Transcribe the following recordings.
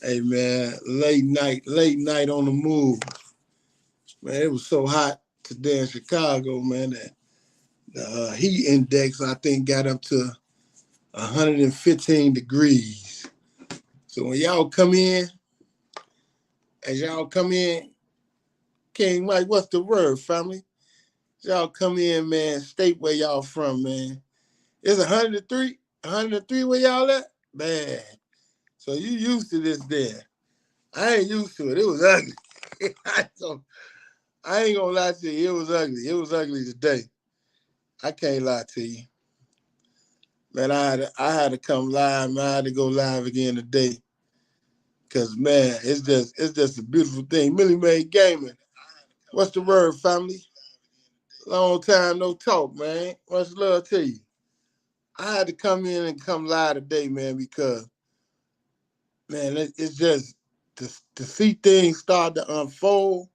Hey man, late night on the move. Man, it was so hot today in Chicago, man, that the heat index I think got up to 115 degrees. So when y'all come in, as y'all come in, King Mike, what's the word, family? Y'all come in, man, state where y'all from, man. It's 103, 103 where y'all at? Man. So you used to this there. I ain't used to it. It was ugly. So I ain't gonna lie to you. It was ugly. It was ugly today. I can't lie to you. Man, I had to come live, man. I had to go live again today. Cause man, it's just a beautiful thing. Millie Mae Gaming. What's the word, family? Long time no talk, man. Much love to you. I had to come in and come live today, man, because man, it's just to see things start to unfold,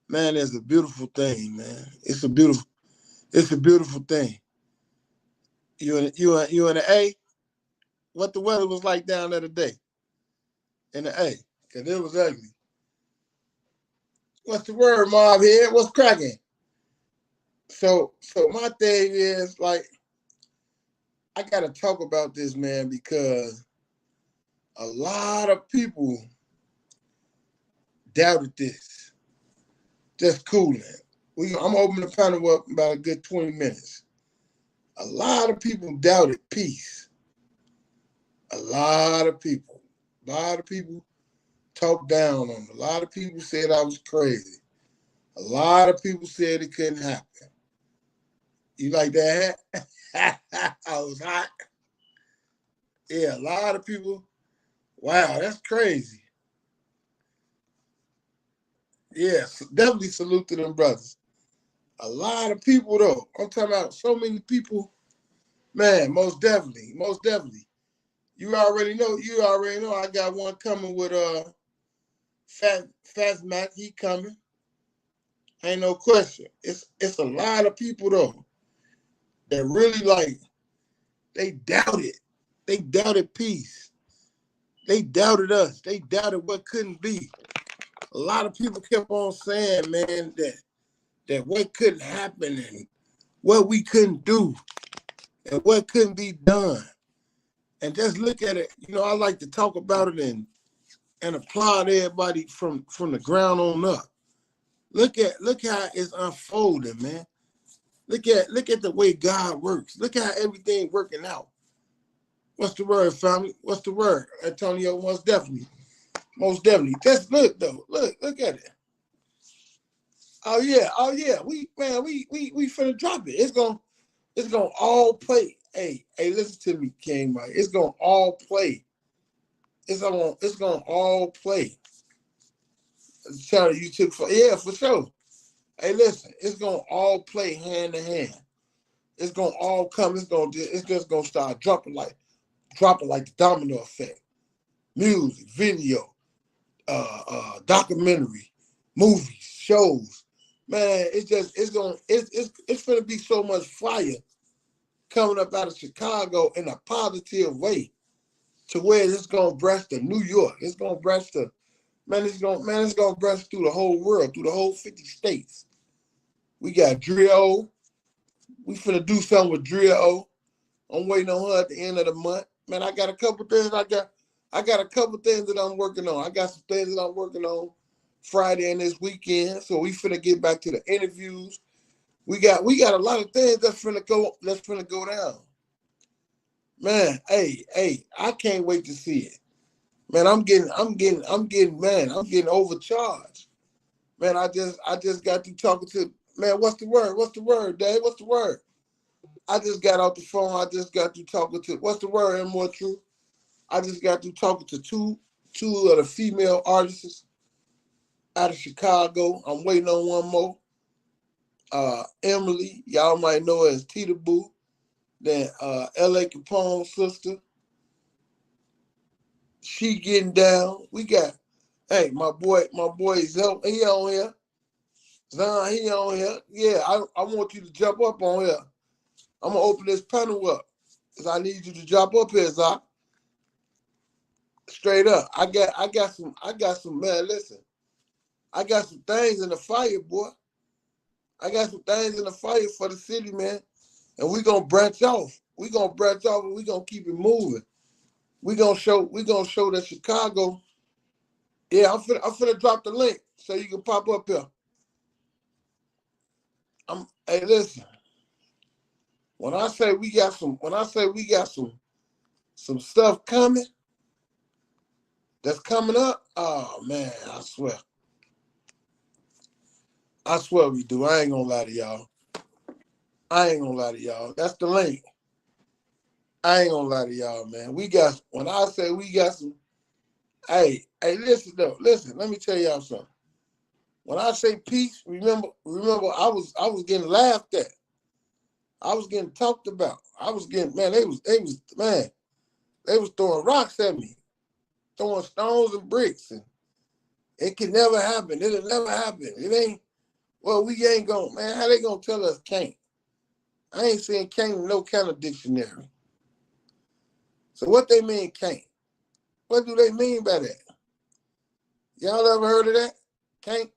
man, it's a beautiful thing, man. It's a beautiful thing. You in the A? What the weather was like down there today in the A? Cause it was ugly. What's the word, Mob here? What's cracking? So my thing is like I gotta talk about this, man, because a lot of people doubted this. Just cooling. I'm opening the panel up in about a good 20 minutes. A lot of people doubted peace. A lot of people. A lot of people talked down on me. A lot of people said I was crazy. A lot of people said it couldn't happen. You like that hat? I was hot. Yeah, a lot of people. Wow, that's crazy. Yes, definitely salute to them brothers. A lot of people though. I'm talking about so many people. Man, most definitely, most definitely. You already know. I got one coming with Fast Mac. He coming. Ain't no question. It's a lot of people though that really like they doubted. They doubted peace. They doubted us. They doubted what couldn't be. A lot of people kept on saying, man, that what couldn't happen and what we couldn't do and what couldn't be done. And just look at it. I like to talk about it and applaud everybody from the ground on up. Look how it's unfolding, man. Look at the way God works. Look how everything working out. What's the word, family? What's the word? Antonio, most definitely. Most definitely. Just look though. Look at it. Oh yeah. We finna drop it. It's gonna all play. Hey, listen to me, King Mike. It's gonna all play. It's gonna all play. Charlie, you took for sure. Hey, listen, it's gonna all play hand in hand. It's gonna all come. It's just gonna start dropping like the domino effect. Music, video, documentary, movies, shows. Man, it's gonna be so much fire coming up out of Chicago in a positive way to where it's gonna brush to New York. It's gonna brush to it's gonna brush through the whole world, through the whole 50 states. We got Drill. We finna do something with Drill. I'm waiting on her at the end of the month. Man, I got a couple things. I got a couple things that I'm working on. I got some things that I'm working on Friday and this weekend. So we finna get back to the interviews. We got a lot of things that's finna go down. Man, hey, I can't wait to see it. Man, I'm getting overcharged. Man, I just got to talking to man, what's the word? What's the word, Dave? What's the word? I just got off the phone. I just got to talking to what's the word and more true. I just got to talking to two of the female artists out of Chicago. I'm waiting on one more. Emily, y'all might know her as Tita Boo. Then L.A. Capone's sister. She getting down. We got, hey, my boy Zell, he on here. Zon, he on here. Yeah, I want you to jump up on here. I'm gonna open this panel up. Cause I need you to jump up here, Zon. Straight up. I got some man, listen. I got some things in the fire, boy. I got some things in the fire for the city, man. And we gonna branch off. We gonna branch off and we gonna keep it moving. We gonna show that Chicago. Yeah, I'm finna drop the link so you can pop up here. Hey, listen. When I say we got some stuff coming that's coming up, oh man, I swear. I swear we do. I ain't gonna lie to y'all. That's the link. I ain't gonna lie to y'all, man. When I say we got some, hey, listen though, listen, let me tell y'all something. When I say peace, remember, I was getting laughed at. I was getting talked about. I was getting, man, they was throwing rocks at me, throwing stones and bricks, and it can never happen. It'll never happen. It ain't, well, we ain't gonna, man, how they gonna tell us can't? I ain't saying can't in no kind of dictionary. So what they mean can't? What do they mean by that? Y'all ever heard of that? Can't?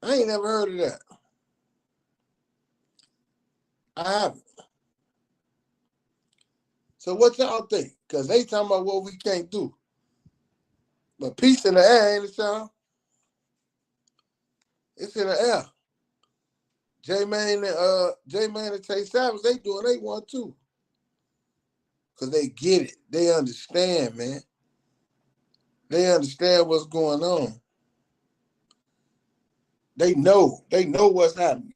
I ain't never heard of that. I haven't. So what y'all think? Because they talking about what we can't do. But peace in the air, ain't it, y'all? It's in the air. J-Man and Tay Savage, they doing they want too. Because they get it. They understand, man. They understand what's going on. They know what's happening.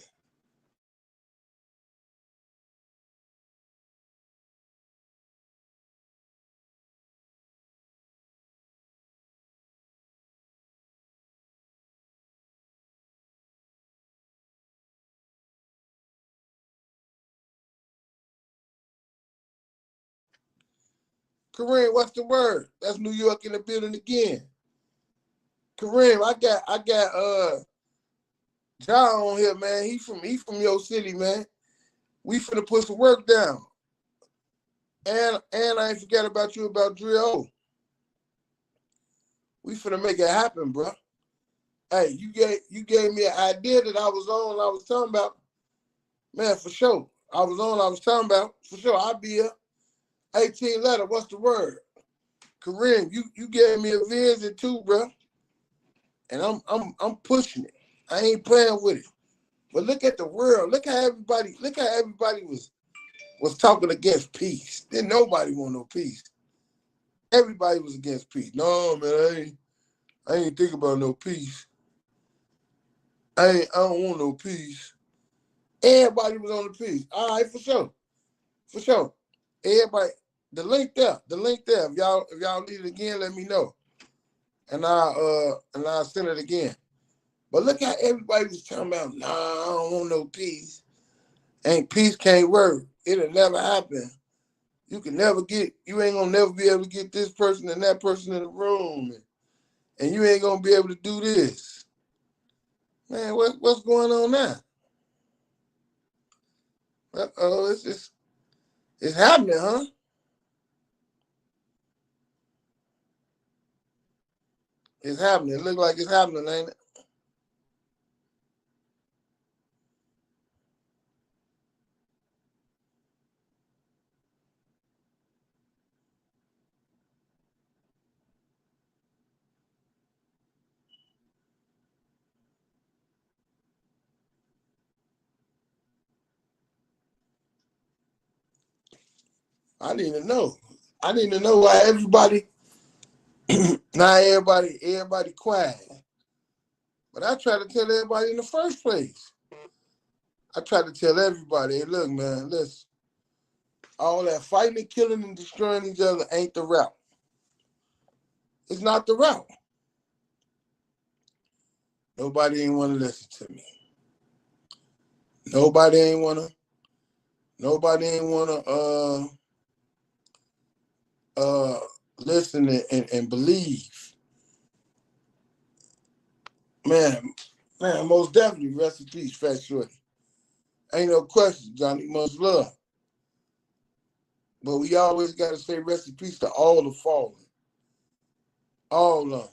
Kareem, what's the word? That's New York in the building again. Kareem, I got John on here, man. He from your city, man. We finna put some work down. And I ain't forget about you about Drill. We finna make it happen, bro. Hey, you gave me an idea that I was talking about. Man, for sure. I was talking about, for sure. I'll be here. 18 letter, what's the word? Kareem, you gave me a visit too, bro. And I'm pushing it. I ain't playing with it. But look at the world. Look how everybody was talking against peace. Didn't nobody want no peace. Everybody was against peace. No, man, I ain't think about no peace. I don't want no peace. Everybody was on the peace. All right, for sure. For sure. Everybody, the link there. If y'all need it again, let me know. And I'll send it again. But look how everybody was talking about, nah, I don't want no peace. Peace can't work. It'll never happen. You ain't gonna never be able to get this person and that person in the room. And you ain't gonna be able to do this. Man, what's going on now? It's happening, huh? It's happening. It looks like it's happening, ain't it? I need to know. I need to know why everybody everybody quiet. But I try to tell everybody in the first place. I try to tell everybody, hey, look, man, listen. All that fighting and killing and destroying each other ain't the route. It's not the route. Nobody ain't want to listen to me. Nobody ain't want to listen and believe. Man, most definitely rest in peace, Fat Shorty. Ain't no question, Johnny. Much love. But we always got to say rest in peace to all the fallen. All of them.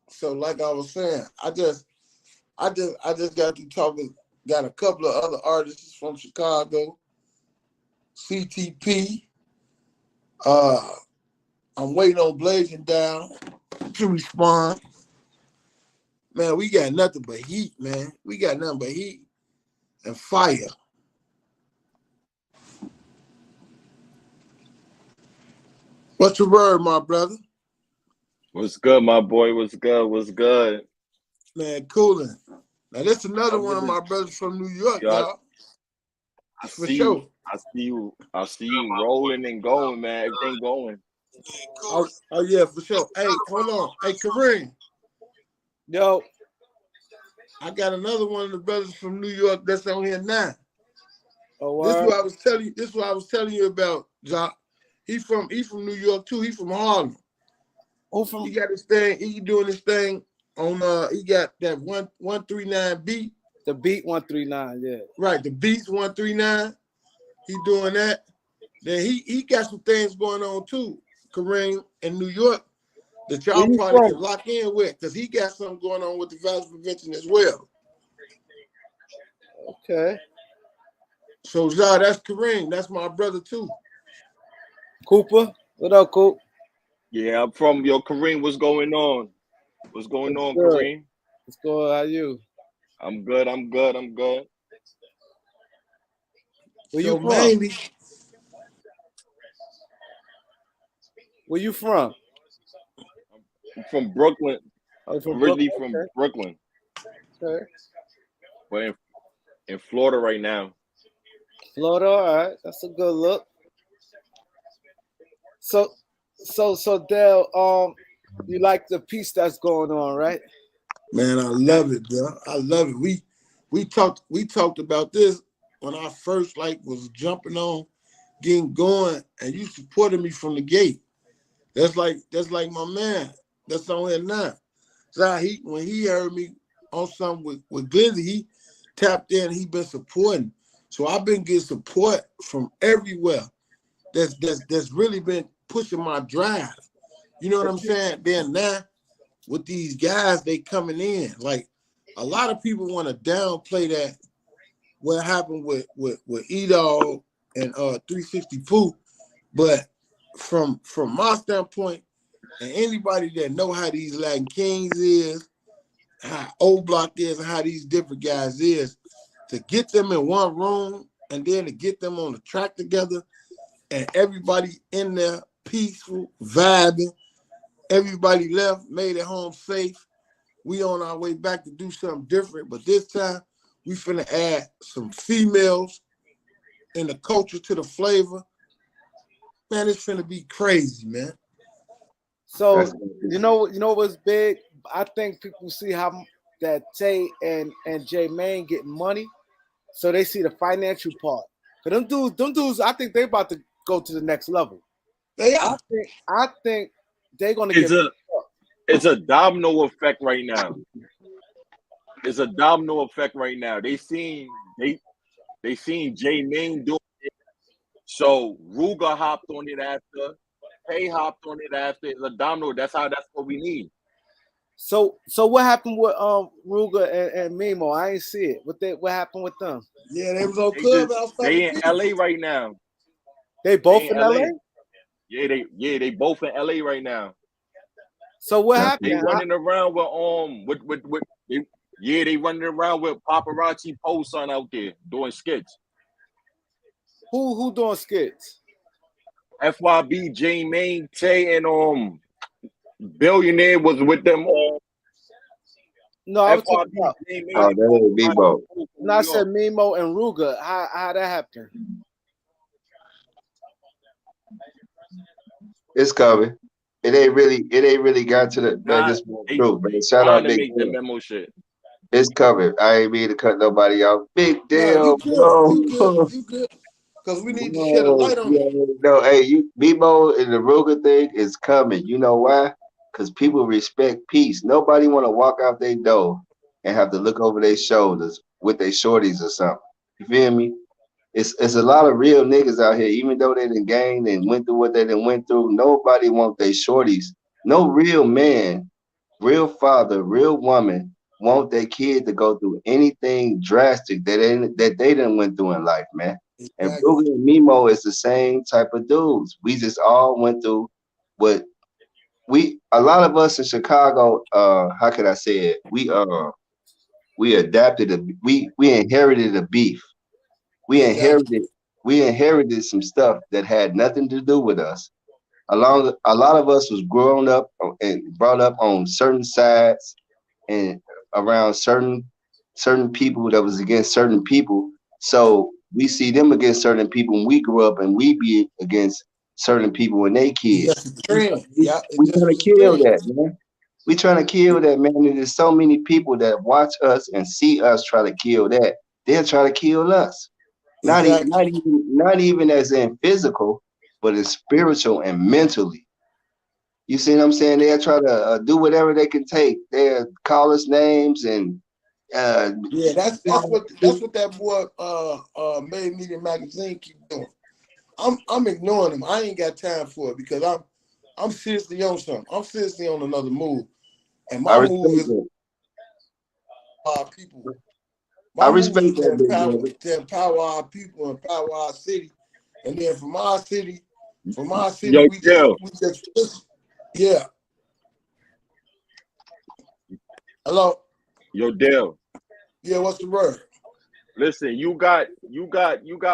So like I was saying, I just got to talking, got a couple of other artists from Chicago, CTP. I'm waiting on Blazing Down to respond. Man, we got nothing but heat, man. We got nothing but heat and fire. What's the word, my brother? What's good, my boy? What's good? What's good? Man, coolin'. Now, that's another one of my brothers from New York, y'all. For sure. I see you rolling and going, man. Everything going. Oh, yeah, for sure. Hey, hold on. Hey, Kareem. Yo. I got another one of the brothers from New York that's on here now. Oh, this is what I was telling you. This is what I was telling you about, Jock. He from New York too. He from Harlem. He got his thing. He doing his thing on. He got that 139 beat. The beat 139, yeah. Right, the beats 139. He doing that. Then he got some things going on too, Kareem, in New York, that y'all probably can lock in with, because he got something going on with the violence prevention as well. Okay. So, Zah, that's Kareem. That's my brother too. Cooper, what up, Coop? Yeah, I'm from Kareem. What's going on? What's going on, good. Kareem? What's going on? How you? I'm good. Where you from? Mainly, where you from? I'm from Brooklyn. Originally from okay. Brooklyn. Okay. But in Florida right now. Florida, all right. That's a good look. So Dale, you like the piece that's going on, right? Man, I love it, bro. I love it. We talked about this when I first was jumping on, getting going, and you supported me from the gate. That's like my man. That's on here now. So when he heard me on something with Glizzy, he tapped in. He been supporting. So I've been getting support from everywhere. That's really been pushing my drive. You know what I'm saying? Then now with these guys, they coming in. Like a lot of people want to downplay that what happened with E-Dog and 360 Pooh, but from my standpoint, and anybody that know how these Latin Kings is, how O Block is, and how these different guys is, to get them in one room and then to get them on the track together and everybody in there peaceful, vibing, everybody left, made it home safe. We on our way back to do something different, but this time we finna add some females in the culture to the flavor. Man, it's finna be crazy, man. So you know what's big? I think people see how that Tay and J-Mane getting money, so they see the financial part. But them dudes, I think they about to go to the next level. They are. I think they're gonna It's a domino effect right now. It's a domino effect right now. They seen J-Mane doing it. So Ruger hopped on it after. Tay hopped on it after. It's a domino. That's what we need. So what happened with Ruger and Mimo? I ain't see it. What happened with them? Yeah, they was on Clubhouse. They in LA right now. They both in LA? Yeah, they both in LA right now. So what happened? They running around with they running around with paparazzi posts on out there doing skits. Who doing skits? FYB, J-Mane, Tay, and Billionaire was with them. No, I was talking about Mimo. No, I said Mimo and Ruger. How that happened? It's coming. it ain't really got to the man. Nah, This one they through, man. Shout trying out to Big make the Deal. memo shit. It's covered. I ain't mean to cut nobody off. Big No, you Deal, good. bro. You good. You good. Because we need to shed a Bro, light on it. yeah, no, hey, Bebo and the Ruger thing is coming. You know why? Because people respect peace. Nobody want to walk out their door and have to look over their shoulders with their shorties or something. You feel me? It's a lot of real niggas out here, even though they done gained and went through what they done went through. Nobody want their shorties. No real man, real father, real woman want their kid to go through anything drastic that they done went through in life, man. And Exactly. Ruger and Mimo is the same type of dudes. We just all went through what a lot of us in Chicago, how could I say it? We adapted we inherited a beef. We Exactly. inherited we inherited some stuff that had nothing to do with us. A lot of us was grown up and brought up on certain sides and around certain people that was against certain people. So we see them against certain people when we grew up and we be against certain people and they It's kids. just a trend. We, Yeah, it we just trying was to a kill trend. that, man. We trying to kill that, man. And there's so many people that watch us and see us try to kill that. They'll try to kill us. Exactly. Not even as in physical, but in spiritual and mentally. You see what I'm saying? They'll try to do whatever they can take. They'll call us names and uh, Yeah, that's what that boy Made Media Magazine keep doing. I'm ignoring him. I ain't got time for it because I'm seriously on something. I'm seriously on another move. And I my respect move is that. our people. I My move respect is that, big brother. to empower our people, empower our city. And then from our city, Yo, Dale. we just yeah. Hello? Yo, Dale. Yeah, what's the word? Listen, you got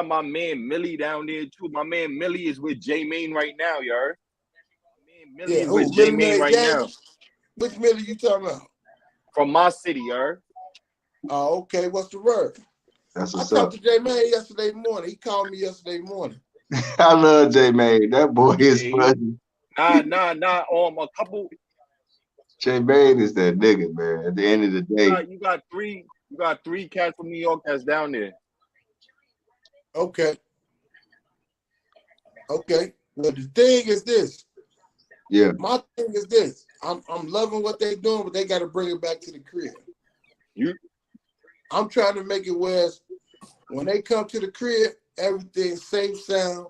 my man Millie down there too. My man Millie is with J Main right now, you heard? My man Millie Yeah, is who? with J Millie Main Millie right now. Daniels? Which Millie you talking about? From my city, you heard? Oh, okay. What's the word? That's I what's talked up. to J Man yesterday morning. He called me yesterday morning. I love J Main. That boy is Yeah, funny. nah. A couple. J Main is that nigga, man. At the end of the day, You got three cats from New York that's down there. Okay. Okay. Well, the thing is this. yeah, My thing is this. I'm loving what they're doing, but they got to bring it back to the crib. You I'm trying to make it where when they come to the crib, everything's safe, sound,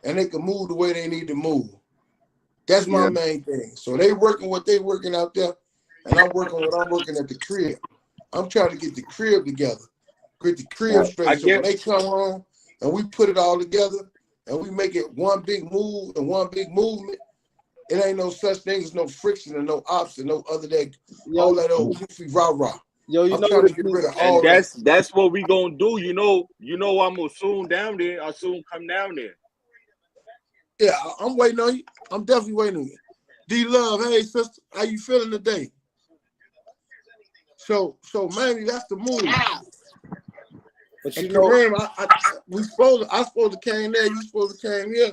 and they can move the way they need to move. That's my yeah. main thing. So they working what they working out there, and I'm working what I'm working at the crib. I'm trying to get the crib together, get the crib I straight. So when get they come home and we put it all together and we make it one big move and one big movement, it ain't no such thing as no friction and no ops and no other than all that old goofy rah-rah. Yo, you I'm know trying what to get it rid of is? and all that. that's what we gonna do. You know I'm gonna soon down there. I'll soon come down there. Yeah, I'm waiting on you. I'm definitely waiting on you. D-Love, hey sister, how you feeling today? So maybe that's the move. But And you know, Kareem, I supposed to came there, you supposed to came here.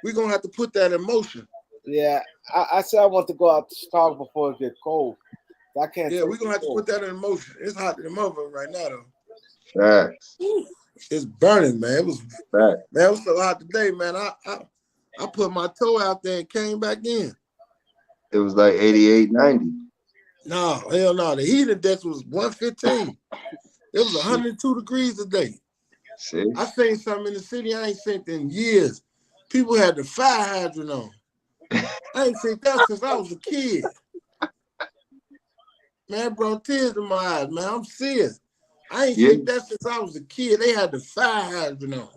We're gonna have to put that in motion. yeah, I said I want to go out to Chicago before it get cold. I can't. Yeah, take we're gonna the have to cold. put that in motion. It's hot in the motherfucker right now though. Facts, It's burning, man. facts. It was so hot today, man. I put my toe out there and came back in. It was like 88, 90. No, hell no. The heat index was 115. It was 102 degrees today. See? I seen something in the city I ain't seen in years. People had the fire hydrant on. I ain't seen that since I was a kid. Man, bro, tears in my eyes, man. I'm serious. I ain't Yeah. seen that since I was a kid. They had the fire hydrant on.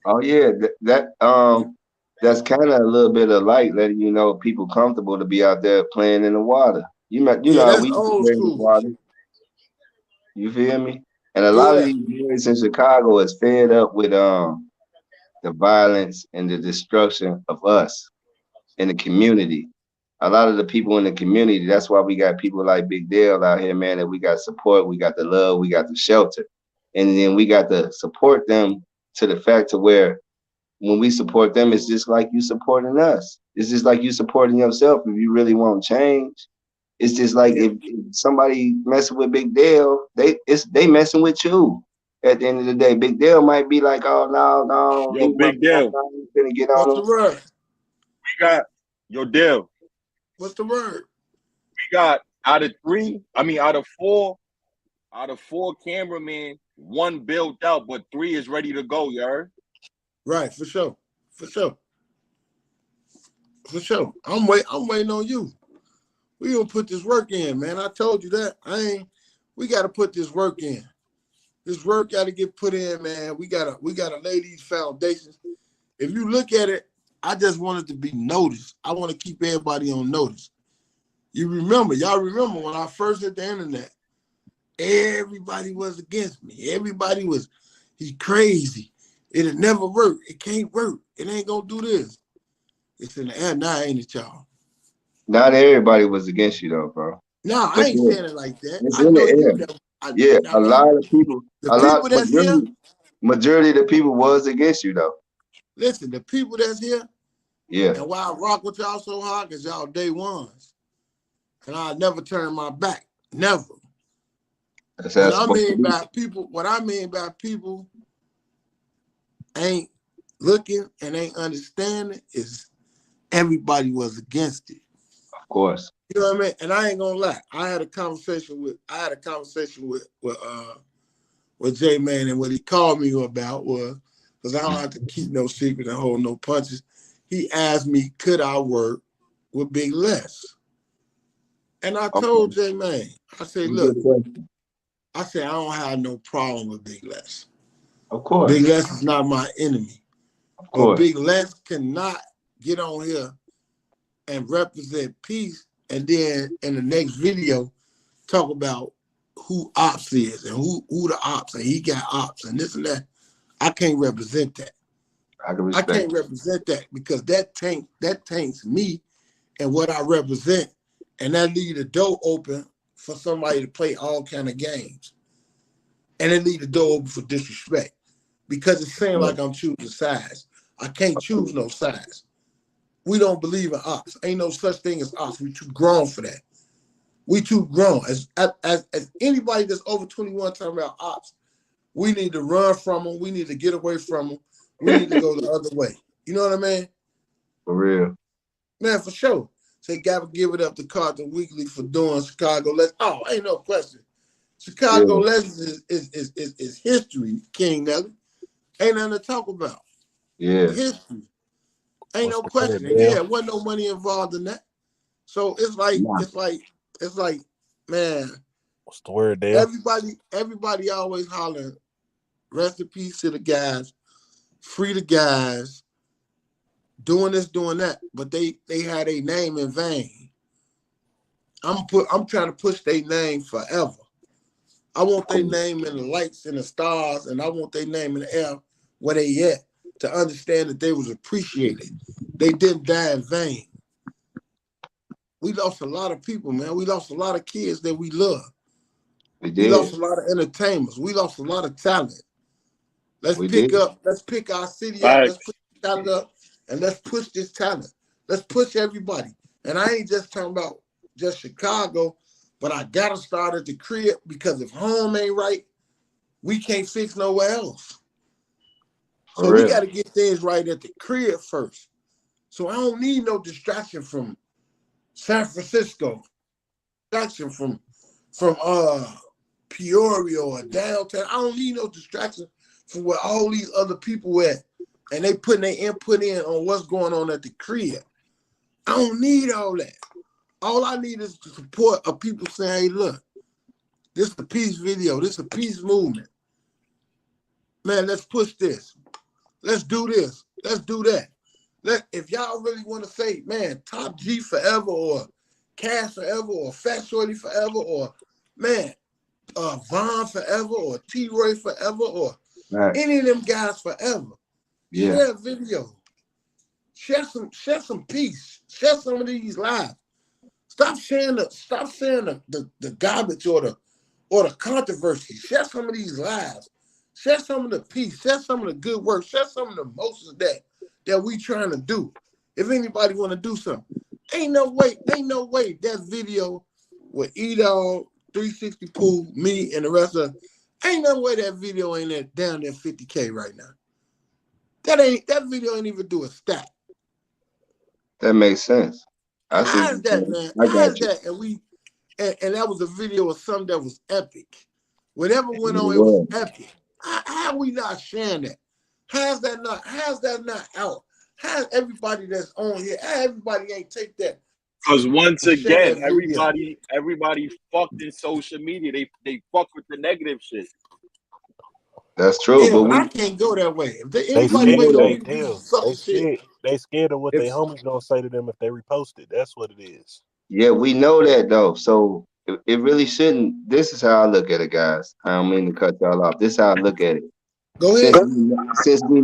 Oh yeah. That's kind of a little bit of light, letting you know people comfortable to be out there playing in the water. You Yeah, know how that's we used to old play in the school. water. You feel me? And a lot of Yeah. these boys in Chicago is fed up with the violence and the destruction of us in the community. A lot of the people in the community, that's why we got people like Big Dale out here, man, that we got support, we got the love, we got the shelter. And then we got to support them to the fact to where when we support them, it's just like you supporting us. It's just like you supporting yourself if you really want change. It's just like Yeah. if somebody messing with Big Dale, they messing with you. At the end of the day, Big Dale might be like, oh no, Yo, leave him Big Dale, alone. He's gonna get What's on the him. word? we got yo Dale. What's the word? We got out of four cameramen, one built out, but 3 is ready to go. You heard? Right, for sure. For sure. For sure. I'm waiting on you. We gonna put this work in, man. I told you that. We gotta put this work in. This work gotta get put in, man. We gotta lay these foundations. If you look at it, I just want it to be noticed. I want to keep everybody on notice. Y'all remember when I first hit the internet, everybody was against me. Everybody was, he's crazy. It'll never work. It can't work. It ain't gonna do this. It's in the air now, ain't it, y'all? Not everybody was against you though, bro. No, I But ain't yeah, saying it like that. it's I in the know you air. never. Yeah, Now a listen, lot of people, the people that's here, majority of the people was against you though. listen, the people that's here, Yeah, and why I rock with y'all so hard, because y'all day ones. And I never turn my back. Never. that's how it's supposed to be. What I mean by people ain't looking and ain't understanding is everybody was against it. Of course. You know what I mean? And I ain't gonna lie. I had a conversation with J Man, and what he called me about was, because I don't have to keep no secret and hold no punches. He asked me, could I work with Big Les? And I told J Man, I said, look, I don't have no problem with Big Les. Of course. Big Les is not my enemy. Of But course. Big Les cannot get on here and represent peace and then in the next video talk about who ops is and who the ops and he got ops and this and that. I can't represent that. I can't represent that because that taints me and what I represent, and that leave the door open for somebody to play all kind of games. And it leave the door open for disrespect because it's saying like I'm choosing sides. I can't choose no sides. We don't believe in ops. Ain't no such thing as ops. We too grown for that. We too grown. As anybody that's over 21 talking about ops, we need to run from them. We need to get away from them. We need to go the other way. You know what I mean? For real. Man, for sure. So you gotta give it up to Carter Weekly for doing Chicago Legends. Oh, ain't no question. Chicago Legends is history, King Nelly. Ain't nothing to talk about. Yeah. History. Ain't What's no the question. word, And Dale? yeah, wasn't no money involved in that. So it's like, man, What's the word, Dale? everybody always hollering, rest in peace to the guys, free the guys, doing this, doing that, but they had a name in vain. I'm trying to push their name forever. I want their name in the lights and the stars, and I want their name in the air where they at to understand that they was appreciated. They didn't die in vain. We lost a lot of people, man. We lost a lot of kids that we love. We lost a lot of entertainers. We lost a lot of talent. Let's pick our city up. Let's put the talent up, and let's push this talent. Let's push everybody. And I ain't just talking about just Chicago, but I gotta start at the crib because if home ain't right, we can't fix nowhere else. So we got to get things right at the crib first. So I don't need no distraction from San Francisco, distraction from Peoria or downtown. I don't need no distraction from where all these other people at, and they putting their input in on what's going on at the crib. I don't need all that. All I need is the support of people saying, hey, look, this is a peace video. This is a peace movement. Man, let's push this. Let's do this. Let's do that. If y'all really want to say, man, Top G forever or Cash forever or Fat Shorty forever or, man, Von forever or T-Roy forever or any of them guys forever, share a video. Share some peace. Share some of these lives. Stop sharing the garbage or the controversy. Share some of these lives. Share some of the peace. Share some of the good work. Share some of the emotions that we trying to do. If anybody want to do something, ain't no way that video with E-Dog, 360 Pool, me, and the rest of ain't no way that video ain't there down there 50K right now. That video ain't even do a stat. That makes sense. I see. How is that, man? I How is got you. that? And that was a video of something that was epic. Whatever went on, it Yeah. was epic. How we not sharing that? How's that not out? How everybody that's on here, how everybody ain't take that? Because once and share again, that video? everybody fucked in social media. They fuck with the negative shit. That's true. Yeah, But but I we can't go that way. If They anybody waiting scared. on They me to do deal. some sucker They shit, scared. They scared of what if their homies gonna say to them if they repost it. That's what it is. yeah, we know that though. So it really shouldn't. This is how I look at it, guys. I don't mean to cut y'all off. This is how I look at it. go Since ahead. we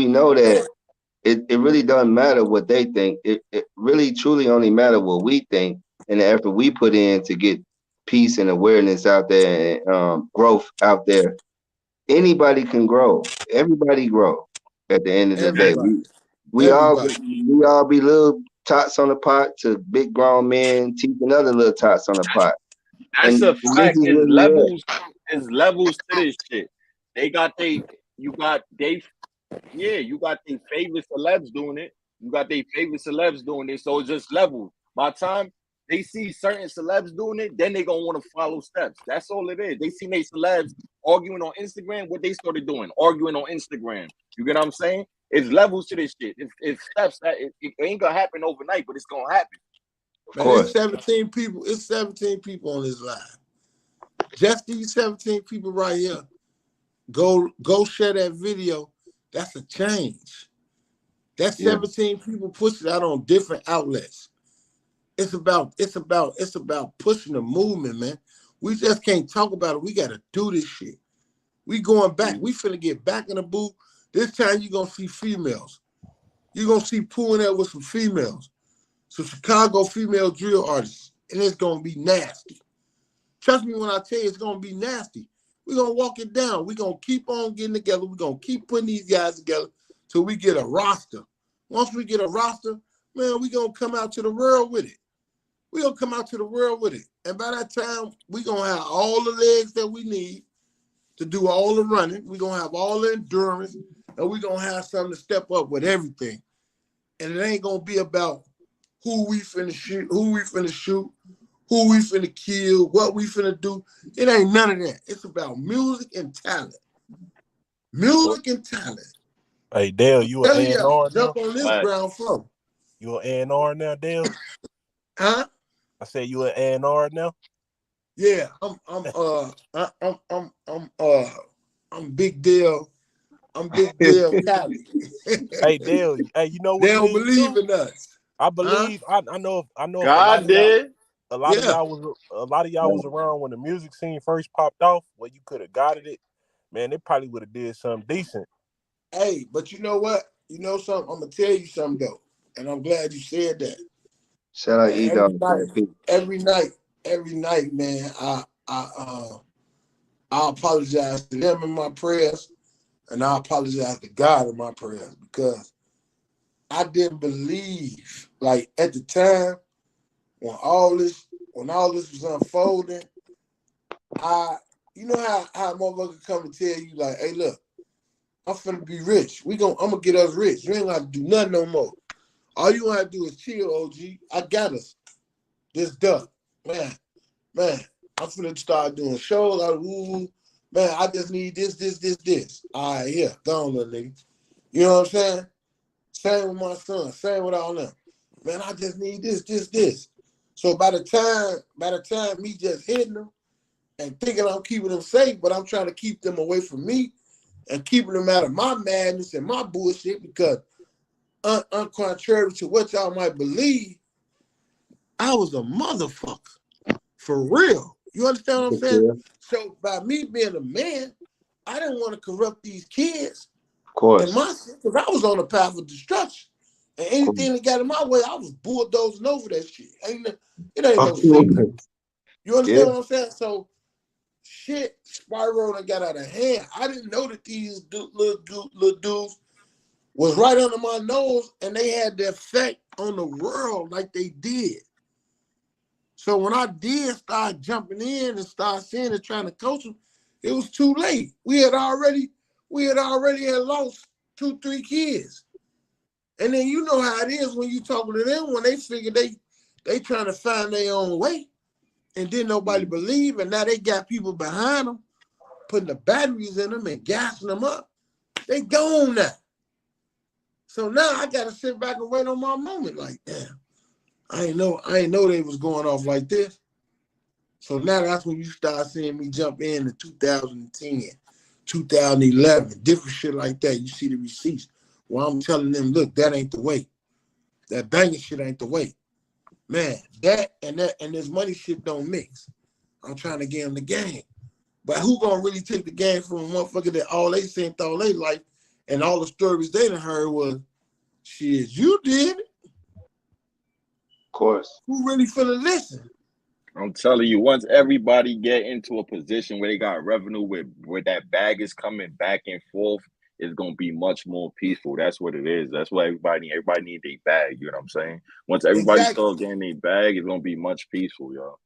know that, it really doesn't matter what they think. It really truly only matter what we think and the effort we put in to get peace and awareness out there and growth out there. Anybody can grow. Everybody grow. At the end of the day, Everybody, we all everybody. be little tots on the pot to big grown men teaching other little tots on the pot. That's a And this fact. is where we at. There's levels to this shit. You got they favorite celebs doing it. You got their favorite celebs doing it. So it's just levels. By the time they see certain celebs doing it, then they gonna want to follow steps. That's all it is. They see their celebs arguing on Instagram, what they started doing, arguing on Instagram. You get what I'm saying? It's levels to this shit. It's steps that it ain't gonna happen overnight, but it's gonna happen. Of Man, it's course. 17 people. It's 17 people on this live. Just these 17 people right here. Go share that video. That's a change. That's Yeah. 17 people pushing out on different outlets. It's about pushing the movement, man. We just can't talk about it. We gotta do this shit. We going back. We finna get back in the booth. This time you're gonna see females. You're gonna see pulling out with some females. Some Chicago female drill artists. And it's gonna be nasty. Trust me when I tell you it's gonna be nasty. We're gonna walk it down. We're gonna keep on getting together. We're gonna keep putting these guys together till we get a roster. Once we get a roster, man, we're gonna come out to the world with it. We're gonna come out to the world with it. And by that time, we're gonna have all the legs that we need to do all the running. We're gonna have all the endurance, and we're gonna have something to step up with everything. And it ain't gonna be about who we finna shoot, who we finna kill, what we finna do. It ain't none of that. It's about music and talent. Music and talent. Hey Dale, you an Tell you, A&R now? jump on this Right. ground floor. You an A&R now, Dale? Huh? I said you an A&R now. Yeah, I'm Big Deal. I'm Big Deal Cali. Hey Dale, hey, you know what They it don't is, believe too? in us. I believe. I know. If a lot God of y'all, did. a lot of Yeah. y'all was around when the music scene first popped off, where you could have guided it. Man, they probably would have did something decent. Hey, but you know what? You know something? I'm gonna tell you something though, and I'm glad you said that. Shout out And E-Dog. every night, man, I apologize to them in my prayers, and I apologize to God in my prayers because I didn't believe, like at the time when all this was unfolding, you know how a motherfucker come and tell you like, hey, look, I'm finna be rich. I'm gonna get us rich. You ain't gonna have to do nothing no more. All you gonna have to do is chill, OG. I got us. This duck. Man, I'm finna start doing shows. Man, I just need this. All right, here. Go on, little nigga. You know what I'm saying? Same with my son. Same with all them. Man, I just need this. So by the time me just hitting them and thinking I'm keeping them safe, but I'm trying to keep them away from me and keeping them out of my madness and my bullshit because contrary to what y'all might believe, I was a motherfucker. For real. You understand what I'm saying? Yeah. So by me being a man, I didn't want to corrupt these kids. Of course. And because I was on a path of destruction. And anything that got in my way, I was bulldozing over that shit. It ain't no secret. You understand what I'm saying? So shit spiraled and got out of hand. I didn't know that these little dudes was right under my nose, and they had the effect on the world like they did. So when I did start jumping in and start seeing it, trying to coach them, it was too late. We had already lost 2-3 kids. And then you know how it is when you talking to them, when they figure they trying to find their own way, and then nobody believe, and now they got people behind them, putting the batteries in them and gassing them up. They gone now. So now I gotta sit back and wait on my moment. Like, damn, I ain't know they was going off like this. So now that's when you start seeing me jump in 2010, 2011, different shit like that. You see the receipts. Well, I'm telling them, look, that ain't the way. That banging shit ain't the way. Man, that and this money shit don't mix. I'm trying to get them the game. But who gonna really take the game from a motherfucker that all they seen all their life and all the stories they done heard was, shit, you did it. Of course. Who really finna listen? I'm telling you, once everybody get into a position where they got revenue, where that bag is coming back and forth, it's gonna be much more peaceful. That's what it is. That's what everybody needs their bag. You know what I'm saying? Once everybody starts getting their bag, it's gonna be much peaceful, y'all.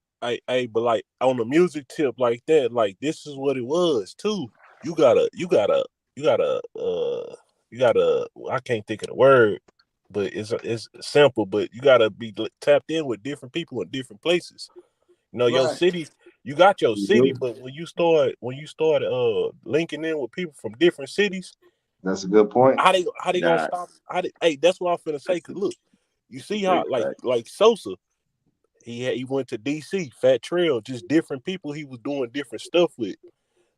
Hey, but like on the music tip like that, like this is what it was too. You gotta I can't think of the word, but it's simple, but you gotta be tapped in with different people in different places. You know, your city, you got your city, but when you start linking in with people from different cities, that's a good point. How they gonna stop? Hey, that's what I'm finna say. Cause look, you see how like Sosa, he went to DC, Fat Trail, just different people he was doing different stuff with.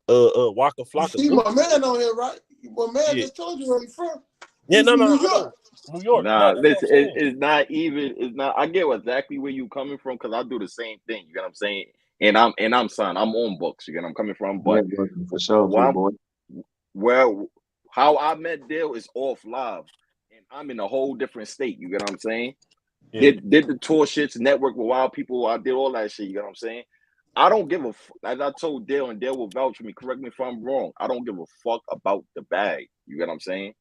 Waka Flocka. You see my man on here, right? My man just told you where he's from. Yeah, He's no, New York. New York. Nah, listen, it's not even. It's not. I get exactly where you coming from because I do the same thing. You get what I'm saying? And I'm son. I'm on books. You get what I'm coming from? But for sure, boy. Well, how I met Dale is off live, and I'm in a whole different state. You get what I'm saying? Yeah. Did the tour shits, network with wild people. I did all that shit. You get what I'm saying? I don't give a as I told Dale, and Dale will vouch for me. Correct me if I'm wrong. I don't give a fuck about the bag. You get what I'm saying?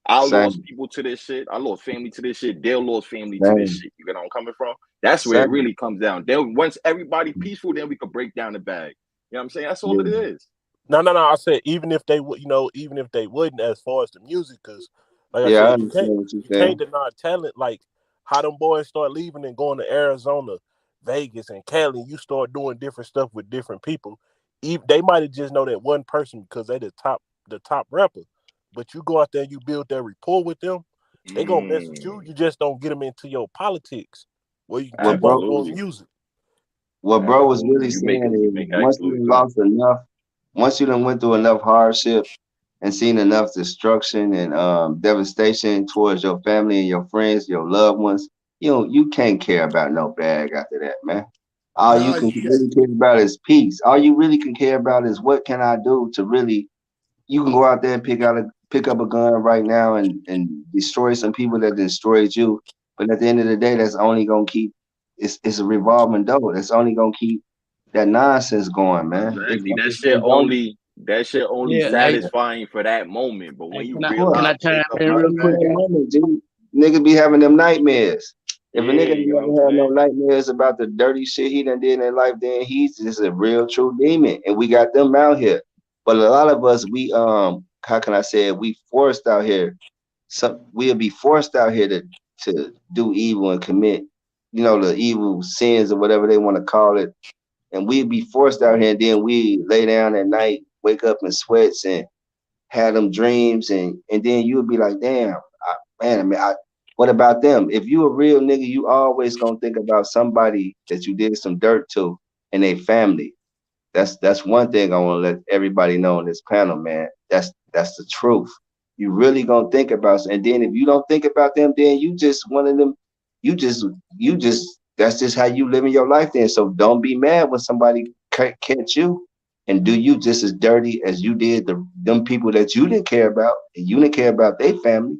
I lost people to this shit. I lost family to this shit. Dale lost family to this shit. You get where I'm coming from? That's where it really comes down. Then once everybody peaceful, then we can break down the bag. You know what I'm saying? That's all it is. No. I said even if they would, even if they wouldn't, as far as the music, because like I said, you can't deny talent. Like how them boys start leaving and going to Arizona, Vegas, and Cali. You start doing different stuff with different people. They might have just know that one person because they the top rapper. But you go out there and you build that rapport with them, they gonna mess with you. You just don't get them into your politics where you can keep on doing music. What bro was really saying is once you lost enough, once you done went through enough hardship and seen enough destruction and devastation towards your family and your friends, your loved ones, you can't care about no bag after that, man. All you can really care about is peace. All you really can care about is what can I do to really. You can go out there and pick up a gun right now and destroy some people that destroyed you. But at the end of the day, that's only gonna keep it's a revolving door. That's only gonna keep that nonsense going, man. Exactly. That shit only satisfying for that moment. But when you realize, can I chime in real quick? Nigga be having them nightmares. If a nigga never had no nightmares about the dirty shit he done did in their life, then he's just a real true demon. And we got them out here. But a lot of us, we how can I say it? We forced out here. We'll be forced out here to do evil and commit, the evil sins or whatever they want to call it. And we'd be forced out here, and then we lay down at night, wake up in sweats, and have them dreams, and then you would be like, damn, what about them? If you a real nigga, you always gonna think about somebody that you did some dirt to and their family. That's one thing I want to let everybody know on this panel, man. That's the truth. You really gonna think about, and then if you don't think about them, then you just one of them. You just that's just how you living your life. Then, so don't be mad when somebody catch you and do you just as dirty as you did them people that you didn't care about, and you didn't care about their family.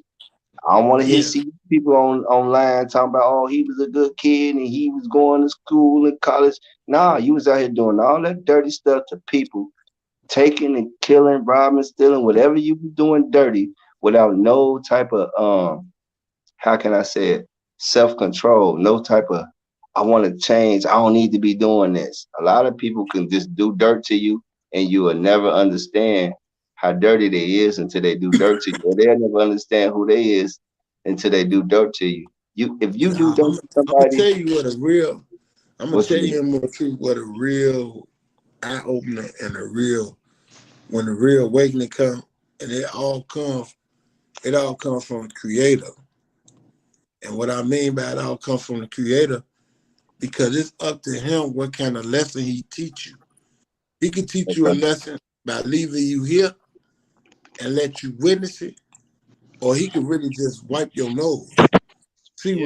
I don't want to see people online talking about, oh, he was a good kid and he was going to school and college. Nah, you was out here doing all that dirty stuff to people, taking and killing, robbing, stealing, whatever you was doing dirty without no type of how can I say it, self-control, no type of I want to change, I don't need to be doing this. A lot of people can just do dirt to you and you will never understand how dirty they is until they do dirt to you. Or they'll never understand who they is until they do dirt to you. If you do Nah, dirt I'm to gonna somebody, tell you what a real. I'm gonna what's tell it? you more truth. What a real eye opener and a real when the real awakening comes, and it all comes from the Creator. And what I mean by it all comes from the Creator, because it's up to Him what kind of lesson He teach you. He can teach you a lesson by leaving you here and let you witness it, or He could really just wipe your nose. See,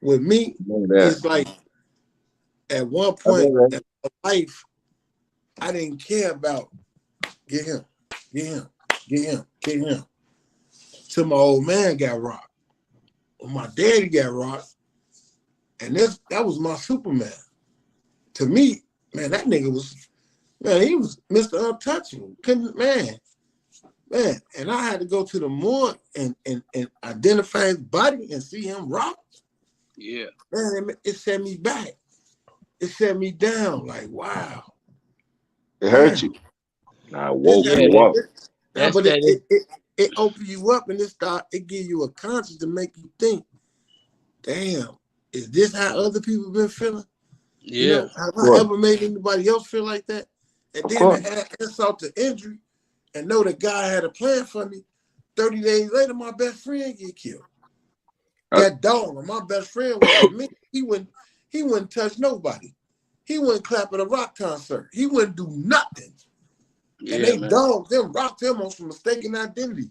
with me, it's like at one point in my life, I didn't care about get him, till my old man got rocked. When my daddy got rocked, and that was my Superman. To me, man, that nigga was, man, he was Mr. Untouchable. Couldn't, man. And I had to go to the morgue and identify his body and see him rocked. Yeah. Man, it set me back. It set me down. Like, wow. It hurt you. Nah, woke you up. But it opened you up, and it give you a conscience to make you think, damn, is this how other people been feeling? Yeah. You know, have I ever made anybody else feel like that? And then to add insult to injury and know that God had a plan for me, 30 days later, my best friend get killed. That dog, my best friend was with me. He wouldn't touch nobody. He wouldn't clap at a rock concert. He wouldn't do nothing. Yeah, and they man. dogged them, rocked him on some mistaken identity.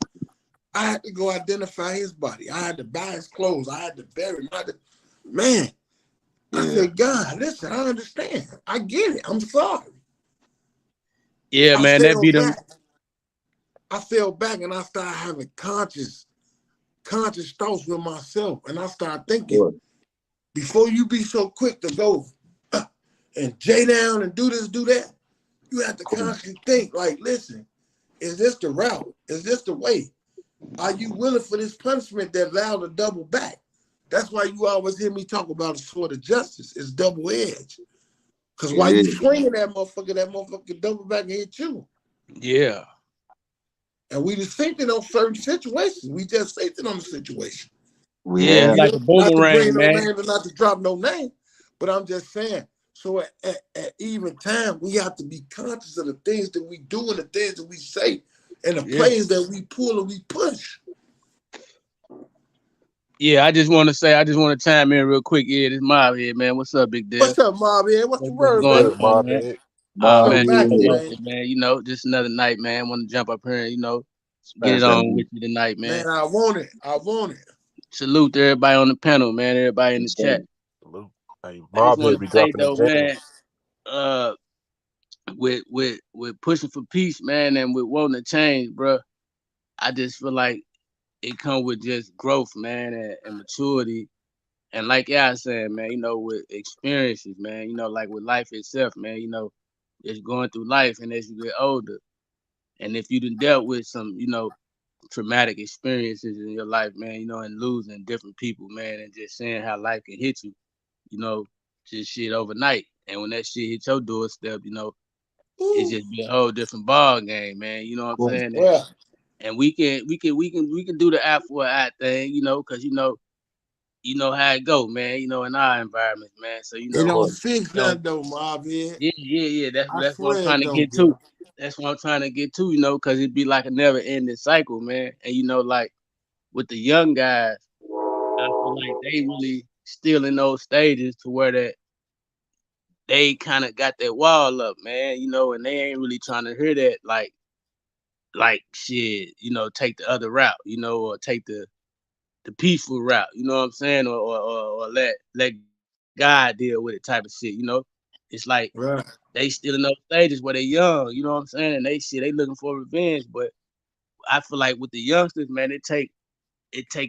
I had to go identify his body. I had to buy his clothes. I had to bury him. Man, I said, God, listen, I understand. I get it. I'm sorry. Yeah, man, that be them. I fell back and I started having conscious thoughts with myself. And I started thinking, before you be so quick to go and J down and do this, do that, you have to constantly think, like, listen, is this the route? Is this the way? Are you willing for this punishment that allowed to double back? That's why you always hear me talk about a sword of justice. It's double-edged. Because while you swinging that motherfucker double back and hit you. Yeah. And we just think it on certain situations. We just think it on the situation. Yeah, like a boomerang, man. Not to drop no name, but I'm just saying. So at even time, we have to be conscious of the things that we do and the things that we say and the plays that we pull and we push. Yeah, I just want to chime in real quick. Yeah, this Mob here, man. What's up, Big Dale? What's up, Mob here? What's the word, man? You know, just another night, man. Want to jump up here and, you know, get it on with you tonight, man. Man, I want it. Salute to everybody on the panel, man. Everybody in the chat. Salute. Hey, Mob here be dropping though, man. With pushing for peace, man, and with wanting to change, bro. I just feel like it come with just growth, man, and maturity. And like y'all saying, man, you know, with experiences, man, you know, like with life itself, man, you know, just going through life and as you get older. And if you done dealt with some, you know, traumatic experiences in your life, man, you know, and losing different people, man, and just seeing how life can hit you, you know, just shit overnight. And when that shit hit your doorstep, you know, it just be a whole different ball game, man. You know what I'm saying? Yeah. And we can do the eye for eye thing, you know, because you know how it go, man. You know, in our environment, man. So you know, it don't fix nothing though, Mob. Yeah. That's what I'm trying to get to. That's what I'm trying to get to, you know, because it'd be like a never-ending cycle, man. And you know, like with the young guys, I feel like they really still in those stages to where that they kind of got that wall up, man. You know, and they ain't really trying to hear that, like shit, you know, take the other route, you know, or take the peaceful route, you know what I'm saying, or let God deal with it type of shit, you know. It's like they still in those stages where they young, you know what I'm saying, and they looking for revenge. But I feel like with the youngsters, man, it take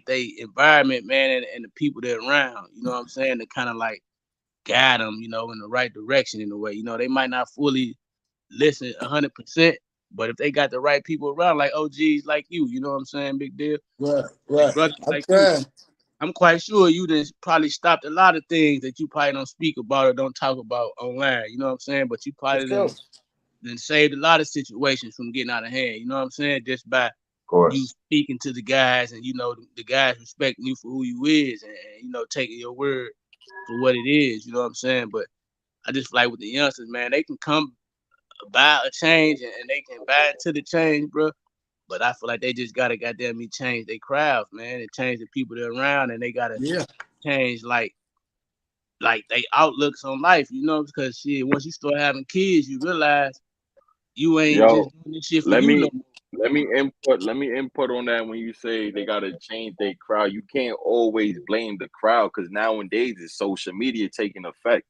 their environment, man, and the people they're around, you know what I'm saying, to kind of like guide them, you know, in the right direction in a way. You know, they might not fully listen 100%, But if they got the right people around, like OGs like you know what I'm saying, big deal. Right. Like brothers like you, I'm quite sure you done probably stopped a lot of things that you probably don't speak about or don't talk about online. You know what I'm saying? But you probably then saved a lot of situations from getting out of hand. You know what I'm saying? Just by you speaking to the guys, and you know the guys respecting you for who you is, and you know taking your word for what it is. You know what I'm saying? But I just feel like with the youngsters, man, they can come buy a change and they can buy into the change, bro. But I feel like they just gotta goddamn me change their craft, man, and change the people they're around, and they gotta change like they outlooks on life, you know, because shit, once you start having kids, you realize you ain't just doing this shit for you no more. Let me input on that. When you say they gotta change their crowd, you can't always blame the crowd, because nowadays it's social media taking effect.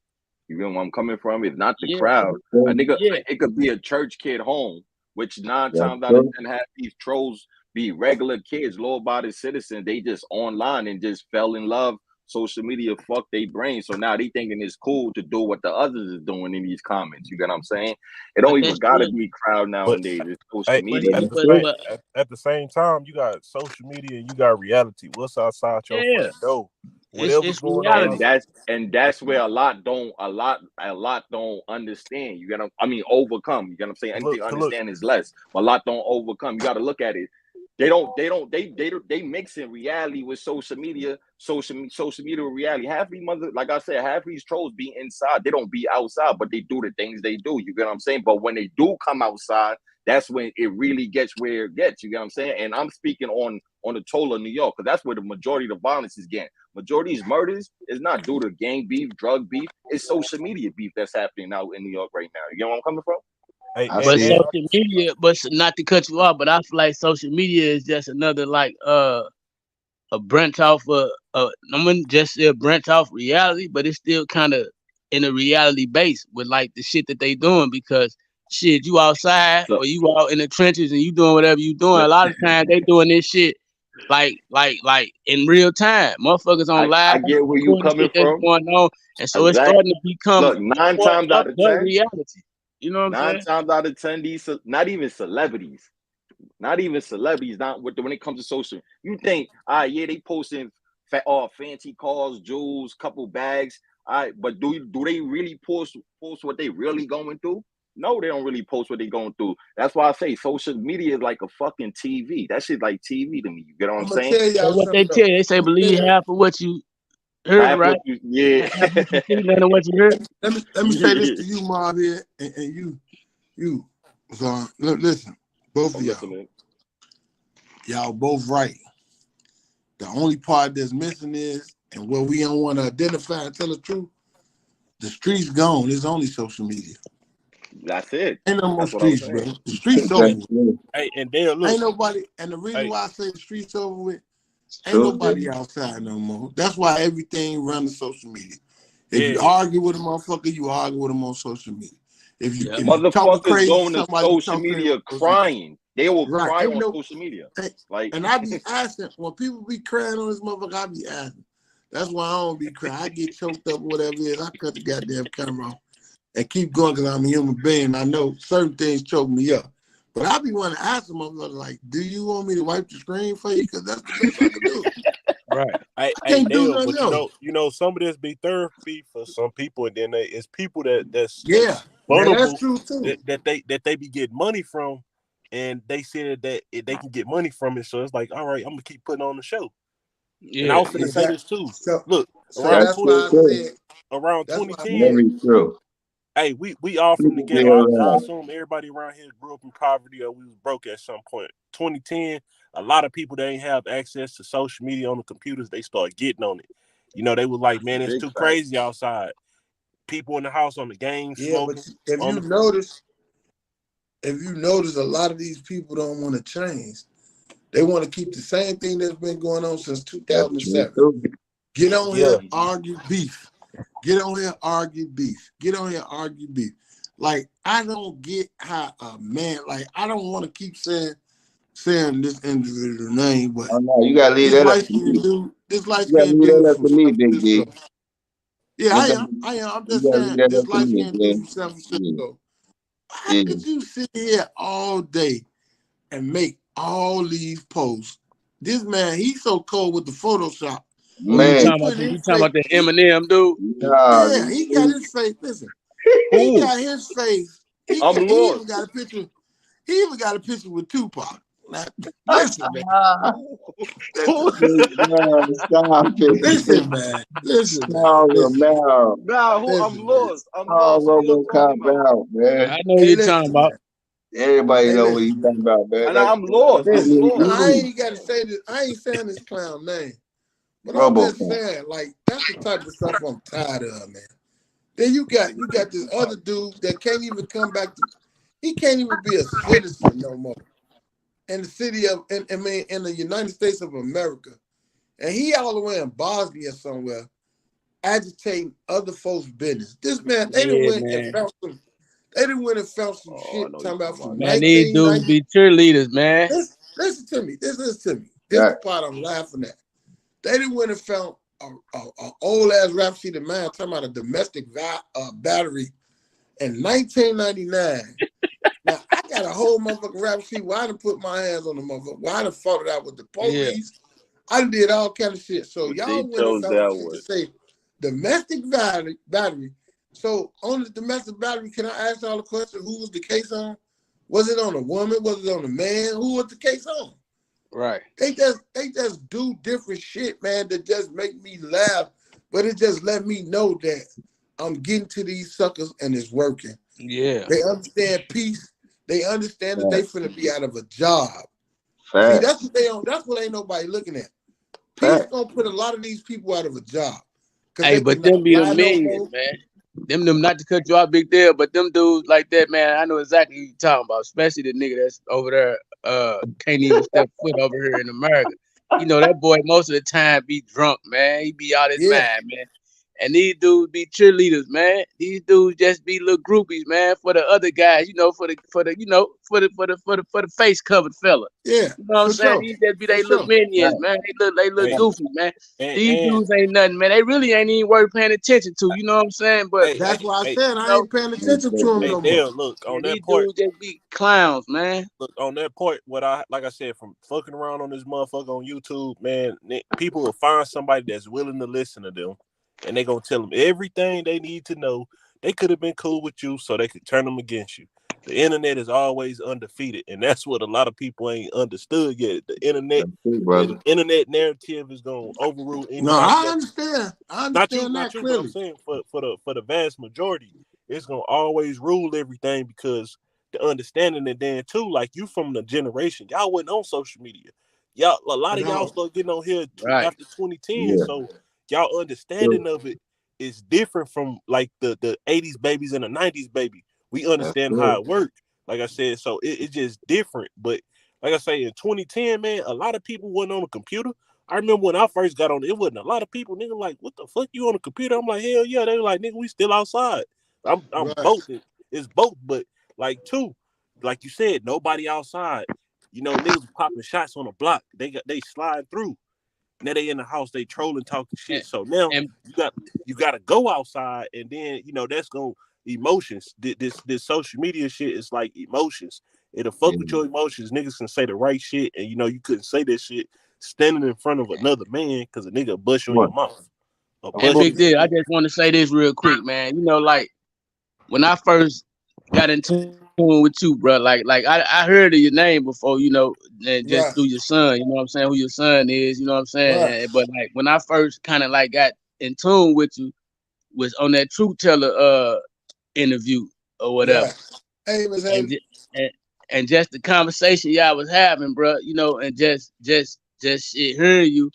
You know where I'm coming from? It's not the crowd. A nigga, it could be a church kid home, which 9 times out of 10 have these trolls be regular kids, law-abiding citizens. They just online and just fell in love. Social media fucked their brain. So now they thinking it's cool to do what the others is doing in these comments. You get what I'm saying? It don't even gotta be crowd nowadays. It's social media. At the same time, you got social media and you got reality. What's outside your front door? Whatever's going on. And that's where a lot don't understand. You gotta, overcome. You get what I'm saying? Anything understand is less, but a lot don't overcome. You gotta look at it. They mixing reality with social media, social media with reality. Half these like I said, half these trolls be inside. They don't be outside, but they do the things they do. You get what I'm saying? But when they do come outside, that's when it really gets where it gets. You get what I'm saying? And I'm speaking on the toll of New York, because that's where the majority of the violence is getting. Majority of these murders is not due to gang beef, drug beef. It's social media beef that's happening out in New York right now. You get where I'm coming from? But social media, but not to cut you off, but I feel like social media is just another like a branch off a branch off reality, but it's still kind of in a reality base with like the shit that they doing, because shit, you outside or you out in the trenches and you doing whatever you doing. A lot of times they doing this shit like in real time. Motherfuckers on live. I get where you coming from. Going on, and so it's starting to become 9 times out of 10 reality. You know what I'm saying? 9 times out of 10, these not even celebrities, when it comes to social. You think, they posting fancy cars, jewels, couple bags. But do they really post what they really going through? No, they don't really post what they going through. That's why I say social media is like a fucking TV. That shit like TV to me. You get what I'm saying? What they tell you, they say believe half of what you heard, right? What you heard. Let me say this to you, Mob, here, and you. So listen, both of y'all. Y'all both right. The only part that's missing is, and what we don't want to identify and tell the truth, the streets gone. It's only social media. That's it. Ain't no more streets, bro. The streets over with. Hey, and there, look. Ain't nobody, and the reason why I say the streets over with, ain't nobody outside no more. That's why everything runs social media. If you argue with a motherfucker, you argue with them on social media. If you motherfuckers crazy, going to social media crying, they will cry on social media. And I be asking, when people be crying on this motherfucker, I be asking. That's why I don't be crying. I get choked up, whatever it is. I cut the goddamn camera off and keep going, because I'm a human being. I know certain things choke me up. But I be wanting to ask them, like, do you want me to wipe the screen for you? Because that's the best I can do. Right. I can't do nothing else. You know, some of this be therapy for some people, and then it's people that's vulnerable, that's true too. That they be getting money from, and they said that they can get money from it. So it's like, all right, I'm gonna keep putting on the show. Yeah, and I was gonna say this too. Look, around 2010. Hey, we all from the ghetto. I assume everybody around here grew up in poverty or we was broke at some point. 2010, a lot of people that ain't have access to social media on the computers, they start getting on it. You know, they were like, man, it's too crazy outside. People in the house on the game smoking. But if you notice, a lot of these people don't want to change. They want to keep the same thing that's been going on since 2007. Get on here, argue beef. Get on here, argue beef. Get on here, argue beef. Like, I don't get how a man, like, I don't want to keep saying this individual name, but you gotta leave that up to me. This light-skinned dude from San Francisco. Yeah, I am. I'm just saying, this light-skinned dude from San Francisco. How could you sit here all day and make all these posts? This man, he's so cold with the Photoshop. Man, you talking about the Eminem dude? Yeah, he got his face. Listen, he got his face. He even got a picture. He even got a picture with Tupac. Now, listen, man. Stop it. Listen, man. Listen, I'm lost. RoboCop out, man. I know what you're talking about. Everybody know what you talking about, man. I'm lost. I ain't got to say this. I ain't saying this clown name. But I'm just saying, like, that's the type of stuff I'm tired of, man. Then you got this other dude that can't even come back to, he can't even be a citizen no more. In the city of, in the United States of America. And he all the way in Bosnia somewhere, agitating other folks' business. This man, they didn't win and found some, shit talking about from 1990. Man, these dudes be cheerleaders, man. Listen to me. This is the part I'm laughing at. They didn't win and found a old ass rap sheet of mine talking about a domestic battery in 1999. Now I got a whole motherfucking rap sheet where I done put my hands on the motherfucker. Where I done fought it out with the police. Yeah. I done did all kind of shit. So y'all went and found to say domestic battery. So on the domestic battery, can I ask y'all a question? Who was the case on? Was it on a woman? Was it on a man? Who was the case on? Right. They just do different shit, man, that just make me laugh. But it just let me know that I'm getting to these suckers and it's working. Yeah. They understand peace. They understand that they finna be out of a job. See, that's what they don't. That's what ain't nobody looking at. Peace gonna put a lot of these people out of a job. Hey, but them be the millions, man. Them not to cut you off, big deal, but them dudes like that, man, I know exactly what you're talking about, especially the nigga that's over there, can't even step foot over here in America. You know, that boy most of the time be drunk, man. He be out his mind, man. And these dudes be cheerleaders, man. These dudes just be little groupies, man, for the other guys, you know, for the face covered fella. Yeah. You know what I'm saying? These just be they little minions, man. They look goofy, man. These dudes ain't nothing, man. They really ain't even worth paying attention to. You know what I'm saying? But that's why I said I ain't paying attention to them no more. Look, on that these part, dudes just be clowns, man. Look, on that part, like I said, from fucking around on this motherfucker on YouTube, man, people will find somebody that's willing to listen to them. And they gonna tell them everything they need to know. They could have been cool with you, so they could turn them against you. The internet is always undefeated, and that's what a lot of people ain't understood yet. The internet narrative is gonna overrule. No, I understand. I understand not you, clearly. But I'm saying for the vast majority, it's gonna always rule everything because the understanding. And then too, like you from the generation, y'all wasn't on social media. A lot of y'all start getting on here after 2010, so. Y'all understanding of it is different from like the 80s babies and the 90s baby. We understand how it worked. Like I said, so it's just different. But like I say, in 2010, man, a lot of people wasn't on a computer. I remember when I first got on it wasn't a lot of people, nigga, like, what the fuck you on a computer? I'm like, hell yeah. They were like, nigga, we still outside. I'm both. It's both, but like too, like you said, nobody outside. You know, niggas popping shots on the block. They slide through. Now they in the house, they trolling, talking shit. So now you got to go outside, and then you know that's gonna emotions. This social media shit is like emotions. It'll fuck with your emotions. Niggas can say the right shit, and you know you couldn't say that shit standing in front of another man because a nigga bust you in your mouth. And big deal. I just want to say this real quick, man. You know, like when I first got into with you, bro. Like I heard of your name before, you know, and just through your son, you know what I'm saying, who your son is, you know what I'm saying? But like when I first kind of like got in tune with you was on that Truth Teller interview or whatever. Hey, and just the conversation y'all was having, bro, you know, and just shit, hearing you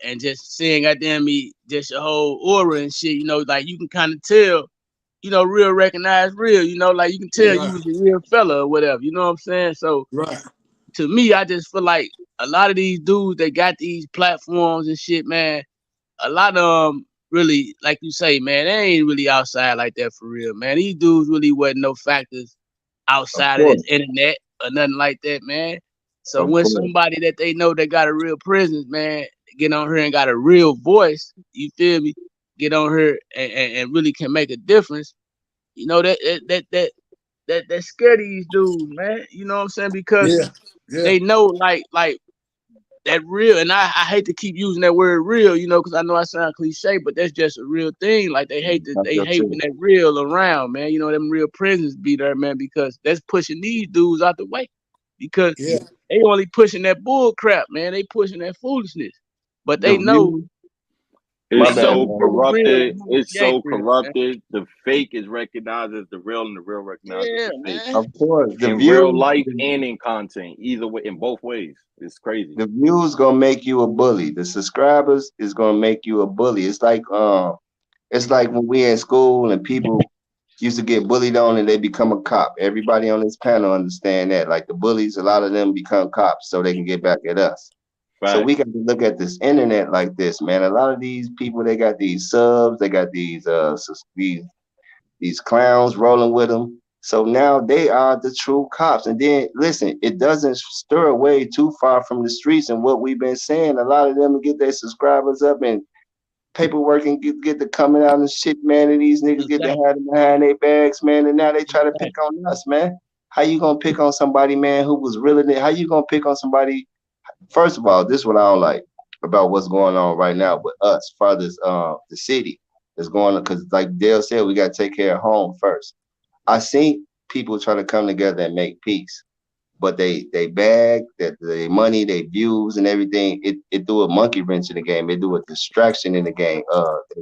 and just seeing goddamn me, just your whole aura and shit, you know, like you can kind of tell, you know, real recognize real, you know, like you can tell you was a real fella or whatever, you know what I'm saying? So to me, I just feel like a lot of these dudes that got these platforms and shit, man, a lot of them really, like you say, man, they ain't really outside like that for real, man. These dudes really wasn't no factors outside of this internet or nothing like that, man. So when somebody that they know that got a real presence, man, get on here and got a real voice, you feel me? Get on here and really can make a difference. You know, that that scare these dudes, man. You know what I'm saying? Because they know like that real, and I hate to keep using that word real, you know, because I know I sound cliche, but that's just a real thing. Like they hate when that real around, man. You know, them real presence be there, man, because that's pushing these dudes out the way. Because they only pushing that bull crap, man. They pushing that foolishness. But they know it's so corrupted. It's so corrupted. The fake is recognized as the real, and the real recognized as the fake. Of course, in real life and in content, either way, in both ways. It's crazy. The views gonna make you a bully. The subscribers is gonna make you a bully. It's like when we in school and people used to get bullied on and they become a cop. Everybody on this panel understand that. Like the bullies, a lot of them become cops so they can get back at us. Right. So we got to look at this internet like this, man. A lot of these people, they got these subs, they got these clowns rolling with them. So now they are the true cops. And then listen, it doesn't stir away too far from the streets and what we've been saying. A lot of them get their subscribers up and paperwork and get to coming out and shit, man. And these niggas get to have them behind their bags, man. And now they try to pick on us, man. How you gonna pick on somebody, man, who was really? How you gonna pick on somebody? First of all, this is what I don't like about what's going on right now with us, fathers, the city is going on, because like Dale said, we got to take care of home first. I seen people try to come together and make peace, but they bag that the money, they views and everything. It do a monkey wrench in the game. It do a distraction in the game.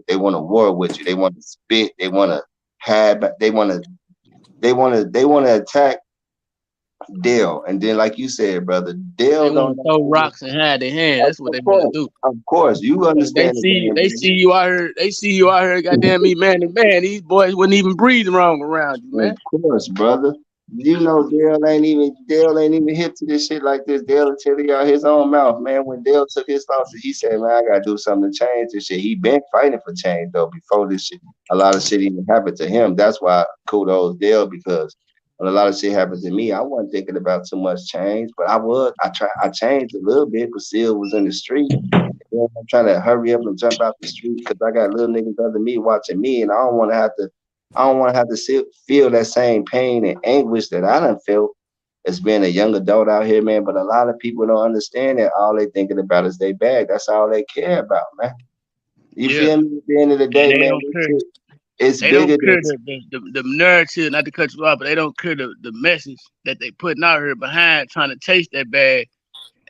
They want to war with you. They want to spit. They want to have. They want to attack Dale, and then like you said, brother, Dale don't throw rocks and hide their hands. That's what they want to do. Of course, you understand. They see you out here. They see you out here. Goddamn me, man to man. These boys wouldn't even breathe wrong around you, man. Of course, brother. You know Dale ain't even hip to this shit like this. Dale will tell you out his own mouth, man. When Dale took his losses, he said, "Man, I gotta do something to change this shit." He been fighting for change though before this shit. A lot of shit even happened to him. That's why kudos Dale, because when a lot of shit happened to me, I wasn't thinking about too much change, but I changed a little bit, but still was in the street. I'm trying to hurry up and jump out the street because I got little niggas under me watching me, and I don't want to have to feel that same pain and anguish that I done felt as being a young adult out here, man. But a lot of people don't understand that all they thinking about is their bag. That's all they care about, man. You feel me? At the end of the day, man, it's they bigger don't care the narrative, not to cut you off, but they don't care the message that they putting out here behind trying to chase that bag,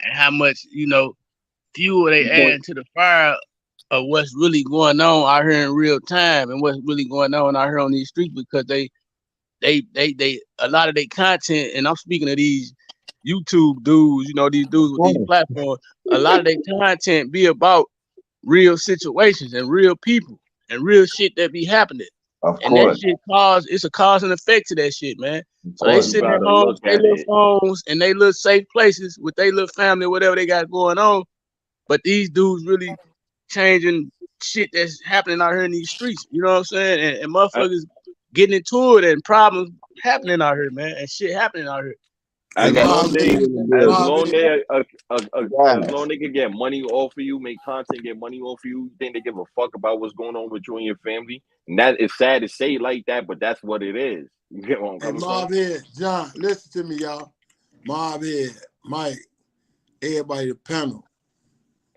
and how much, you know, fuel they add to the fire of what's really going on out here in real time and what's really going on out here on these streets, because they a lot of their content, and I'm speaking of these YouTube dudes, you know, these dudes with these platforms, a lot of their content be about real situations and real people and real shit that be happening. And that shit it's a cause and effect to that shit, man. So they sitting at home, they little phones and they little safe places with their little family, whatever they got going on. But these dudes really changing shit that's happening out here in these streets. You know what I'm saying? And motherfuckers getting into it and problems happening out here, man. And shit happening out here. As long they can get money off of you, make content, get money off of you, you think they give a fuck about what's going on with you and your family? And that is sad to say like that, but that's what it is. You get what I'm coming from? Mob Head, John, listen to me, y'all. Mob Head, Mike, everybody, the panel.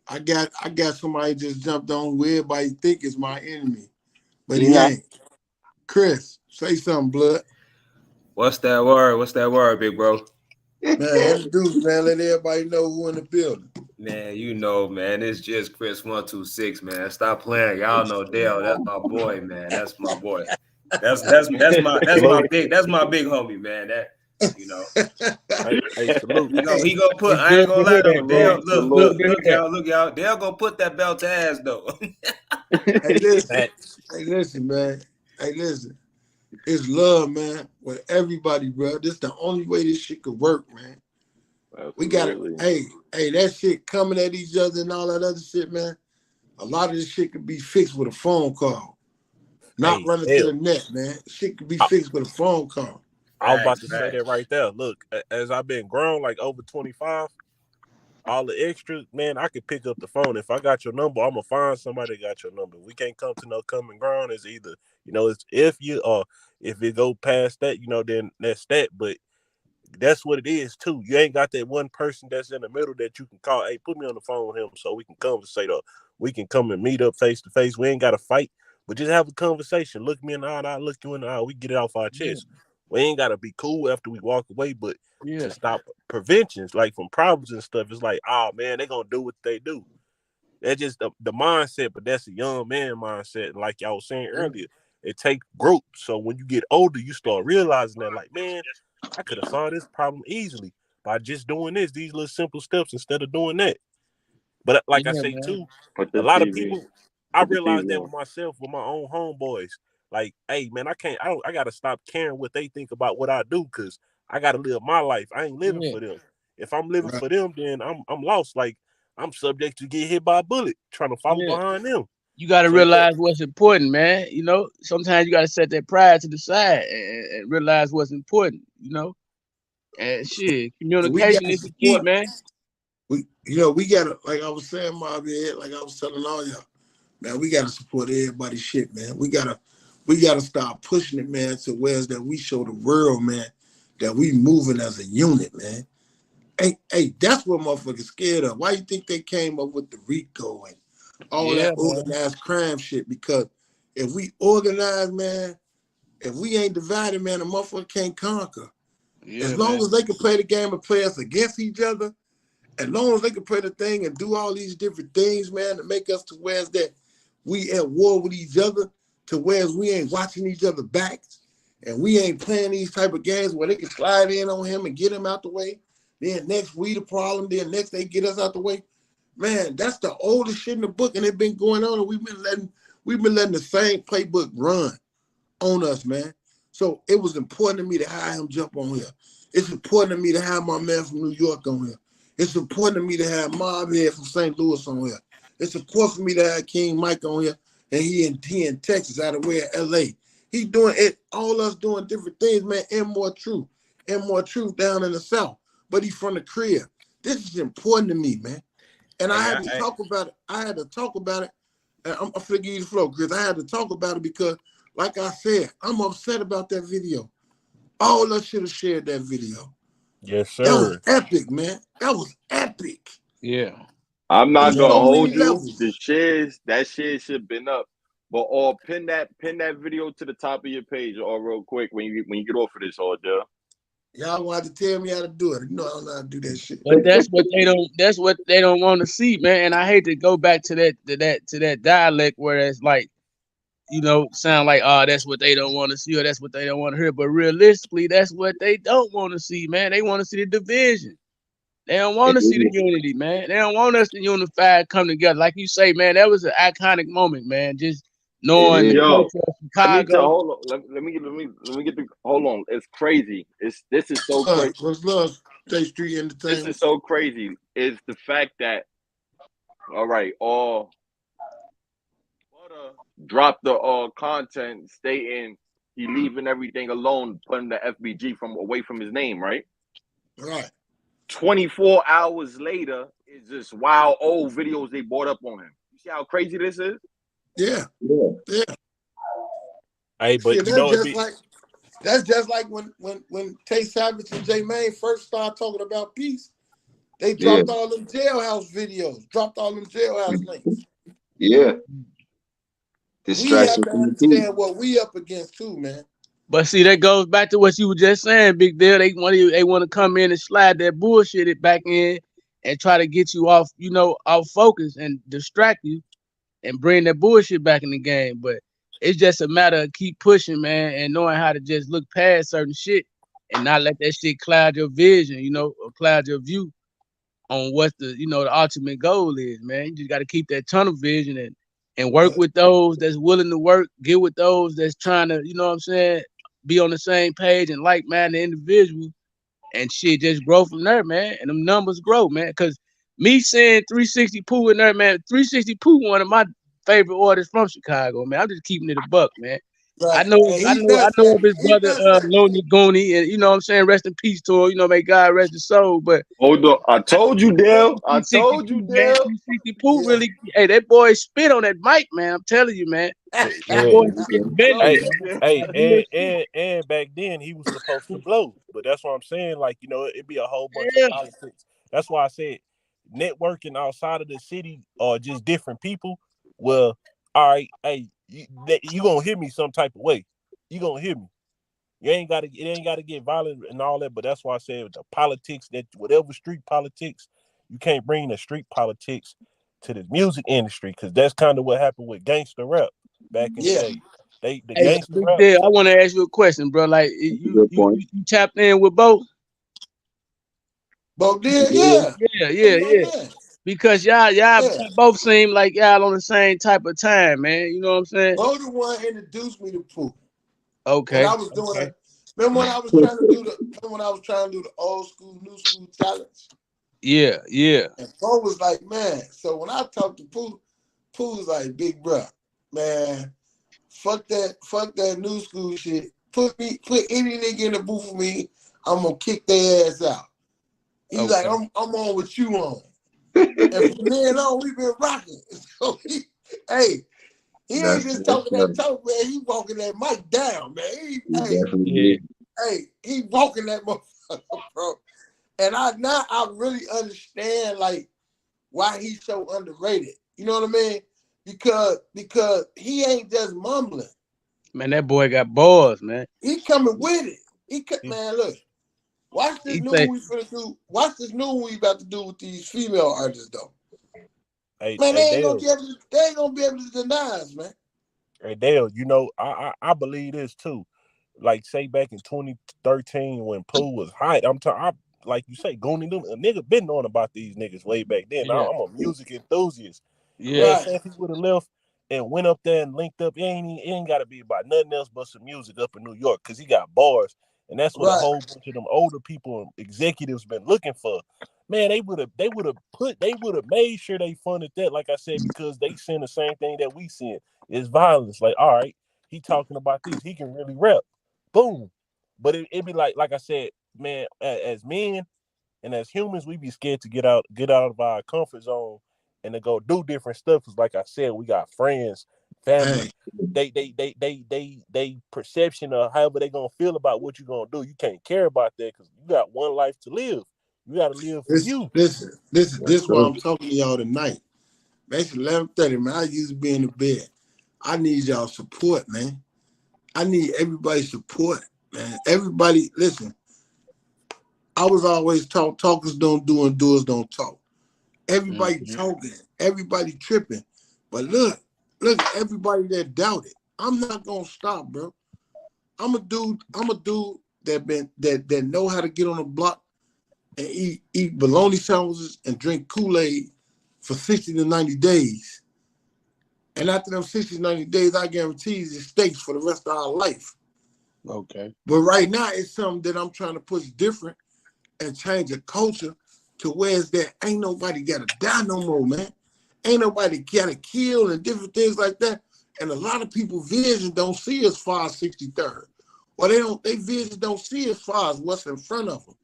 I got somebody just jumped on who everybody think is my enemy, but he ain't. Chris, say something, blood. What's that word, big bro? Man, introduce, man. Let everybody know who in the building. Man, you know, man, it's just Chris 126, man. Stop playing. Y'all know Dale. That's my boy, man. That's my boy. That's my big homie, man. That, you know. Hey, salute. You know, he gonna put. I ain't gonna lie though. Dale, look, y'all. Dale gonna put that belt to ass though. Hey, listen, man. Hey, listen. It's love, man, with everybody, bro. This is the only way this shit could work, man. Absolutely. We got to, hey, that shit coming at each other and all that other shit, man. A lot of this shit could be fixed with a phone call. Not running to the net, man. Shit could be fixed with a phone call. I was about to say that right there. Look, as I've been grown, like over 25, all the extras, man, I could pick up the phone. If I got your number, I'm gonna find somebody that got your number. We can't come to no common ground. It's either, it's if you if it go past that, then that's that. But that's what it is too. You ain't got that one person that's in the middle that you can call. Hey, put me on the phone with him so we can conversate. We can come and meet up face to face. We ain't got to fight, but just have a conversation. Look me in the eye, and I look you in the eye. We get it off our chest. We ain't got to be cool after we walk away, but to stop preventions, like from problems and stuff, it's like, oh man, they gonna do what they do. That's just the mindset, but that's a young man mindset. And like y'all was saying earlier, it takes growth. So when you get older, you start realizing that, like, man, I could have solved this problem easily by just doing these little simple steps instead of doing that. But like I say too, a lot of people, I realized that with myself, with my own homeboys. Like, hey man, I gotta stop caring what they think about what I do, because I gotta live my life. I ain't living for them. If I'm living for them, then I'm lost. Like, I'm subject to get hit by a bullet trying to follow behind them. You got to realize what's important, man. Sometimes you got to set that pride to the side and realize what's important, And shit, communication is the key, man. We gotta, like I was saying, Mob, like I was telling all y'all, man, we gotta support everybody's shit, man. We gotta stop pushing it, man, to where's that we show the world, man, that we moving as a unit, man. Hey, that's what motherfuckers scared of. Why you think they came up with the RICO and all that organized crime shit? Because if we organize, man, if we ain't divided, man, a motherfucker can't conquer. As long as they can play the game and play us against each other, as long as they can play the thing and do all these different things, man, to make us to where's that we at war with each other, to where's we ain't watching each other backs, and we ain't playing these type of games where they can slide in on him and get him out the way. Then next we the problem. Then next they get us out the way. Man, that's the oldest shit in the book, and it's been going on. And we've been letting the same playbook run on us, man. So it was important to me to have him jump on here. It's important to me to have my man from New York on here. It's important to me to have Mob Head from St. Louis on here. It's important for me to have King Mike on here, and he in Texas, out of where LA. He doing it, all us doing different things, man, and more truth down in the South. But he's from the crib. This is important to me, man. And I had to talk about it. And I'm gonna give you the flow, Chris. I had to talk about it because, like I said, I'm upset about that video. All of us should have shared that video. Yes, sir. That was epic, man. That was epic. Yeah. I'm not gonna hold you. That shit should have been up. But pin that video to the top of your page, real quick when you get off of this, Joe. Y'all want to tell me how to do it. You know I don't know how to do that shit. But that's what they don't want to see, man. And I hate to go back to that dialect where it's like, sound like, that's what they don't want to see, or that's what they don't want to hear. But realistically, that's what they don't want to see, man. They want to see the division. They don't want to see the unity, man. They don't want us to unify, come together. Like you say, man, that was an iconic moment, man. Just knowing the culture of Chicago. Let me get the hold on. It's crazy. This is so crazy. What's love? State Street Entertainment. This is so crazy. Is the fact that drop the content stating he leaving everything alone, putting the FBG away from his name, right? Right. 24 hours later, it's just wild old videos they brought up on him. You see how crazy this is? Yeah. Hey, but that's just like when Tay Savage and J Mane first started talking about peace. They dropped all them jailhouse videos, dropped all them jailhouse links. Yeah. We have to understand what we up against too, man. But see, that goes back to what you were just saying, Big Deal. They want to come in and slide that bullshit back in and try to get you off focus and distract you and bring that bullshit back in the game. But it's just a matter of keep pushing, man, and knowing how to just look past certain shit and not let that shit cloud your vision, or cloud your view on what the ultimate goal is, man. You just got to keep that tunnel vision and work with those that's willing to work, get with those that's trying to, be on the same page and like-minded individual, and shit just grow from there, man. And them numbers grow, man. Because me seeing 360 Pooh in there, man, 360 Pooh, one of my favorite artists from Chicago, man. I'm just keeping it a buck, man. I Right. know And I he know I does know of that. his He brother does that. Lonely Gooney, and you know what I'm saying, rest in peace to him, you know, may God rest his soul. But Hold on. I told you, Dale. I told 362, you, man. Dale. 360 Pooh Yeah. really, hey, that boy spit on that mic, man. I'm telling you, man. That Yeah. boy Yeah, spit okay. Bentley, Hey, Told man. you, hey, Real shit. and back then he was supposed to blow, but that's what I'm saying. Like, you know, it'd be a whole bunch of Yeah. politics. That's why I said networking outside of the city or just different people. Well, all right, hey, you gonna hear me some type of way. You gonna hear me. It ain't gotta get violent and all that. But that's why I said the politics, that whatever street politics, you can't bring the street politics to the music industry, because that's kind of what happened with gangster rap back in the Yeah. day. The Hey, gangster Big rap. Dale, I want to ask you a question, bro. Like, That's a you good you point. you, you tapped in with both? Bo did, Yeah. yeah. Yeah. That's my man. Because y'all Yeah. both seem like y'all on the same type of time, man. You know what I'm saying? Bo the one introduced me to Pooh. When I Okay. was doing it. Remember when I was trying to do the old school, new school challenge? Yeah. And Bo was like, man. So when I talked to Pooh was like, big bro, man, fuck that new school shit. Put any nigga in the booth with me, I'm gonna kick their ass out. He's like, Okay. I'm on what you on. And from then on, we've been rocking. So he ain't just talking that talk, man. He walking that mic down, man. He definitely Yeah. did. He walking that motherfucker, bro. And I really understand like why he's so underrated. You know what I mean? Because he ain't just mumbling. Man, that boy got balls, man. He coming with it. Man, look. Watch this He new say, one we finna do. Watch this new one we about to do with these female artists though. Hey, Man, they ain't Dale. gonna be able to deny us, man. Hey, Dale, you know, I believe this too. Like, say back in 2013 when Pooh was hot, like you say, Goonie, them a nigga been knowing about these niggas way back then. yeah, I'm a music enthusiast. Man, yeah, Right. say if he would have left and went up there and linked up, it ain't got to be about nothing else but some music up in New York, because he got bars, and that's what a Right. whole bunch of them older people and executives been looking for. Man, they would have made sure they funded that, like I said, because they seen the same thing that we seen. It's violence. Like, all right, he talking about this, he can really rap. Boom. But it'd be like I said, man, as men and as humans, we be scared to get out of our comfort zone and to go do different stuff. Cause like I said, we got friends, family. They perception of however they gonna feel about what you gonna do. You can't care about that because you got one life to live. You gotta live for you. This is why I'm talking to y'all tonight. Basically 11:30, man. I used to be in the bed. I need y'all support, man. I need everybody's support, man. Everybody, listen. I was always taught talkers don't do and doers don't talk. Everybody talking, everybody tripping. But look at everybody that doubted. I'm not gonna stop, bro. I'm a dude that know how to get on the block and eat bologna sandwiches and drink Kool-Aid for 60 to 90 days. And after them 60 to 90 days, I guarantee you it's steaks for the rest of our life. okay. But right now, it's something that I'm trying to push different and change the culture to where it's that ain't nobody gotta die no more, man. Ain't nobody gotta kill and different things like that. And a lot of people vision don't see as far as 63rd. Or they vision don't see as far as what's in front of them.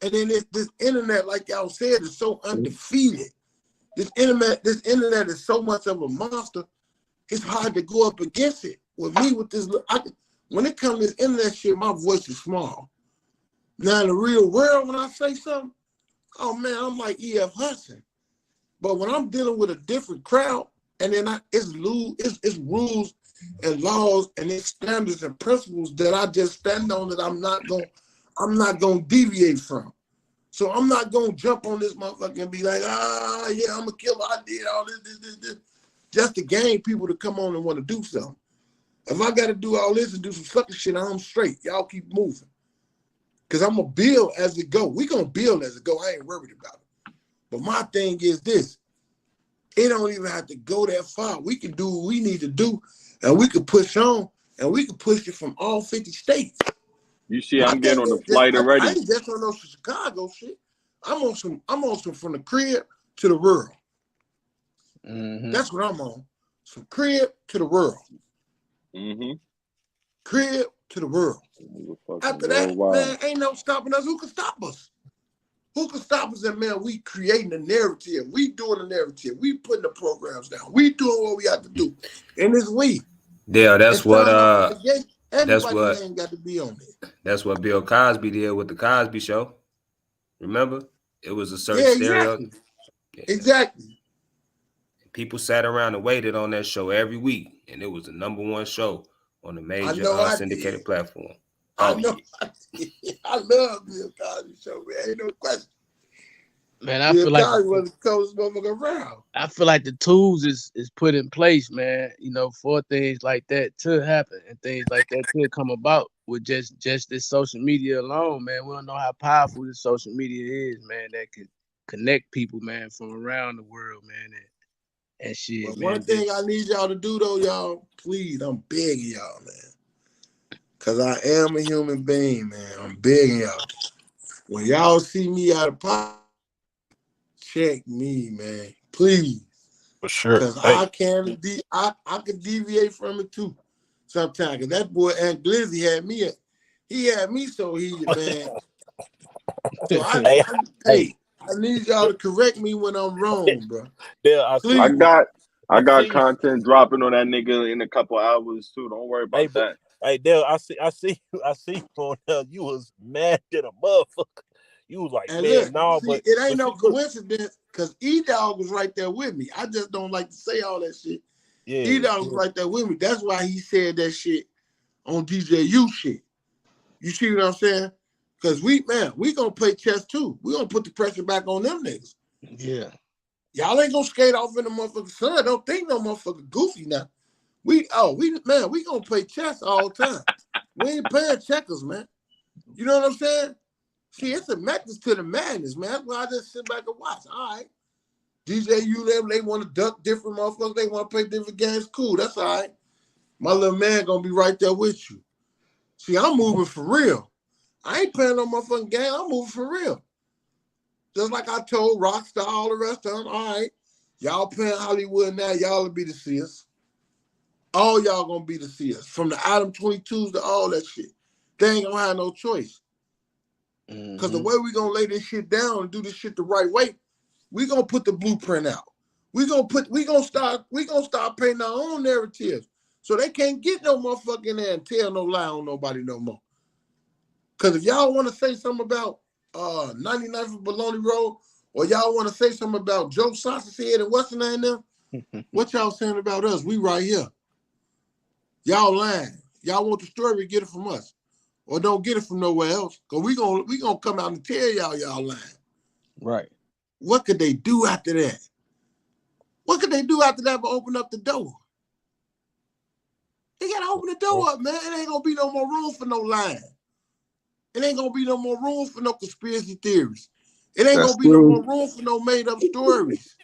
And then this internet, like y'all said, is so undefeated. This internet is so much of a monster, it's hard to go up against it. With me, with this, when it comes to this internet shit, my voice is small. Now in the real world, when I say something, oh man, I'm like E.F. Hudson. But when I'm dealing with a different crowd, and then it's rules and laws and it's standards and principles that I just stand on that I'm not gonna deviate from. So I'm not gonna jump on this motherfucker and be like, yeah, I'm a killer. I did all this, just to gain people to come on and want to do something. If I got to do all this and do some sucker shit, I'm straight. Y'all keep moving. Because I'm going to build as it go. We're going to build as it go. I ain't worried about it. But my thing is this. It don't even have to go that far. We can do what we need to do, and we can push on, and we can push it from all 50 states. You see, My I'm getting thing on the is flight I already. ain't just on no Chicago shit. I'm on some from the crib to the world. That's what I'm on. From crib to the world. crib to the world. After that, man, ain't no stopping us. Who can stop us? Who can stop us? And man, we creating a narrative. We doing a narrative. We putting the programs down. We doing what we have to do. And it's we. Yeah, that's what everybody ain't got to be on it. That's what Bill Cosby did with the Cosby Show. Remember? It was a certain stereo. Yeah. Exactly. People sat around and waited on that show every week, and it was the #1 show on the major syndicated platform. I know. I love Bill Cosby Show, man. Ain't no question. Man, I feel like Cosby was the coolest motherfucker around. I feel like the tools is put in place, man. You know, for things like that to happen and things like that to come about with just this social media alone, man. We don't know how powerful this social media is, man. That can connect people, man, from around the world, man, and shit. But one thing I need y'all to do, though, y'all, please, I'm begging y'all, man. Because I am a human being, man. I'm begging y'all. When y'all see me out of pocket, check me, man. Please. For sure. Because I can deviate from it, too, sometimes. Because that boy, Aunt Glizzy, had me so heated, man. So I need y'all to correct me when I'm wrong, bro. Yeah, I got content dropping on that nigga in a couple hours, too. Don't worry about that. Hey, Dale, I see on you was mad at a motherfucker. You was like, and man, look, no, but it ain't no coincidence because E-Dog was right there with me. I just don't like to say all that shit. Yeah, E-Dog was right there with me. That's why he said that shit on DJU shit. You see what I'm saying? Because we gonna play chess too. We gonna put the pressure back on them niggas. Yeah. Y'all ain't gonna skate off in the motherfucking sun. Don't think no motherfucking goofy now. We gonna play chess all the time. We ain't playing checkers, man. You know what I'm saying? See, it's a method to the madness, man. That's why I just sit back and watch. All right. DJU, they want to duck different motherfuckers. They want to play different games. Cool, that's all right. My little man gonna be right there with you. See, I'm moving for real. I ain't playing no motherfucking game. I'm moving for real. Just like I told Rockstar, all the rest of them, all right, y'all playing Hollywood now, y'all will be the seers. All y'all gonna be the seers. From the Adam 22s to all that shit. They ain't gonna have no choice. Because the way we gonna lay this shit down and do this shit the right way, we gonna put the blueprint out. We gonna start painting our own narratives. So they can't get no motherfucking there and tell no lie on nobody no more. Because if y'all want to say something about 99th and Bologna Road, or y'all want to say something about Joe Sausage Head and what's the name there, what y'all saying about us? We right here. Y'all lying. Y'all want the story, get it from us. Or don't get it from nowhere else. Because we gonna come out and tell y'all lying. Right. What could they do after that? What could they do after that but open up the door? They gotta open the door up, man. It ain't gonna be no more room for no lying. It ain't gonna be no more room for no conspiracy theories. It ain't gonna be no more room for no made up stories.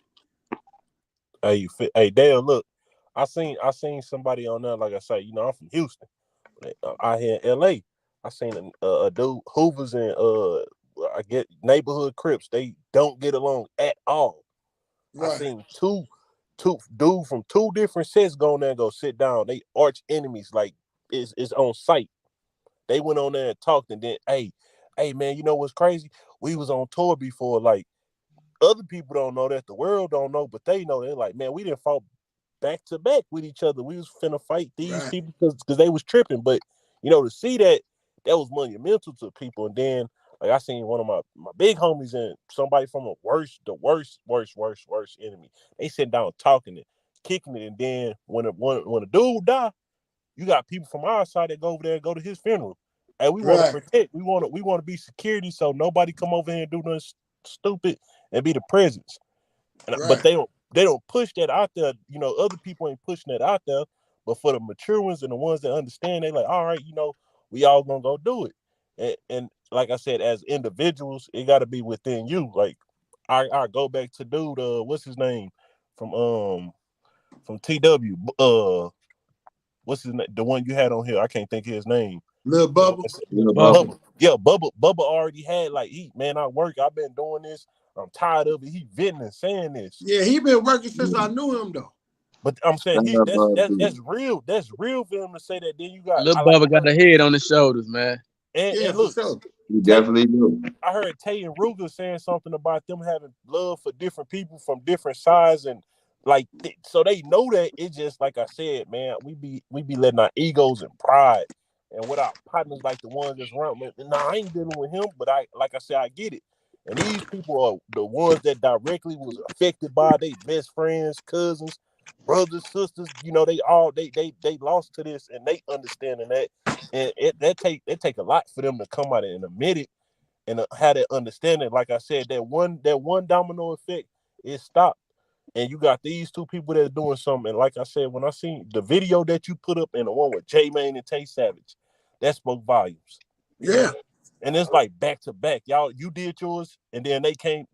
Hey, Dale, look, I seen somebody on there. Like I say, I'm from Houston. Out here in LA, I seen a dude Hoovers and I get neighborhood Crips. They don't get along at all. Right. I seen two dudes from two different sets go in there and go sit down. They arch enemies, like it's on site. They went on there and talked, and then, hey, man, you know what's crazy? We was on tour before. Like, other people don't know that. The world don't know, but they know. They're like, man, we didn't fought back to back with each other. We was finna fight these people because they was tripping. But, to see that was monumental to people. And then, like, I seen one of my big homies and somebody from the worst enemy. They sit down talking it, kicking it, and then when a dude die, you got people from our side that go over there and go to his funeral. And we want to protect. We want to be security so nobody come over here and do nothing stupid and be the presence. But they don't push that out there. Other people ain't pushing that out there. But for the mature ones and the ones that understand, they like, all right, we all gonna go do it. And like I said, as individuals, it got to be within you. Like I go back to dude, what's his name from TW, what's his name? The one you had on here, I can't think of his name. Lil Bubba. Bubba. Yeah, Bubba already had I work. I've been doing this. I'm tired of it. He venting and saying this. Yeah, he been working since I knew him though. But I'm saying that's real. That's real for him to say that. Then you got Lil Bubba got the head on his shoulders, man. And look, you definitely do. I heard Tay and Ruger saying something about them having love for different people from different sides, and like so they know that. It's just like I said, man. We be letting our egos and pride, and with our partners like the ones that's around. Nah, I ain't dealing with him, but I get it. And these people are the ones that directly was affected by their best friends, cousins, brothers, sisters. You know, they lost to this, and they understanding that. And that take a lot for them to come out and admit it and have that understanding. Like I said, that one domino effect is stopped, and you got these two people that are doing something. And like I said, when I seen the video that you put up and the one with J-Mane and Tay Savage, that spoke volumes. Yeah. And it's like back to back. Y'all, you did yours, and then they came.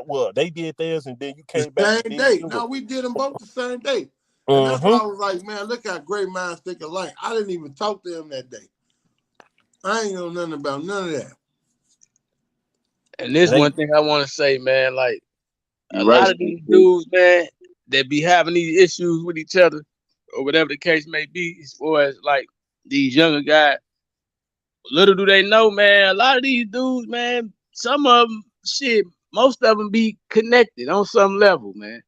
Well, they did theirs, and then you came back. Same day. No, we did them both the same day. And that's why I was like, man, look how great minds think alike. I didn't even talk to him that day. I ain't know nothing about none of that. And this one thing I want to say, man, like a lot of these dudes, man, that be having these issues with each other or whatever the case may be, as far as like these younger guys, little do they know, man, a lot of these dudes, man, some of them, most of them be connected on some level, man,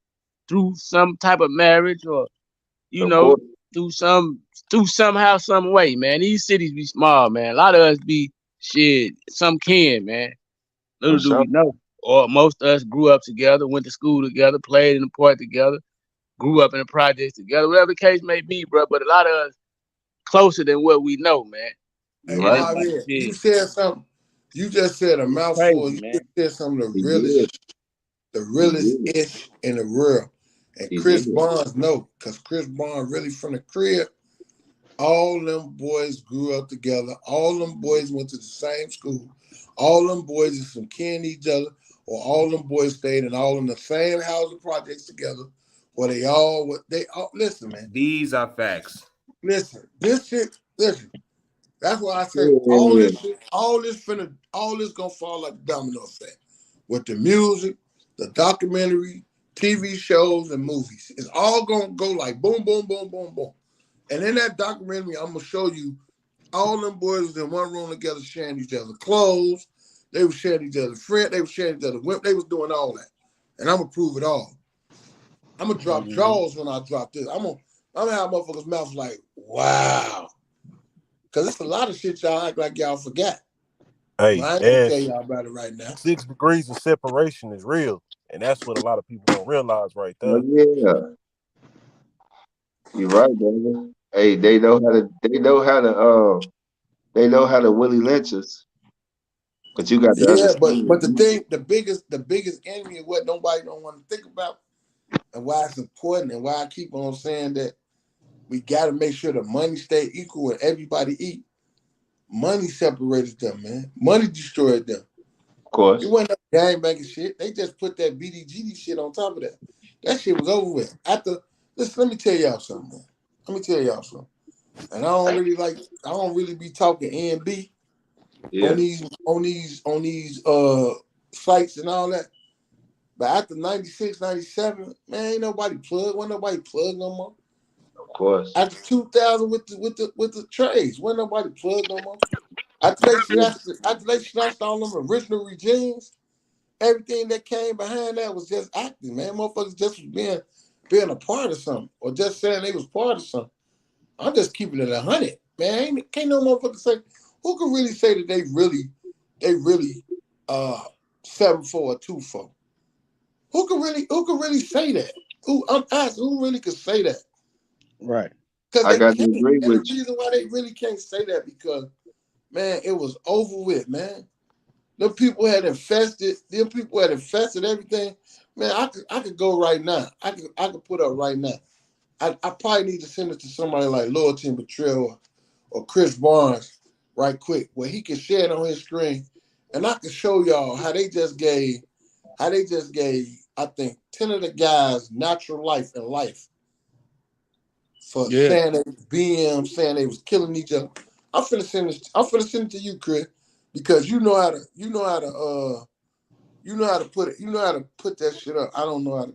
through some type of marriage or, through somehow, some way, man. These cities be small, man. A lot of us be some kin, man. Little do we know. Or most of us grew up together, went to school together, played in the park together, grew up in the projects together, whatever the case may be, bro. But a lot of us closer than what we know, man. Hey, Javier, you said something. You just said a mouthful. Crazy, you just said some of the realest ish in the world. And Chris Barnes know, because Chris Barnes really from the crib. All them boys grew up together. All them boys went to the same school. All them boys is from kin each other, or all them boys stayed in all in the same housing projects together, where they all listen, man. These are facts. Listen, this shit, listen. That's why I say all this shit, all this gonna fall like a domino effect. With the music, the documentary, TV shows, and movies. It's all gonna go like boom, boom, boom, boom, boom. And in that documentary, I'm gonna show you all them boys was in one room together sharing each other's clothes. They were sharing each other's friends. They were sharing each other's women. They was doing all that. And I'm gonna prove it all. I'm gonna drop jaws when I drop this. I'm gonna have motherfuckers' mouths like, wow. Because it's a lot of shit y'all act like y'all forgot. Hey, I ain't gonna tell y'all about it right now. 6 degrees of separation is real. And that's what a lot of people don't realize right there. Yeah. You're right, brother. Hey, they know how to Willie Lynch us. But you got to understand. But the biggest enemy of what nobody don't want to think about, and why it's important, and why I keep on saying that we got to make sure the money stay equal and everybody eat. Money separated them, man. Money destroyed them. Of course. It wasn't no gangbanging shit. They just put that BDGD shit on top of that. That shit was over with. Listen, let me tell y'all something, man. And I don't really be talking A and B on these sites and all that. But after 96, 97, man, ain't nobody wasn't nobody plugged no more. Of course. After 2000 with the trades, wasn't nobody plugged no more. After they snatched all them original regimes, everything that came behind that was just acting, man. Motherfuckers just was being a part of something, or just saying they was part of something. I'm just keeping it 100, man. Can't no motherfucker say, who can really say that they really 7-4 or 2-4? Who can really say that? I'm asking, who really could say that? Right. Because I got to agree with the reason why they really can't say that, because, man, it was over with, man. Them people had infested everything. Man, I could go right now. I could put up right now. I probably need to send it to somebody like Loyalty and Betrayal or Chris Barnes right quick, where he can share it on his screen, and I can show y'all how they just gave, I think, 10 of the guys natural life and life for saying they was BM, saying they was killing each other. I'm finna send it to you, Chris, because you know how to put it. You know how to put that shit up. I don't know how to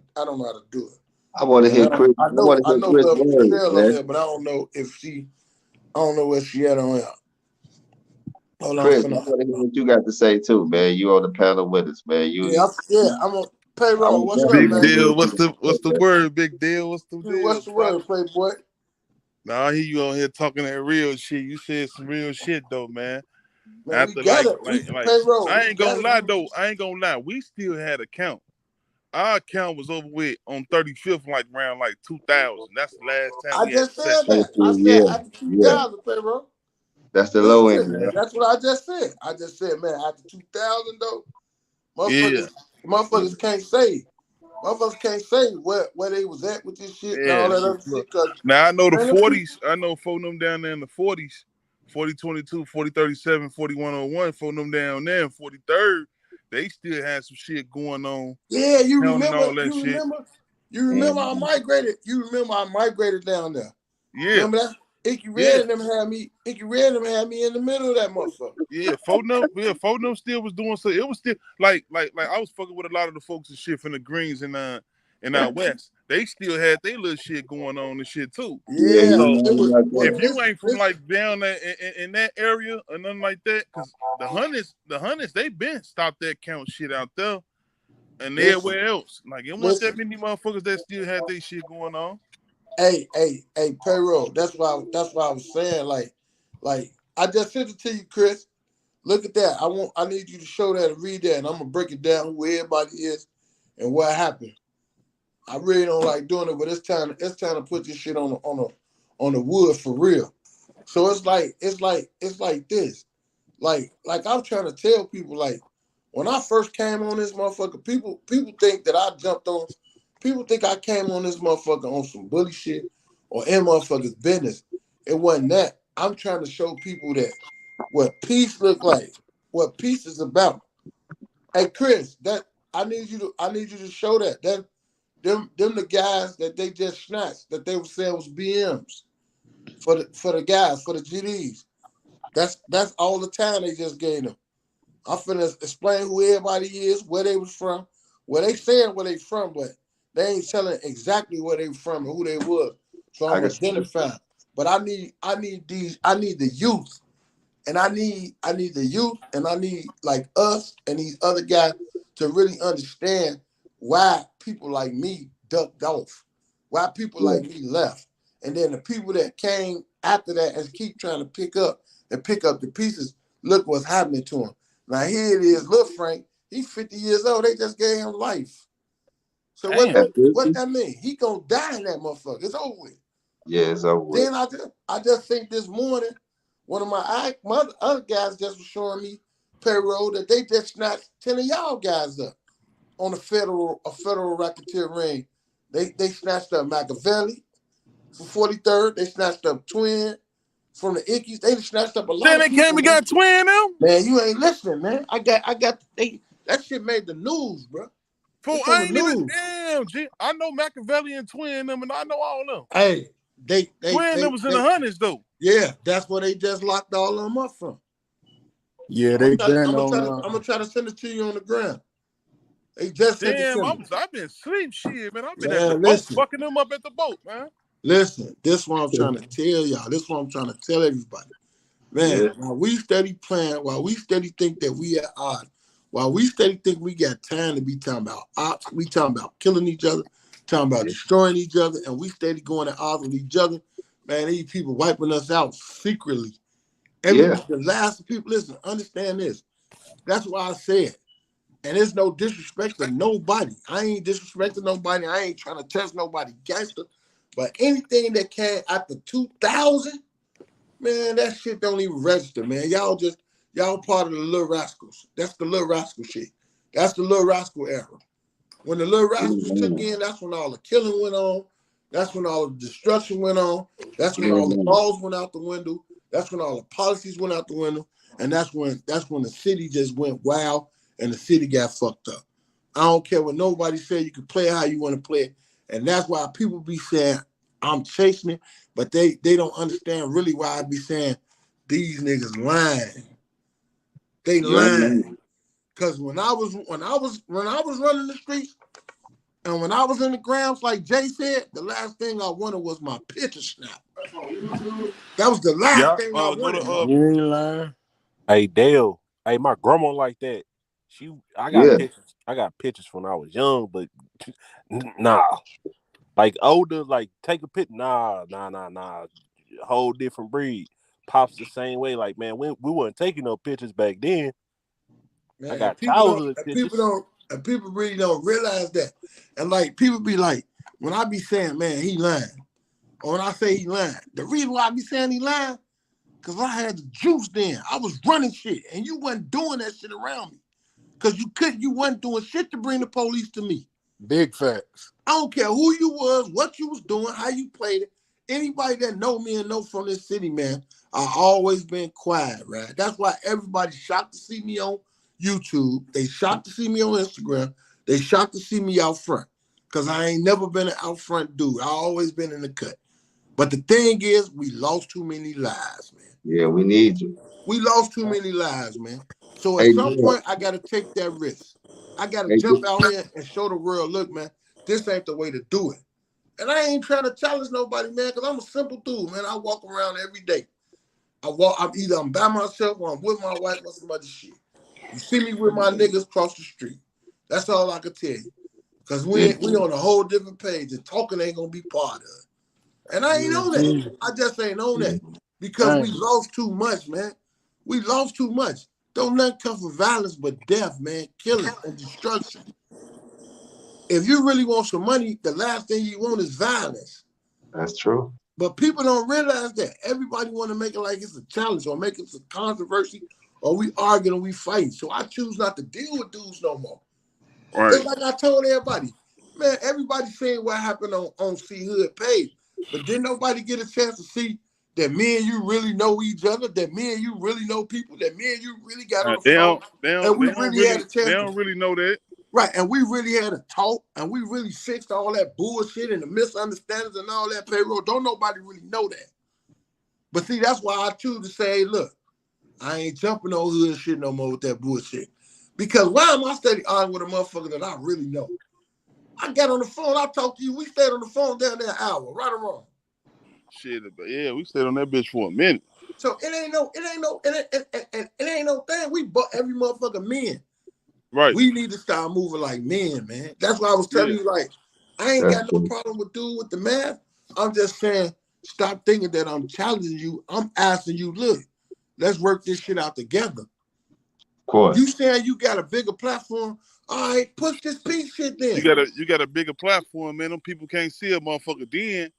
do it. I want to hear Chris. I want to hear Chris words, on there, but I don't know if she. I don't know where she at on here. Hold Chris, on, I want to hear what you got to say too, man. You on the panel with us, man. I'm on payroll. What's up, Big man? deal. What's the word? Big deal. What's the deal? What's the word, Playboy? Nah, I hear you on here talking that real shit. You said some real shit though, man. Man, After we got payroll. I ain't gonna lie though. I ain't gonna lie. We still had a count. Our account was over with on 35th, like around like 2000. That's the last time. I just said that. I said after 2000, payroll. That's the low end. That's what I just said. I just said, man, after 2000 though, motherfuckers can't say. Motherfuckers can't say where they was at with this shit and all that other shit. Now I know the 40s. I know four of them down there in the 40s. 4022, 4037, 4101, four of them down there, and 43rd. They still had some shit going on. Yeah, you remember all that shit. You remember I migrated. You remember I migrated down there. Yeah. Remember that? Icky Red and them had me in the middle of that motherfucker. Yeah, four of them still was doing so. It was still like I was fucking with a lot of the folks and shit from the Greens and out west. They still had their little shit going on and shit too. Yeah. So if you ain't from like down there in that area or nothing like that, because the Hunters, they been stopped that count shit out there and everywhere else. Like it wasn't that many motherfuckers that still had their shit going on. Hey, payroll. That's why I was saying, like I just sent it to you, Chris. Look at that. I need you to show that and read that, and I'm gonna break it down who everybody is and what happened. I really don't like doing it, but it's time to put this shit on the wood for real. So it's like this. Like I'm trying to tell people, like when I first came on this motherfucker, people think that I jumped on. People think I came on this motherfucker on some bully shit or in motherfuckers' business. It wasn't that. I'm trying to show people that what peace look like, what peace is about. Hey Chris, that I need you to show that. That them the guys that they just snatched that they were saying was BMs for the guys, for the GDs. That's all the time they just gave them. I'm finna explain who everybody is, where they was from, where they saying where they from, but they ain't telling exactly where they from and who they was. So I'm identifying. But I need the youth. And I need the youth and I need like us and these other guys to really understand why people like me ducked off, why people like me left. And then the people that came after that and keep trying to pick up the pieces, look what's happening to him. Now here it is, Lil Frank, he's 50 years old, they just gave him life. So what that mean? He gonna die in that motherfucker. It's over with. Yeah, it's over with. Then I just think this morning, one of my other guys just was showing me payroll that they just snatched 10 of y'all guys up on a federal racketeer ring. They snatched up Machiavelli from 43rd. They snatched up Twin from the Ickies. They snatched up a lot. Then they came and got Twin now? Man, you ain't listening, man. I got that shit made the news, bro. Fool, I ain't even damn, G. I know Machiavelli and Twin them, and I know all of them. Hey, Twin them was in the Hunters though. Yeah, that's where they just locked all of them up from. Yeah, I'm gonna try to send it to you on the ground. They just sent it to me. I've been sleep shit, man. I've been at the boat, fucking them up at the boat, man. Listen, this is what I'm trying to tell y'all. This is what I'm trying to tell everybody. Man, while we steady playing, while we steady think that we at odds, while we steady think we got time to be talking about ops, we talking about killing each other, talking about destroying each other, and we steady going at odds with each other, man, these people wiping us out secretly. The last people, listen, understand this. That's why I said, and there's no disrespect to nobody. I ain't disrespecting nobody. I ain't trying to test nobody gangster. But anything that came after 2000, man, that shit don't even register, man. Y'all part of the Little Rascals. That's the Little Rascal shit. That's the Little Rascal era. When the Little Rascals took in, that's when all the killing went on. That's when all the destruction went on. That's when all the laws went out the window. That's when all the policies went out the window. And that's when the city just went wild and the city got fucked up. I don't care what nobody said. You can play how you want to play it. And that's why people be saying, I'm chasing it, but they don't understand really why I be saying these niggas lying. They lying. Because when I was running the streets, And when I was in the grams, like Jay said, the last thing I wanted was my picture snap. That was the last thing I wanted. You ain't lying. Hey, Dale. Hey, my grandma like that. I got pictures when I was young, but nah. Like older, like take a picture. Nah. Whole different breed. Pops the same way. Like, man, we weren't taking no pictures back then. Man, I got childhood pictures. People really don't realize that. And like people be like, when I be saying, man, he lying, or when I say he lying, the reason why I be saying he lying, because I had the juice then. I was running shit, and you wasn't doing that shit around me. Because you wasn't doing shit to bring the police to me. Big facts. I don't care who you was, what you was doing, how you played it. Anybody that know me and know from this city, man, I always been quiet, right? That's why everybody shocked to see me on YouTube. They shocked to see me on Instagram. They shocked to see me out front. Because I ain't never been an out front dude. I always been in the cut. But the thing is, we lost too many lives, man. Yeah, we need you. We lost too many lives, man. So at some point, I got to take that risk. I got to jump out here and show the world, look, man, this ain't the way to do it. And I ain't trying to challenge nobody, man, because I'm a simple dude, man. I walk around every day. I'm by myself or I'm with my wife or some other shit. You see me with my niggas across the street. That's all I can tell you. Because we on a whole different page and talking ain't going to be part of it. And I ain't on that. I just ain't on that. Because we lost too much, man. We lost too much. Don't nothing come from violence but death, man, killing and destruction. If you really want some money, the last thing you want is violence. That's true. But people don't realize that. Everybody want to make it like it's a challenge or make it a controversy or we arguing or we fighting. So I choose not to deal with dudes no more. Right. Just like I told everybody, man, everybody saying what happened on C Hood page, but didn't nobody get a chance to see that me and you really know each other, that me and you really know people, that me and you really got on the phone. They don't really know that. Right, and we really had a talk, and we really fixed all that bullshit and the misunderstandings and all that payroll. Don't nobody really know that. But see, that's why I choose to say, look, I ain't jumping on hood shit no more with that bullshit. Because why am I steady arguing with a motherfucker that I really know? I got on the phone, I talked to you, we stayed on the phone down there an hour, right or wrong? Shit, yeah, we stayed on that bitch for a minute. So it ain't no thing. We bought every motherfucker men. Right. We need to start moving like men, man. That's why I was telling you, like, I ain't got no problem with dude with the math. I'm just saying, stop thinking that I'm challenging you. I'm asking you, look, let's work this shit out together. Of course. You saying you got a bigger platform? All right, push this peace shit then. You got a bigger platform, man. Them people can't see a motherfucker then.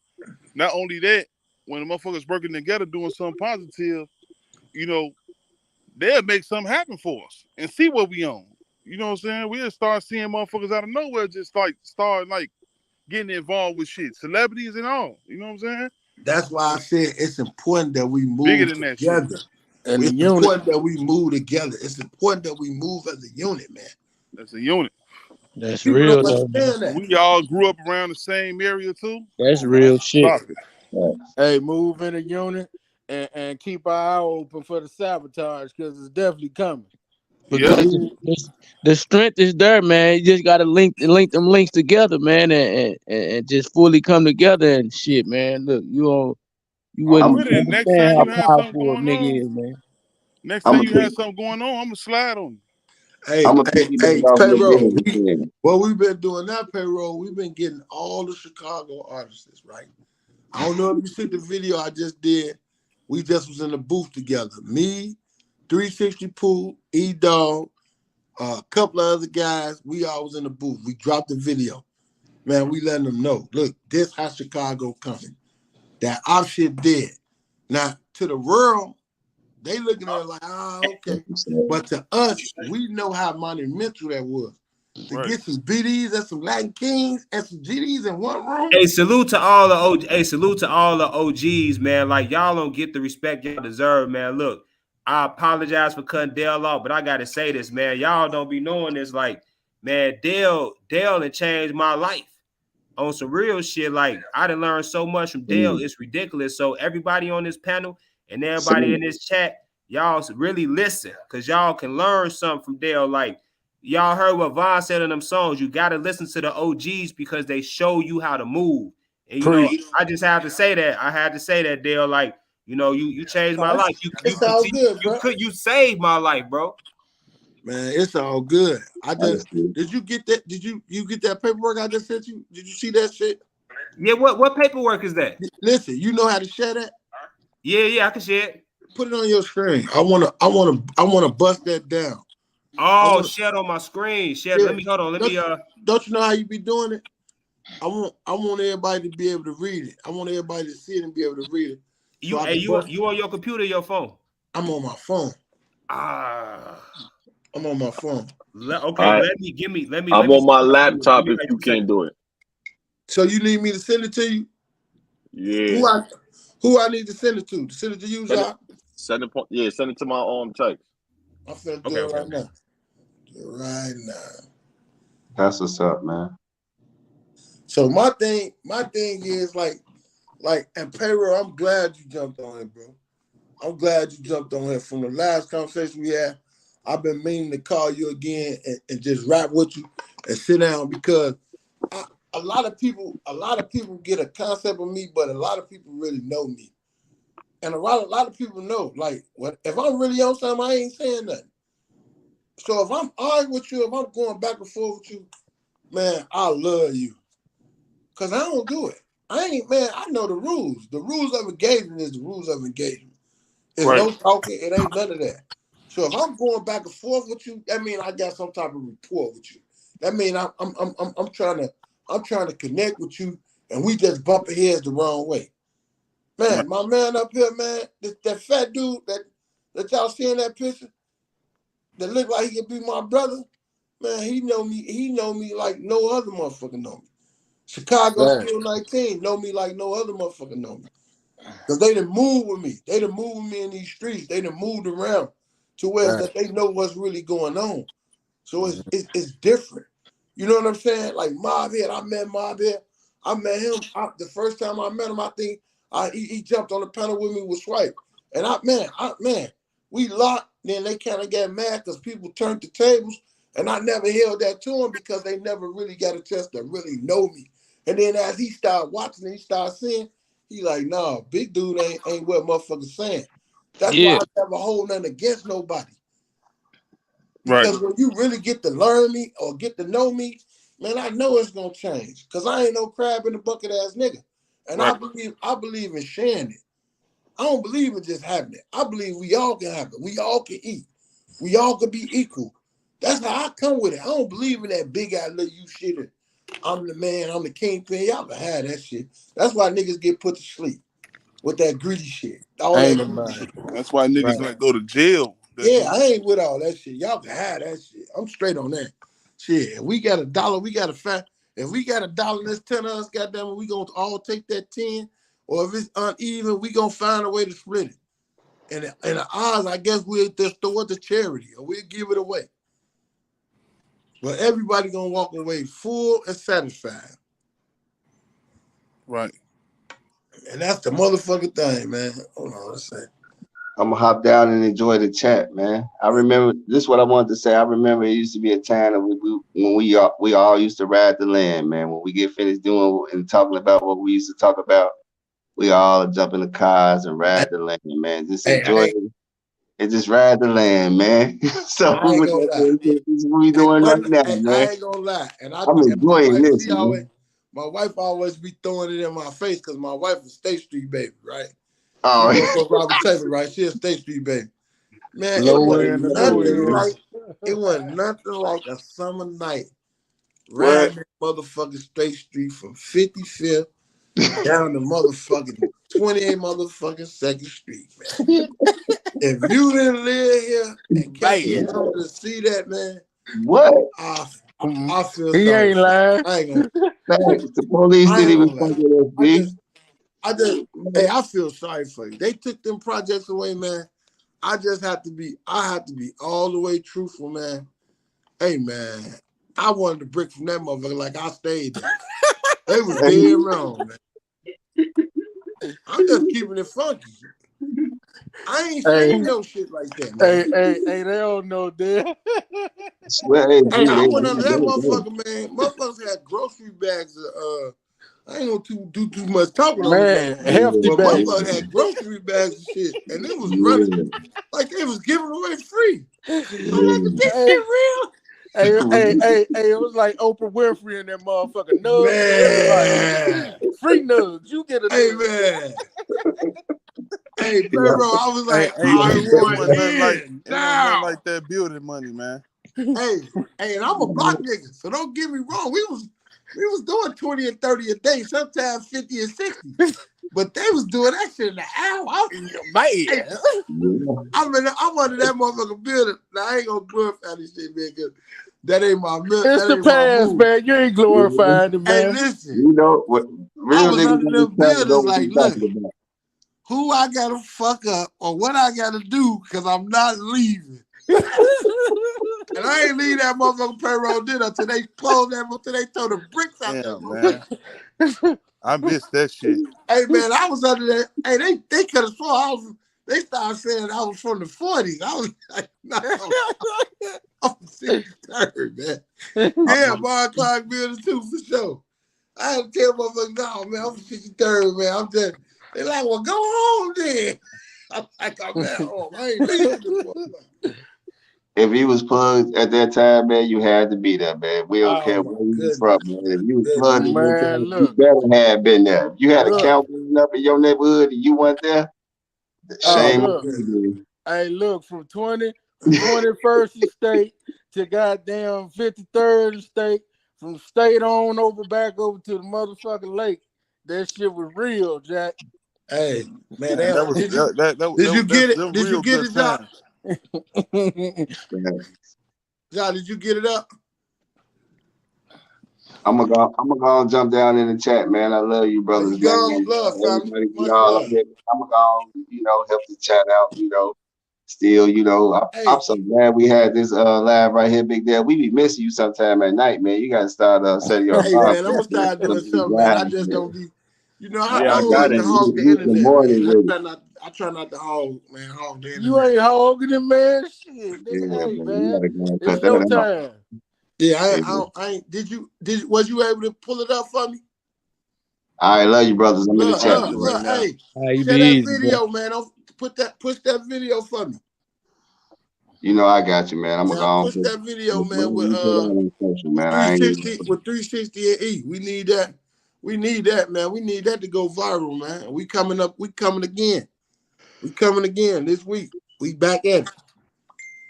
Not only that, when the motherfuckers working together doing something positive, you know, they'll make something happen for us and see what we own. You know what I'm saying? We'll start seeing motherfuckers out of nowhere just like start like getting involved with shit, celebrities and all. You know what I'm saying? That's why I said it's important that we move together. And it's important that we move together. It's important that we move as a unit, man. That's a unit. That's real, though. We all grew up around the same area too. That's real shit. Hey, move in a unit and keep our eye open for the sabotage because it's definitely coming. Because the strength is there, man. You just gotta link them links together, man, and just fully come together and shit, man. Look, you wouldn't understand how powerful a nigga is, man. Next time you have something going on, I'm gonna slide on you. Hey, payroll. What we've been doing now, payroll, we've been getting all the Chicago artists, right? I don't know if you see the video I just did. We just was in the booth together. Me, 360 Pool, E-Dog, a couple of other guys. We all was in the booth. We dropped the video. Man, we letting them know. Look, this how Chicago coming. That our shit dead. Now, to the world, they looking at it like, okay. But to us, we know how monumental that was. To get some BDs and some Latin Kings and some GDs in one room. Hey, salute to all the OGs, man. Like, y'all don't get the respect y'all deserve, man. Look, I apologize for cutting Dale off, but I gotta say this, man. Y'all don't be knowing this. Like, man, Dale had changed my life on some real shit. Like, I done learned so much from Dale. It's ridiculous. So everybody on this panel and everybody in this chat, y'all really listen, because y'all can learn something from Dale. Like, y'all heard what Von said in them songs. You got to listen to the OGs because they show you how to move. And you know, I just have to say that. I had to say that, Dale. Like, you know, you changed my life. You saved my life, bro. Man, it's all good. Did you get that? Did you get that paperwork I just sent you? Did you see that shit? Yeah, what paperwork is that? Listen, you know how to share that? Yeah, I can share it. Put it on your screen. I wanna bust that down. Oh, share it on my screen. Share. Yeah. Let me hold on. Don't you know how you be doing it? I want everybody to be able to read it. I want everybody to see it and be able to read it. You on your computer, or your phone? I'm on my phone. I'm on my phone. Okay, right. let me. I'm on my laptop if you can't do it. So you need me to send it to you? Yeah. Who I need to send it to? To send it to you, John? Send it to my text. I'm finna do it right now. Right now. That's what's up, man. So my thing is like, and Payroll, I'm glad you jumped on it, bro. I'm glad you jumped on it. From the last conversation we had, I've been meaning to call you again and just rap with you and sit down because a lot of people get a concept of me, but a lot of people really know me. And a lot of people know, like, if I'm really on something, I ain't saying nothing. So if I'm arguing with you, if I'm going back and forth with you, man, I love you. Because I don't do it. I know the rules. The rules of engagement is the rules of engagement. It's no talking, it ain't none of that. So if I'm going back and forth with you, that means I got some type of rapport with you. That means I'm trying to connect with you, and we just bumping heads the wrong way. Man, my man up here, man, that fat dude that y'all see in that picture, that look like he could be my brother, man, he know me like no other motherfucker know me. Chicago Still 19 know me like no other motherfucker know me. Because they done moved with me. They done moved with me in these streets. They done moved around to where that they know what's really going on. So it's different. You know what I'm saying? Like Mobhead, I met Mobhead. I met him. The first time I met him, I think he jumped on the panel with me with Swipe. And we locked. Then they kind of got mad because people turned the tables. And I never held that to him because they never really got a chance to really know me. And then as he started watching and he started seeing, he like, nah, big dude ain't what motherfuckers saying. That's why I never hold nothing against nobody. Because when you really get to learn me or get to know me, man, I know it's gonna change. Cause I ain't no crab in the bucket ass nigga. And I believe in sharing it. I don't believe in just having it. I believe we all can have it. We all can eat. We all can be equal. That's how I come with it. I don't believe in that big ass little you shit. I'm the man, I'm the kingpin. Y'all can have that shit. That's why niggas get put to sleep with that greedy shit. All that greedy shit. That's why niggas like go to jail. I ain't with all that shit. Y'all can have that shit. I'm straight on that. Shit, if we got $1, we got if we got $1, that's 10 of us, goddamn it, we gonna all take that 10. Or if it's uneven, we gonna find a way to split it. And the odds, I guess we'll just throw it to charity or we'll give it away. But everybody gonna walk away full and satisfied. Right. And that's the motherfucking thing, man. Hold on, let's see. I'm gonna hop down and enjoy the chat, man. I remember this is what I wanted to say. I remember it used to be a time when we all used to ride the land, man. When we get finished doing and talking about what we used to talk about, we all jump in the cars and ride the land, man. Just enjoy it. And just ride the land, man. So I ain't gonna lie. This is what we doing right now, man. I ain't gonna lie. And I'm enjoying this. My wife always be throwing it in my face because my wife is State Street baby, right? Oh, so Robert Taylor, right? She a State Street baby. Man, it wasn't nothing like a summer night riding that motherfucking State Street from 55th down to motherfucking 28 motherfucking 2nd Street, man. If you didn't live here and catch to see that, man, what? I feel he sorry. Ain't lying. I ain't gonna. The police didn't even fucking hey, I feel sorry for you. They took them projects away, man. I have to be all the way truthful, man. Hey, man, I wanted to brick from that motherfucker like I stayed there. They was dead wrong, man. I'm just keeping it funky. I ain't seen no shit like that, man. Hey, they don't know that. Swear, hey, Hey, I went under that motherfucker, man. Motherfuckers had grocery bags of I ain't gonna do too much talking on Man, it, hefty but bags. motherfuckers had grocery bags and shit, and it was running like they was giving away free. I'm like, is this shit real? Hey, it was like Oprah Winfrey in that motherfucker. Nugs, Man. like, free nugs. You get a Hey, nug. man. Hey, bro, I was like, Hey, I it want wasn't nothing now. like that building money, man. Hey, and I'm a block nigga, so don't get me wrong. We was doing 20 and 30 a day, sometimes 50 and 60. But they was doing that shit in an hour. I'm under that motherfucking building. Now, I ain't gonna glorify this shit, man, because that ain't my milk. It's the past, man. You ain't glorifying it, man. Hey, listen. You know what? Real I was under them buildings like, look, about. who I gotta fuck up or what I gotta do, because I'm not leaving. And I ain't leave that motherfucking payroll dinner until they closed that, until they throw the bricks out there. Man. I missed that shit. Hey, man, I was under there. Hey, they could have sworn they started saying I was from the 40s. I was like, no, I'm 63rd, man. Yeah, Bar Clark building too, for sure. I had to tell motherfuckers, no, man, I'm 63rd, man. I'm just, they like, well, go home then. I'm like, I'm at home. I ain't leaving this motherfucker. If he was plugged at that time, man, you had to be there, man. We don't care where you was from, man. If you was plugged at that time, you better have been there. If you had a count up in your neighborhood and you weren't there, shame on you. Hey, look, from 21st State to goddamn 53rd State, from state on over back over to the motherfucking lake. That shit was real, Jack. Hey, man, did you get it? Did you get it, John? John, did you get it up? I'm gonna go and jump down in the chat, man. I love you, brothers, man. Love, everybody, I'm gonna go, help the chat out, Still, I'm so glad we had this live right here, Big Dad. We be missing you sometime at night, man. You gotta start setting your Hey, man, I'm gonna start doing something, man. I just don't be, I don't like to hog the internet, man. I try not to hog the internet. You ain't hogging it, man. Shit, hey, man. It's your time. Yeah, I ain't. Was you able to pull it up for me? I love you, brothers. I'm in the chat. Hey, share that video, man. Push that video for me. I got you, man. I'm gonna push that video, man. With 360 and E. We need that. We need that, man. We need that to go viral, man. We coming again. We coming again this week. We back at it.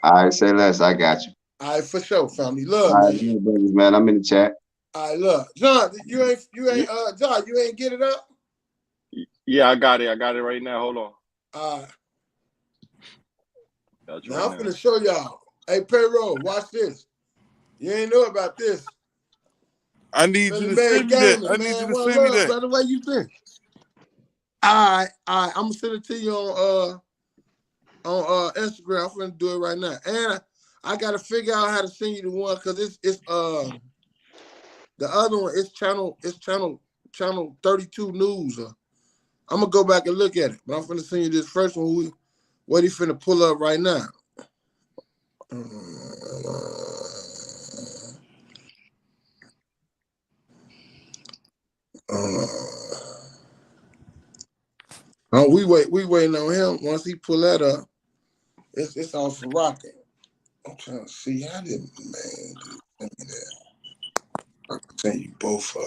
All right, say less. I got you. All right, for sure, family. Love, all right, man. Brothers, man. I'm in the chat. All right, love. John, you ain't John, you ain't get it up? Yeah, I got it. I got it right now. Hold on. All right. Now I'm gonna show y'all. Hey, payroll, watch this. You ain't know about this. I need you to send me that. I need you to send me that. Brother, where you been? All right. I'm gonna send it to you on Instagram. I'm gonna do it right now. And I gotta figure out how to send you the one because it's the other one. It's channel 32 News. I'm gonna go back and look at it, but I'm gonna send you this first one. What he finna pull up right now? We waiting on him. Once he pull that up, it's on for rocking. I'm trying to see how did man send me that. I can send you both of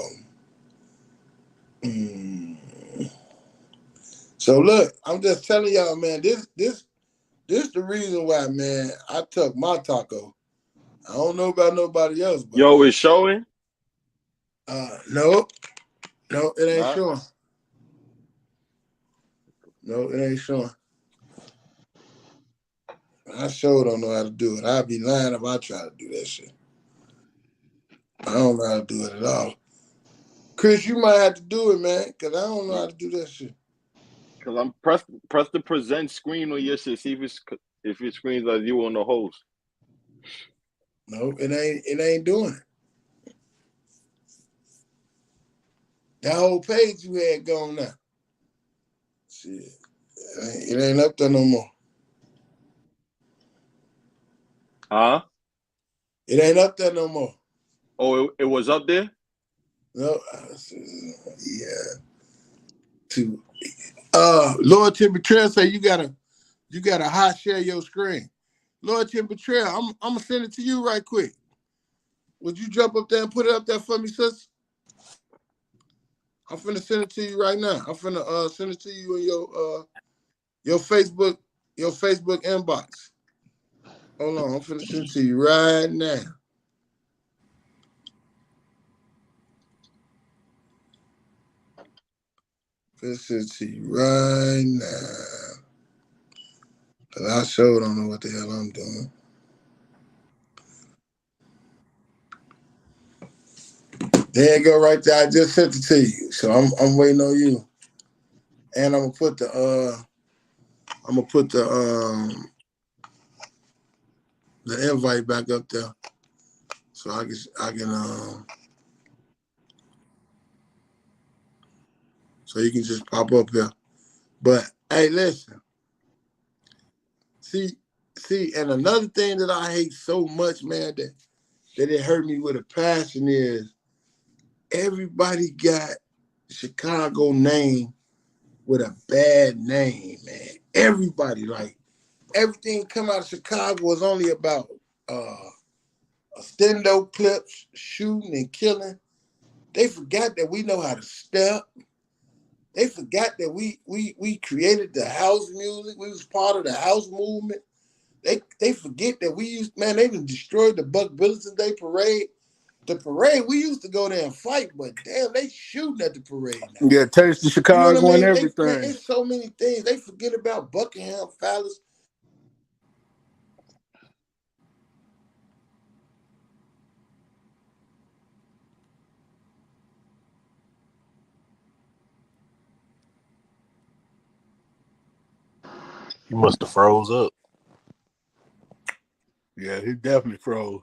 them. So look, I'm just telling y'all, man. This the reason why, man. I took my taco. I don't know about nobody else, but yo, it's showing. No, it ain't showing. No, it ain't showing. I sure don't know how to do it. I'd be lying if I try to do that shit. I don't know how to do it at all. Chris, you might have to do it, man, because I don't know how to do that shit. Because I'm press the present screen on your shit. See if it screens as you on the host. No, it ain't doing it. That whole page you had going now. Shit. It ain't up there no more. Huh? It ain't up there no more. Oh, it was up there? No, yeah. Lord Tim Betrayal say you gotta hot share your screen. Lord Tim Betrayal, I'm gonna send it to you right quick. Would you jump up there and put it up there for me, sis? I'm finna send it to you right now. I'm finna send it to you in your Facebook inbox. Hold on, I'm finna send it to you right now. This is to you right now. Cause I sure don't know what the hell I'm doing. There you go, right there. I just sent it to you. So I'm waiting on you. And I'm gonna put the invite back up there. So I can so you can just pop up here. But hey, listen. See, and another thing that I hate so much, man, that it hurt me with a passion is everybody got Chicago name with a bad name, man. Everybody, like, everything come out of Chicago is only about stendo clips, shooting and killing. They forgot that we know how to step. They forgot that we created the house music. We was part of the house movement. They forget that we used, man, they even destroyed the Buck Billington Day Parade. The parade, we used to go there and fight, but damn, they shooting at the parade now. Yeah, Taste of Chicago, you know what I mean? And everything. It's so many things. They forget about Buckingham Palace. He must have froze up. Yeah, he definitely froze.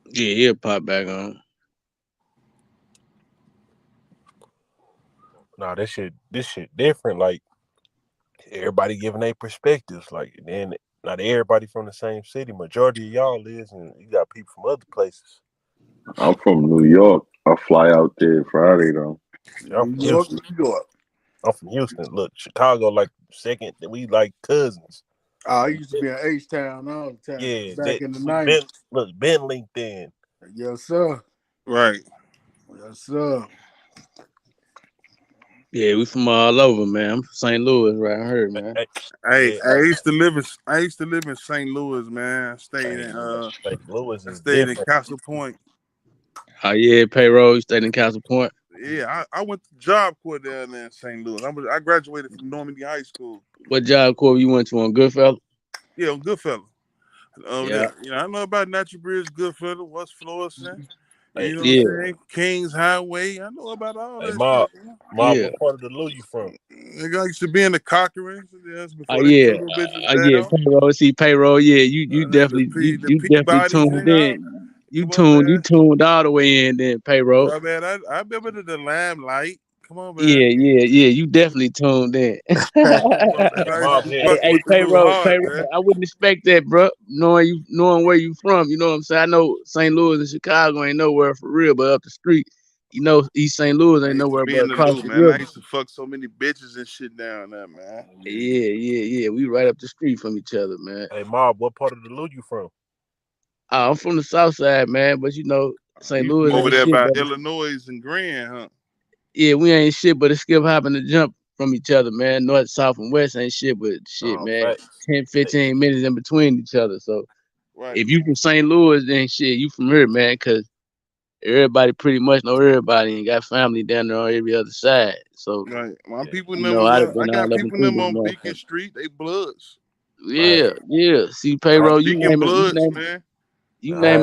Yeah, he'll pop back on. Nah, this shit different. Like, everybody giving their perspectives. Like, then not everybody from the same city. Majority of y'all is, and you got people from other places. I'm from New York. I fly out there Friday though. I'm from Houston. I'm from Houston. Look, Chicago like second. We like cousins. I used to be in H-Town all the time. Yeah, back in the 90s. Ben linked in. Yes, sir. Right. Yes, sir. Yeah, we from all over, man. I'm from St. Louis, right? I heard, man. Hey, I used to live in St. Louis, man. I stayed St. Louis is in Castle Point. Oh yeah, payroll. You stayed in Castle Point. Yeah, I went to Job Corps down there in St. Louis. I graduated from Normandy High School. What Job Corps you went to on Goodfellas? Yeah, on Goodfellas. Yeah. You know, I know about Natural Bridge, Goodfellas, West Florissant. You know what I'm saying? Kings Highway. I know about all that Mob, shit. what part of the Lou you from? I used to be in the Cockerings. Oh yeah, payroll. See payroll. Yeah, you definitely you definitely tuned in. You tuned all the way in. Then payroll. Oh, man, I remember the Limelight. Come on, man. Yeah. You definitely tuned in. Hey, payroll. I wouldn't expect that, bro. Knowing where you from, you know what I'm saying. I know St. Louis and Chicago ain't nowhere for real, but up the street, you know, East St. Louis ain't nowhere but across the river. I used to fuck so many bitches and shit down there, man. Yeah. We right up the street from each other, man. Hey, Mob, what part of the Lou you from? I'm from the South Side, man, but you know, St. Louis over there by shit, Illinois and Grand, huh? Yeah, we ain't shit, but it's skip hopping to jump from each other, man. North, south, and west ain't shit, but shit, man. Facts. 10, 15 minutes in between each other. So if you from St. Louis, then shit, you from here, man, because everybody pretty much know everybody and got family down there on every other side. So my people I got people them on Beacon Street, they bloods. Yeah. See, payroll, you naming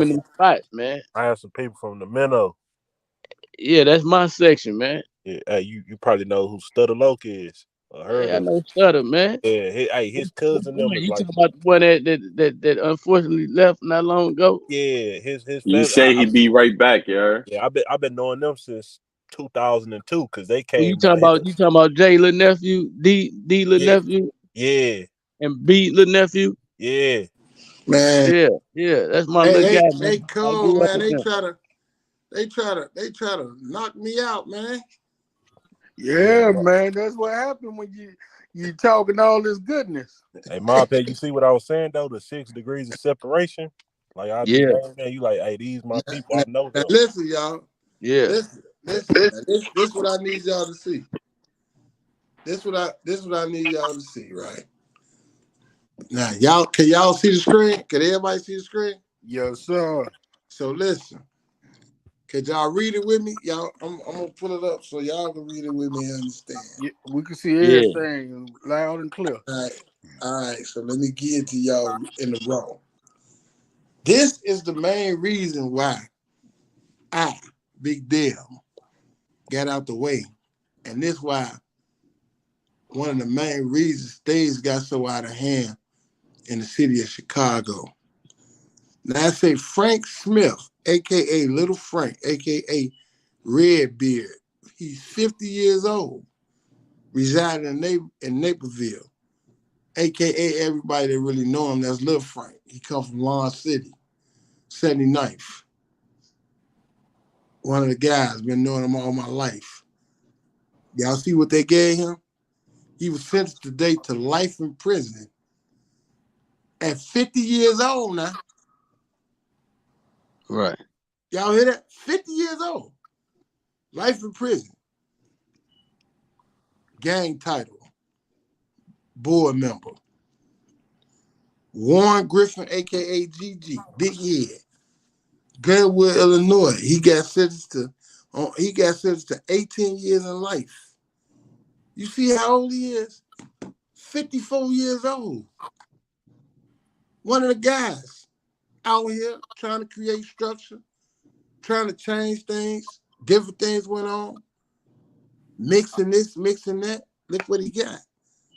them spots, man. I have some people from the Minnow. Yeah, that's my section, man. Yeah, you probably know who Stutter Loke is. I know Stutter, man. Yeah, his cousin them was you like. talking about the one that unfortunately left not long ago? Yeah, his family. You say he'd be right back, yeah. Yeah, I've been knowing them since 2002 because they Well, came. you talking about Jay little nephew, D little nephew, Yeah, and B little nephew. Yeah, man. Yeah, that's my little guy. They cool, man. They try to knock me out, man. Yeah, man. That's what happened when you talking all this goodness. Hey, Marpe, you see what I was saying though? The 6 degrees of separation. Like I just you like, hey, these my people. I know them. Listen, y'all. Yeah. Listen. This what I need y'all to see. This what I need y'all to see, right? Now, can y'all see the screen? Can everybody see the screen? Yes, sir. So listen. Could y'all read it with me? Y'all, I'm gonna pull it up so y'all can read it with me and understand. Yeah, we can see everything loud and clear. All right. So let me get it to y'all in the row. This is the main reason why I, Big Dale, got out the way. And this why one of the main reasons things got so out of hand in the city of Chicago. Now I say Frank Smith, a.k.a. Little Frank, a.k.a. Redbeard. He's 50 years old, residing in Naperville, a.k.a. everybody that really know him, that's Little Frank. He come from Lawn City, 79th. One of the guys, been knowing him all my life. Y'all see what they gave him? He was sentenced today to life in prison at 50 years old now. Right. Y'all hear that? 50 years old. Life in prison. Gang title. Board member. Warren Griffin, a.k.a. GG. Big Head. Glenwood, Illinois. He got sentenced to 18 years in life. You see how old he is? 54 years old. One of the guys out here trying to create structure, trying to change things. Different things went on. Mixing this, mixing that. Look what he got.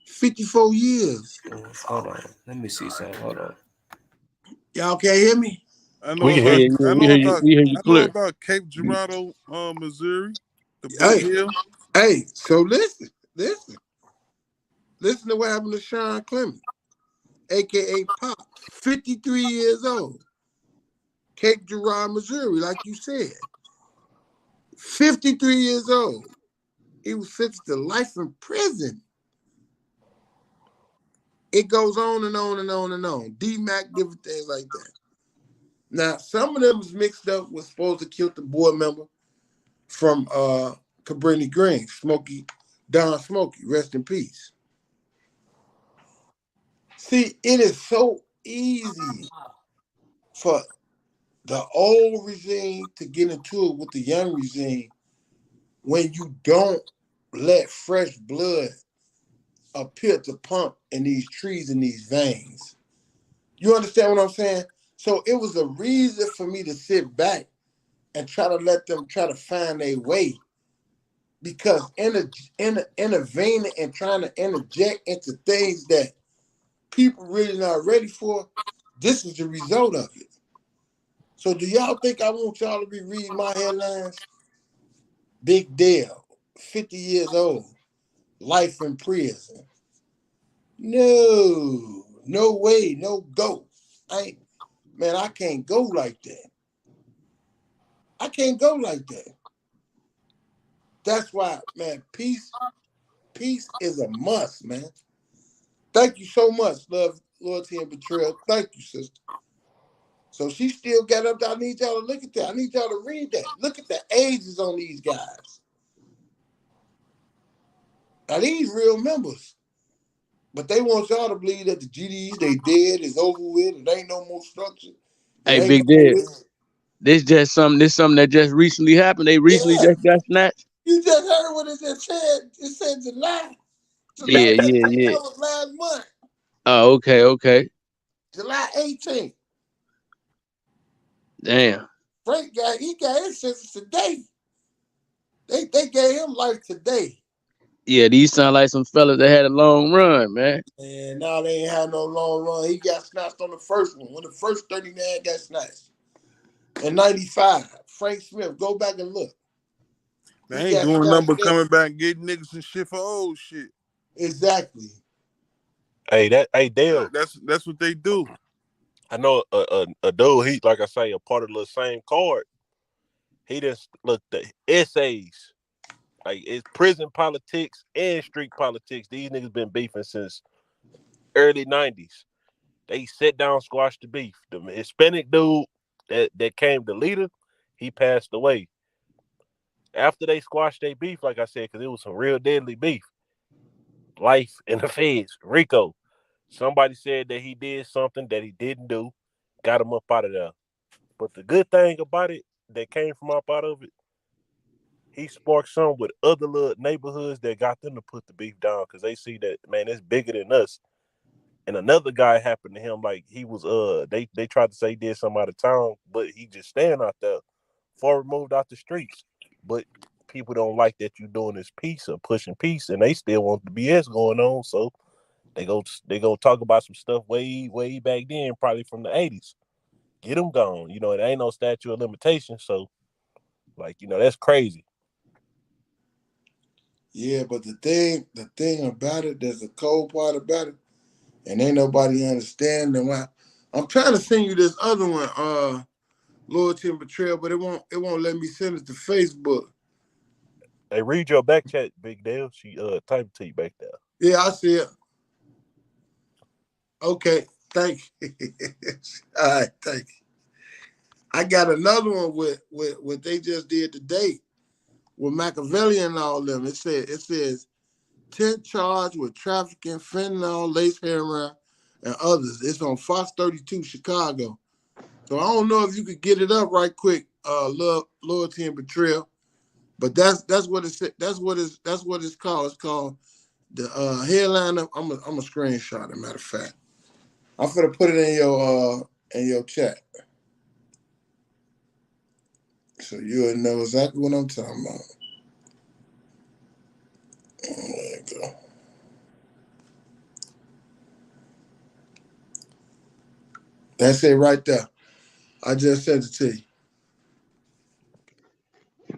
54 years. Hold on. Let me see something. Hold on. Y'all can't hear me? I know about Cape Girardeau, Missouri. The Big Hill. Hey, so listen. Listen to what happened to Sean Clemens, a.k.a. Pop, 53 years old. Cape Girardeau, Missouri, like you said. 53 years old. He was sentenced to life in prison. It goes on and on and on and on. D-Mac, different things like that. Now, some of them was mixed up, was supposed to kill the board member from Cabrini Green, Don Smokey, rest in peace. See, it is so easy for the old regime to get into it with the young regime when you don't let fresh blood appear to pump in these trees and these veins. You understand what I'm saying? So it was a reason for me to sit back and try to let them try to find their way. Because intervening and trying to interject into things that people really not ready for, this is the result of it. So do y'all think I want y'all to be reading my headlines? Big Dale, 50 years old, life in prison. No way, no go. I can't go like that. I can't go like that. That's why, man, peace is a must, man. Thank you so much, love, loyalty, and betrayal. Thank you, sister. So she still got up there. I need y'all to look at that. I need y'all to read that. Look at the ages on these guys. Now, these real members. But they want y'all to believe that the GDs, they dead, is over with, and ain't no more structure. Hey, Big Dad. This something that just recently happened. They recently just got snatched. You just heard what it just said. It said July. Yeah. That was last month. Oh, okay. July 18th. Damn. Frank got his sentence today. They gave him life today. Yeah, these sound like some fellas that had a long run, man. And now they ain't had no long run. He got snatched on the first one when the first 39 got snatched. In 95, Frank Smith, go back and look. They ain't doing nothing but coming back and getting niggas and shit for old shit. Exactly. Hey, Dale. That's what they do. I know a dude, he, like I say, a part of the same card. He just look the essays. Like, it's prison politics and street politics. These niggas been beefing since early 90s. They sit down, squash the beef. The Hispanic dude that came the leader, he passed away. After they squashed their beef, like I said, because it was some real deadly beef. Life in the feds, Rico. Somebody said that he did something that he didn't do, got him up out of there. But the good thing about it that came from up out of it, he sparked some with other little neighborhoods that got them to put the beef down because they see that, man, it's bigger than us. And another guy happened to him, like he was they tried to say he did something out of town, but he just staying out there, far removed out the streets. But people don't like that you doing this peace or pushing peace, and they still want the BS going on. So they go talk about some stuff way back then, probably from the 80s. Get them gone. You know, it ain't no statute of limitations. So, like, you know, that's crazy. Yeah, but the thing about it, there's a cold part about it, and ain't nobody understanding why. I'm trying to send you this other one, Loyalty and Betrayal, but it won't let me send it to Facebook. Hey, read your back chat, Big Dale. She typed to you back there. Yeah, I see it. Okay, thank you. All right, thank you. I got another one with what they just did today with Machiavelli and all them. It says 10 charged with trafficking, fentanyl, lace heroin, and others. It's on Fox 32 Chicago. So I don't know if you could get it up right quick, Loyalty and Betrayal. But that's what it's called. It's called the headline. I'm a screenshot. As a matter of fact, I'm gonna put it in your chat, so you'll know exactly what I'm talking about. There you go. That's it right there. I just sent it to you.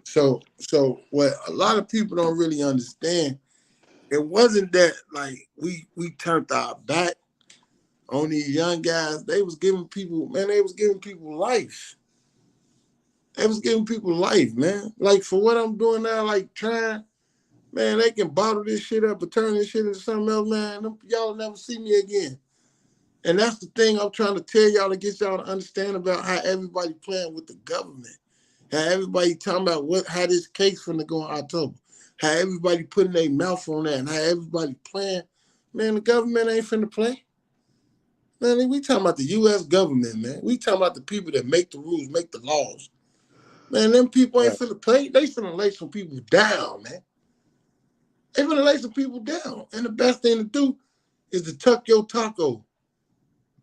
So what a lot of people don't really understand, it wasn't that like we turned our back on these young guys. They was giving people life. They was giving people life, man. Like for what I'm doing now, like trying, man, they can bottle this shit up and turn this shit into something else, man. Y'all never see me again. And that's the thing I'm trying to tell y'all to get y'all to understand about how everybody playing with the government. How everybody talking about how this case finna go in October. How everybody putting their mouth on that and how everybody playing. Man, the government ain't finna play. Man, we talking about the U.S. government, man. We talking about the people that make the rules, make the laws. Man, them people ain't finna play. They finna lay some people down, man. They finna lay some people down. And the best thing to do is to tuck your taco.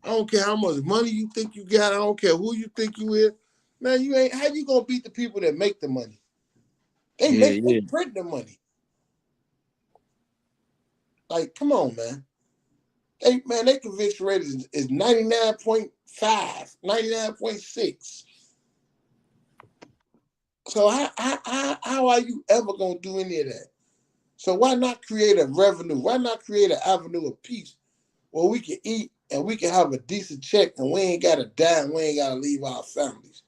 I don't care how much money you think you got. I don't care who you think you is. Man, you ain't. How you gonna beat the people that make the money? They print the money. Like, come on, man. Their conviction rate is 99.5, 99.6. So how are you ever gonna do any of that? So why not create a revenue? Why not create an avenue of peace where we can eat and we can have a decent check and we ain't gotta die and we ain't gotta leave our families?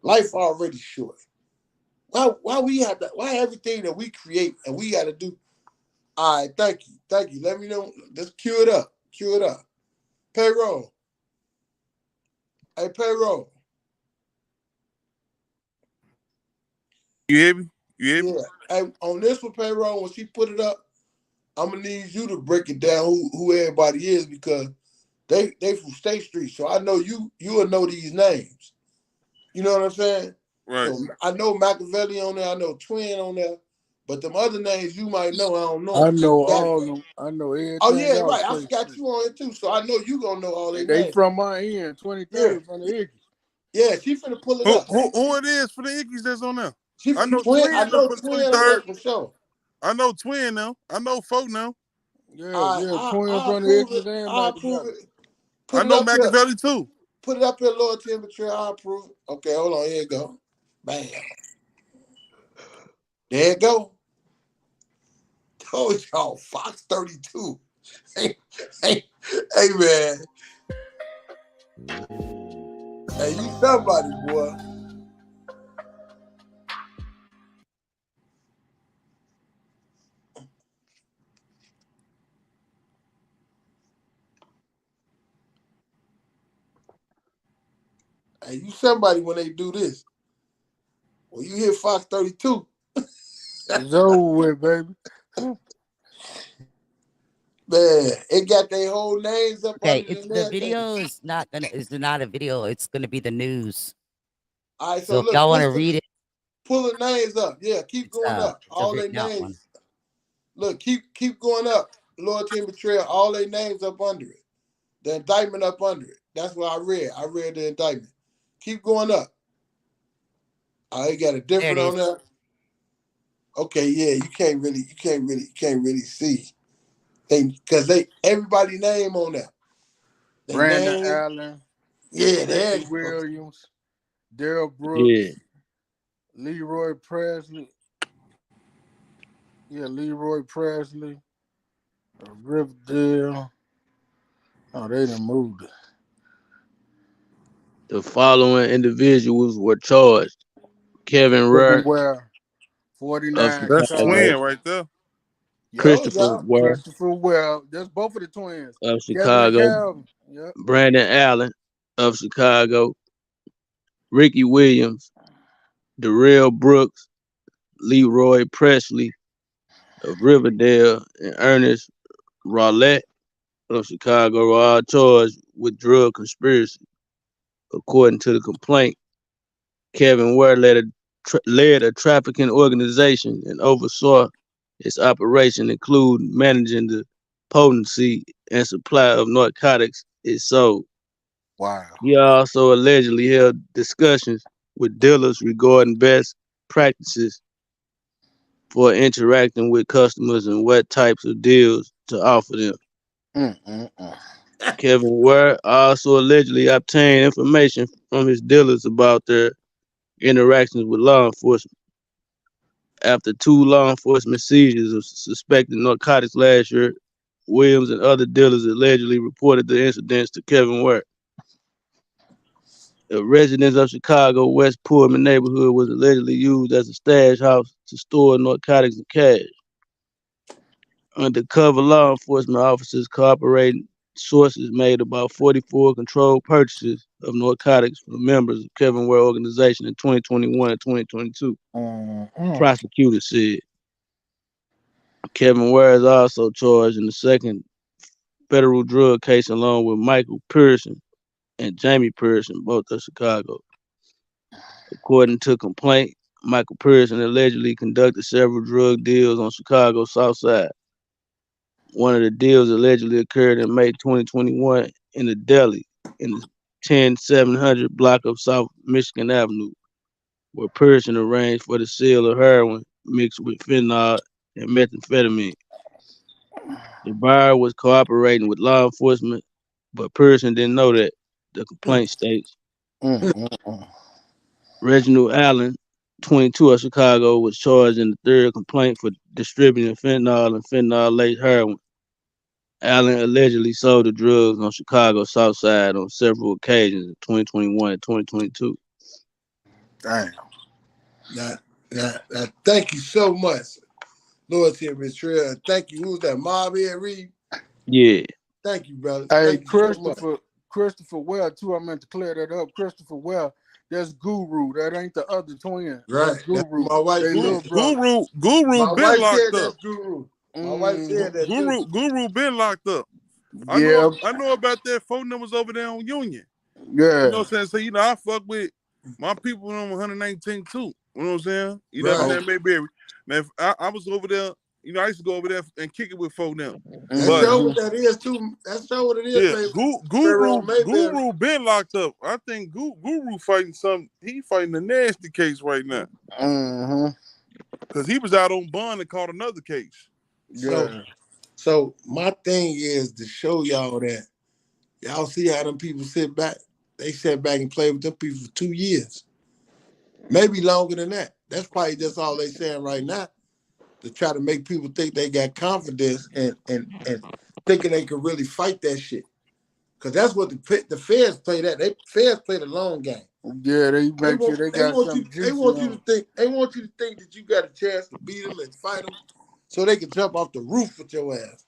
Life already short. Why we have that? Why everything that we create and we gotta do? All right, thank you. Let me know. Just cue it up. Payroll. Hey, payroll. You hear me? Yeah. Hey, on this one, payroll, when she put it up, I'm gonna need you to break it down who everybody is because they from State Street. So I know you will know these names. You know what I'm saying? Right. So I know Machiavelli on there, I know Twin on there, but them other names you might know, I don't know. I know all of them. I know everything. Oh yeah, right. I forgot you on it too, so I know you gonna know all their names. They from my end, 23rd from the Ickies. Yeah, she finna pull it up. Who it is for the Ickies that's on there? I know Twin on there for sure. I know Twin now. I know Folk now. Yeah, I Twin from the approve exit it. and I approve it. I know Machiavelli too. Put it up here, lower temperature. I approve it. Okay, hold on. Here you go. Bam. There you go. Told y'all, Fox 32. Hey, man. Hey, you somebody, boy. Hey, you somebody when they do this. When you hear Fox 32. It's over with, baby. Man, it got their whole names up. Okay, the video is not a video. It's gonna be the news. All right, so if y'all want to read it, pull the names up. Yeah, keep going up. All their names. One. Look, keep going up. Loyalty and betrayal. All their names up under it. The indictment up under it. That's what I read. I read the indictment. Keep going up. I got a different on there. Okay, yeah, you can't really see. Because everybody name on there. Brandon Allen. Yeah, there Williams. Daryl Brooks. Yeah. Leroy Presley. Yeah, Leroy Presley. Riverdale. Oh, they done moved it. The following individuals were charged: Kevin Ware, 49. That's Twin right there. Christopher Ware. That's both of the twins. Of Chicago. Yep. Brandon Allen of Chicago. Ricky Williams. Darrell Brooks. Leroy Presley of Riverdale, and Ernest Rowlett of Chicago were all charged with drug conspiracy. According to the complaint, Kevin Ware led a trafficking organization and oversaw its operation, including managing the potency and supply of narcotics it sold. Wow. He also allegedly held discussions with dealers regarding best practices for interacting with customers and what types of deals to offer them. Kevin Ware also allegedly obtained information from his dealers about their interactions with law enforcement. After 2 law enforcement seizures of suspected narcotics last year, Williams and other dealers allegedly reported the incidents to Kevin Ware. A residence of Chicago West Pullman neighborhood was allegedly used as a stash house to store narcotics and cash. Undercover law enforcement officers cooperating sources made about 44 controlled purchases of narcotics from members of Kevin Ware organization in 2021 and 2022. Prosecutors said. Kevin Ware is also charged in the second federal drug case along with Michael Pearson and Jamie Pearson, both of Chicago. According to complaint, Michael Pearson allegedly conducted several drug deals on Chicago's South Side. One of the deals allegedly occurred in May 2021 in the deli in the 10700 block of South Michigan Avenue, where Pearson arranged for the sale of heroin mixed with fentanyl and methamphetamine. The buyer was cooperating with law enforcement, but Pearson didn't know that, the complaint states. Reginald Allen, 22 of Chicago, was charged in the third complaint for distributing fentanyl and fentanyl-laced heroin. Allen allegedly sold the drugs on Chicago's South Side on several occasions in 2021 and 2022. Damn. Now, thank you so much, Loyalty and Betrayal. Thank you. Who's that? Mob here, Reed? Yeah. Thank you, brother. Hey, thank you Christopher Ware, too. I meant to clear that up. Christopher Ware, that's Guru. That ain't the other twin. Right. That's Guru. My wife Guru been locked up. Guru. My wife said that Guru been locked up. I know about that phone numbers over there on Union. Yeah. You know what I'm saying? So, I fuck with my people on 119 too. You know what I'm saying? You know what I'm saying? Mayberry. Now, if I was over there, I used to go over there and kick it with folk now. That's what that is too. That's what it is. Yeah, Guru been locked up. I think Guru fighting he fighting a nasty case right now. Because he was out on bond and caught another case. So my thing is to show y'all that y'all see how them people sit back. They sat back and played with them people for 2 years. Maybe longer than that. That's probably just all they saying right now to try to make people think they got confidence and thinking they can really fight that shit. Because that's what the feds play that. Feds play the long game. Yeah, they make sure they got something juicy. They want you to think that you got a chance to beat them and fight them so they can jump off the roof with your ass.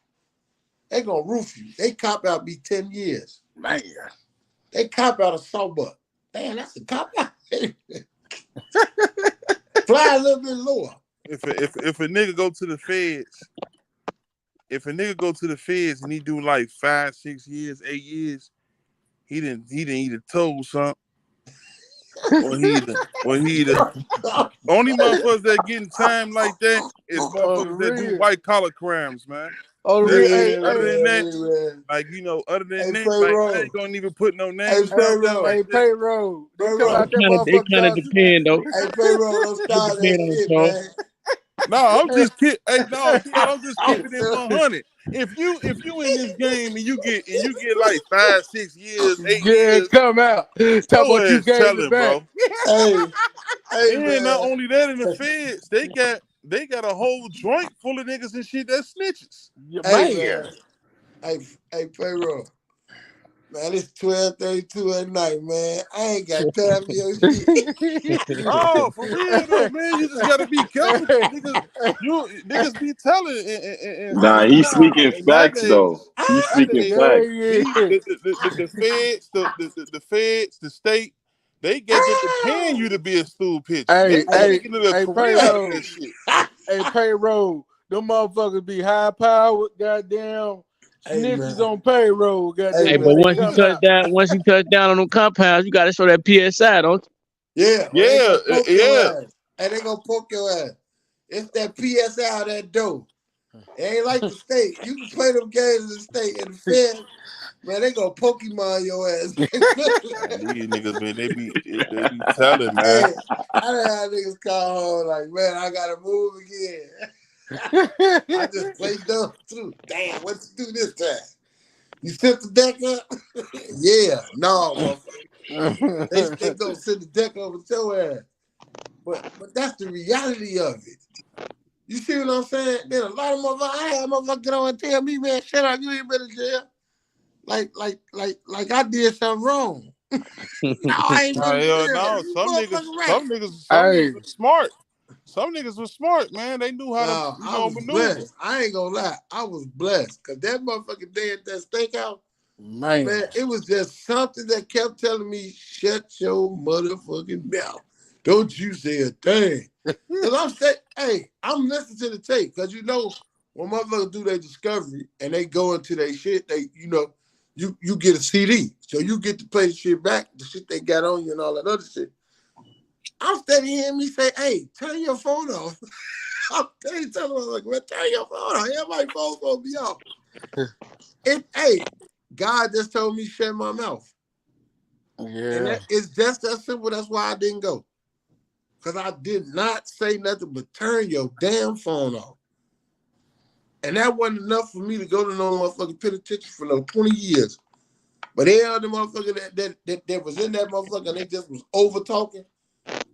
They gonna roof you. They cop out be 10 years. Man. They cop out a sawbuck. Damn, that's a cop out. Fly a little bit lower. If a nigga go to the feds, and he do like 5, 6 years, 8 years, he didn't either told something. Or he only motherfuckers that getting time like that is motherfuckers that do white collar crimes, man. Other than that, like other than that, like, I ain't gonna even put no names. Hey, payroll. They kind of depend though. Hey, payroll, don't start that shit, man. No, I'm just kidding. Hey, no, I'm just keeping it 100. If you in this game and you get like 5, 6 years, 8 years, come out. Tell what you gave it back, bro. Hey, and not only that, in the feds, they got a whole joint full of niggas and shit that snitches. Hey, payroll. Man, it's 12:32 at night, man. I ain't got time for your shit. Oh, for real though, man. You just gotta be careful. Niggas be telling. Nah, he's speaking facts though. He's speaking facts. The feds, the state, they get to paying you to be a stool pitcher. Hey, payroll. Hey, payroll. Them motherfuckers be high powered, goddamn. Snitches on payroll, goddamn. Hey, but once you touch down on them compounds, you gotta show that PSI, don't you? Yeah. And they gonna poke your ass. It's that PSI out that door. It ain't like the state. You can play them games in the state and the Fed, man, they gonna Pokemon your ass. These niggas, man, they be telling, man. Hey, I done had niggas call home like, man, I gotta move again. I just played dumb too. Damn, what you do this time? You set the deck up? Yeah, no, motherfucker. They gonna set the deck up with your ass. But that's the reality of it. You see what I'm saying? Then a lot of motherfuckers get on and tell me, man, shut up, you ain't been in jail. Like I did something wrong. No, I ain't been in jail. No, some niggas were smart. Some niggas was smart, man. They knew how to maneuver. Blessed. I ain't gonna lie. I was blessed. Because that motherfucking day at that steakhouse, man, it was just something that kept telling me, shut your motherfucking mouth. Don't you say a thing. Because I'm listening to the tape. Because when motherfuckers do their discovery and they go into their shit, you get a CD. So you get to play the shit back, the shit they got on you and all that other shit. I'm steady hearing me say, hey, turn your phone off. I'm telling them, like, well, turn your phone off. Everybody's phone's gonna be off. God just told me shut my mouth. Yeah. And it's just that simple. That's why I didn't go. Because I did not say nothing but turn your damn phone off. And that wasn't enough for me to go to no motherfucking penitentiary for no 20 years. But every other motherfucker that was in that motherfucker, they just was over talking.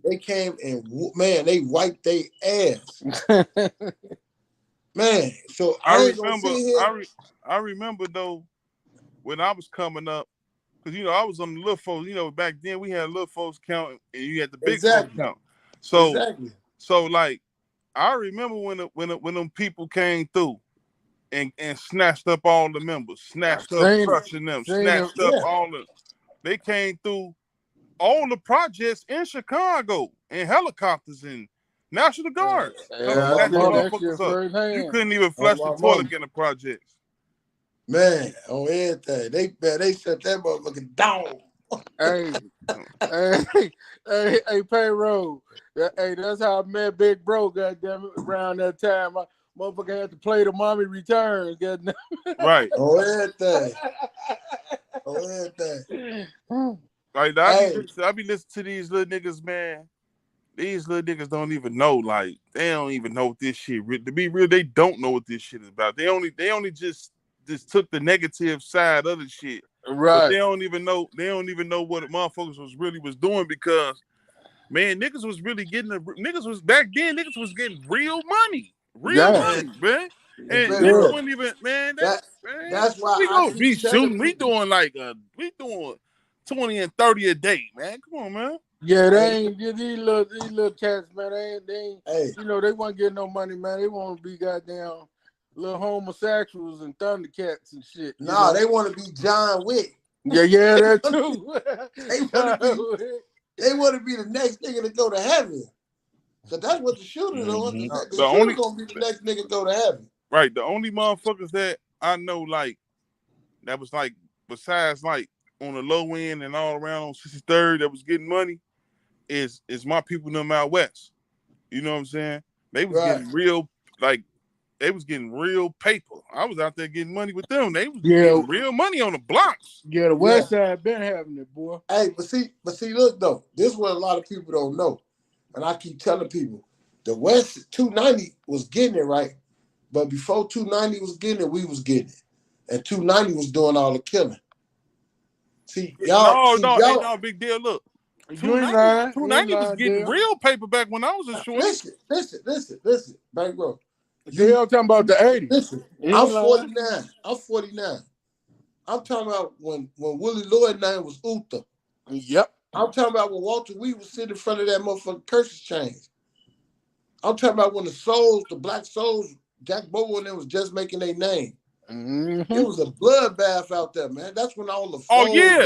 They came and, man, they wiped their ass. Man, so I remember, though, when I was coming up, because, I was on the little folks, back then we had little folks count and you had the big folks count. So, like, I remember when them people came through and snatched up all the members, snatched up crushing them, snatched up all the, they came through all the projects in Chicago in helicopters and National Guard. You couldn't even flush the toilet in the projects. Man, on everything. They shut that motherfucking down. Hey, payroll. Hey, that's how I met Big Bro, goddamn it, around that time. My motherfucker had to play the Mommy Returns, goddamn. Right. On everything. Like, I be listening to these little niggas, man. these little niggas don't even know. Like, they don't even know what this shit. To be real, they don't know what this shit is about. They only just took the negative side of the shit. Right. But they don't even know what motherfuckers was doing because, man, niggas was getting real money. Real money, man. And niggas wouldn't even, man, that's why we gonna be shooting. We doing 20 and 30 a day, man. Come on, man. Yeah, they ain't these little cats, man. They ain't you know, they won't get no money, man. They want to be goddamn little homosexuals and Thundercats and shit. Nah, they want to be John Wick. Yeah, that too. They want to be the next nigga to go to heaven. So that's what the shooter's on. The shooter's gonna be the next nigga to go to heaven. Right. The only motherfuckers that I know, like, that was like, besides like on the low end and all around on 63rd that was getting money, is my people in them out west. You know what I'm saying? They was getting real, like, they was getting real paper. I was out there getting money with them. They was getting real money on the blocks. Yeah, the west side been having it, boy. Hey, but see, look though, this is what a lot of people don't know. And I keep telling people, the West 290 was getting it right. But before 290 was getting it, we was getting it. And 290 was doing all the killing. See, y'all. No, big deal. Look, 290 was getting real paper back when I was a short. Listen, back row. You're talking about the 80s. Listen, I'm 49. I'm talking about when Willie Lloyd name was Uther. Yep. I'm talking about when Walter Weed was sitting in front of that motherfucking curses change. I'm talking about when the black souls, Jack Bobo and them was just making their name. Mm-hmm. It was a bloodbath out there, man. That's when all the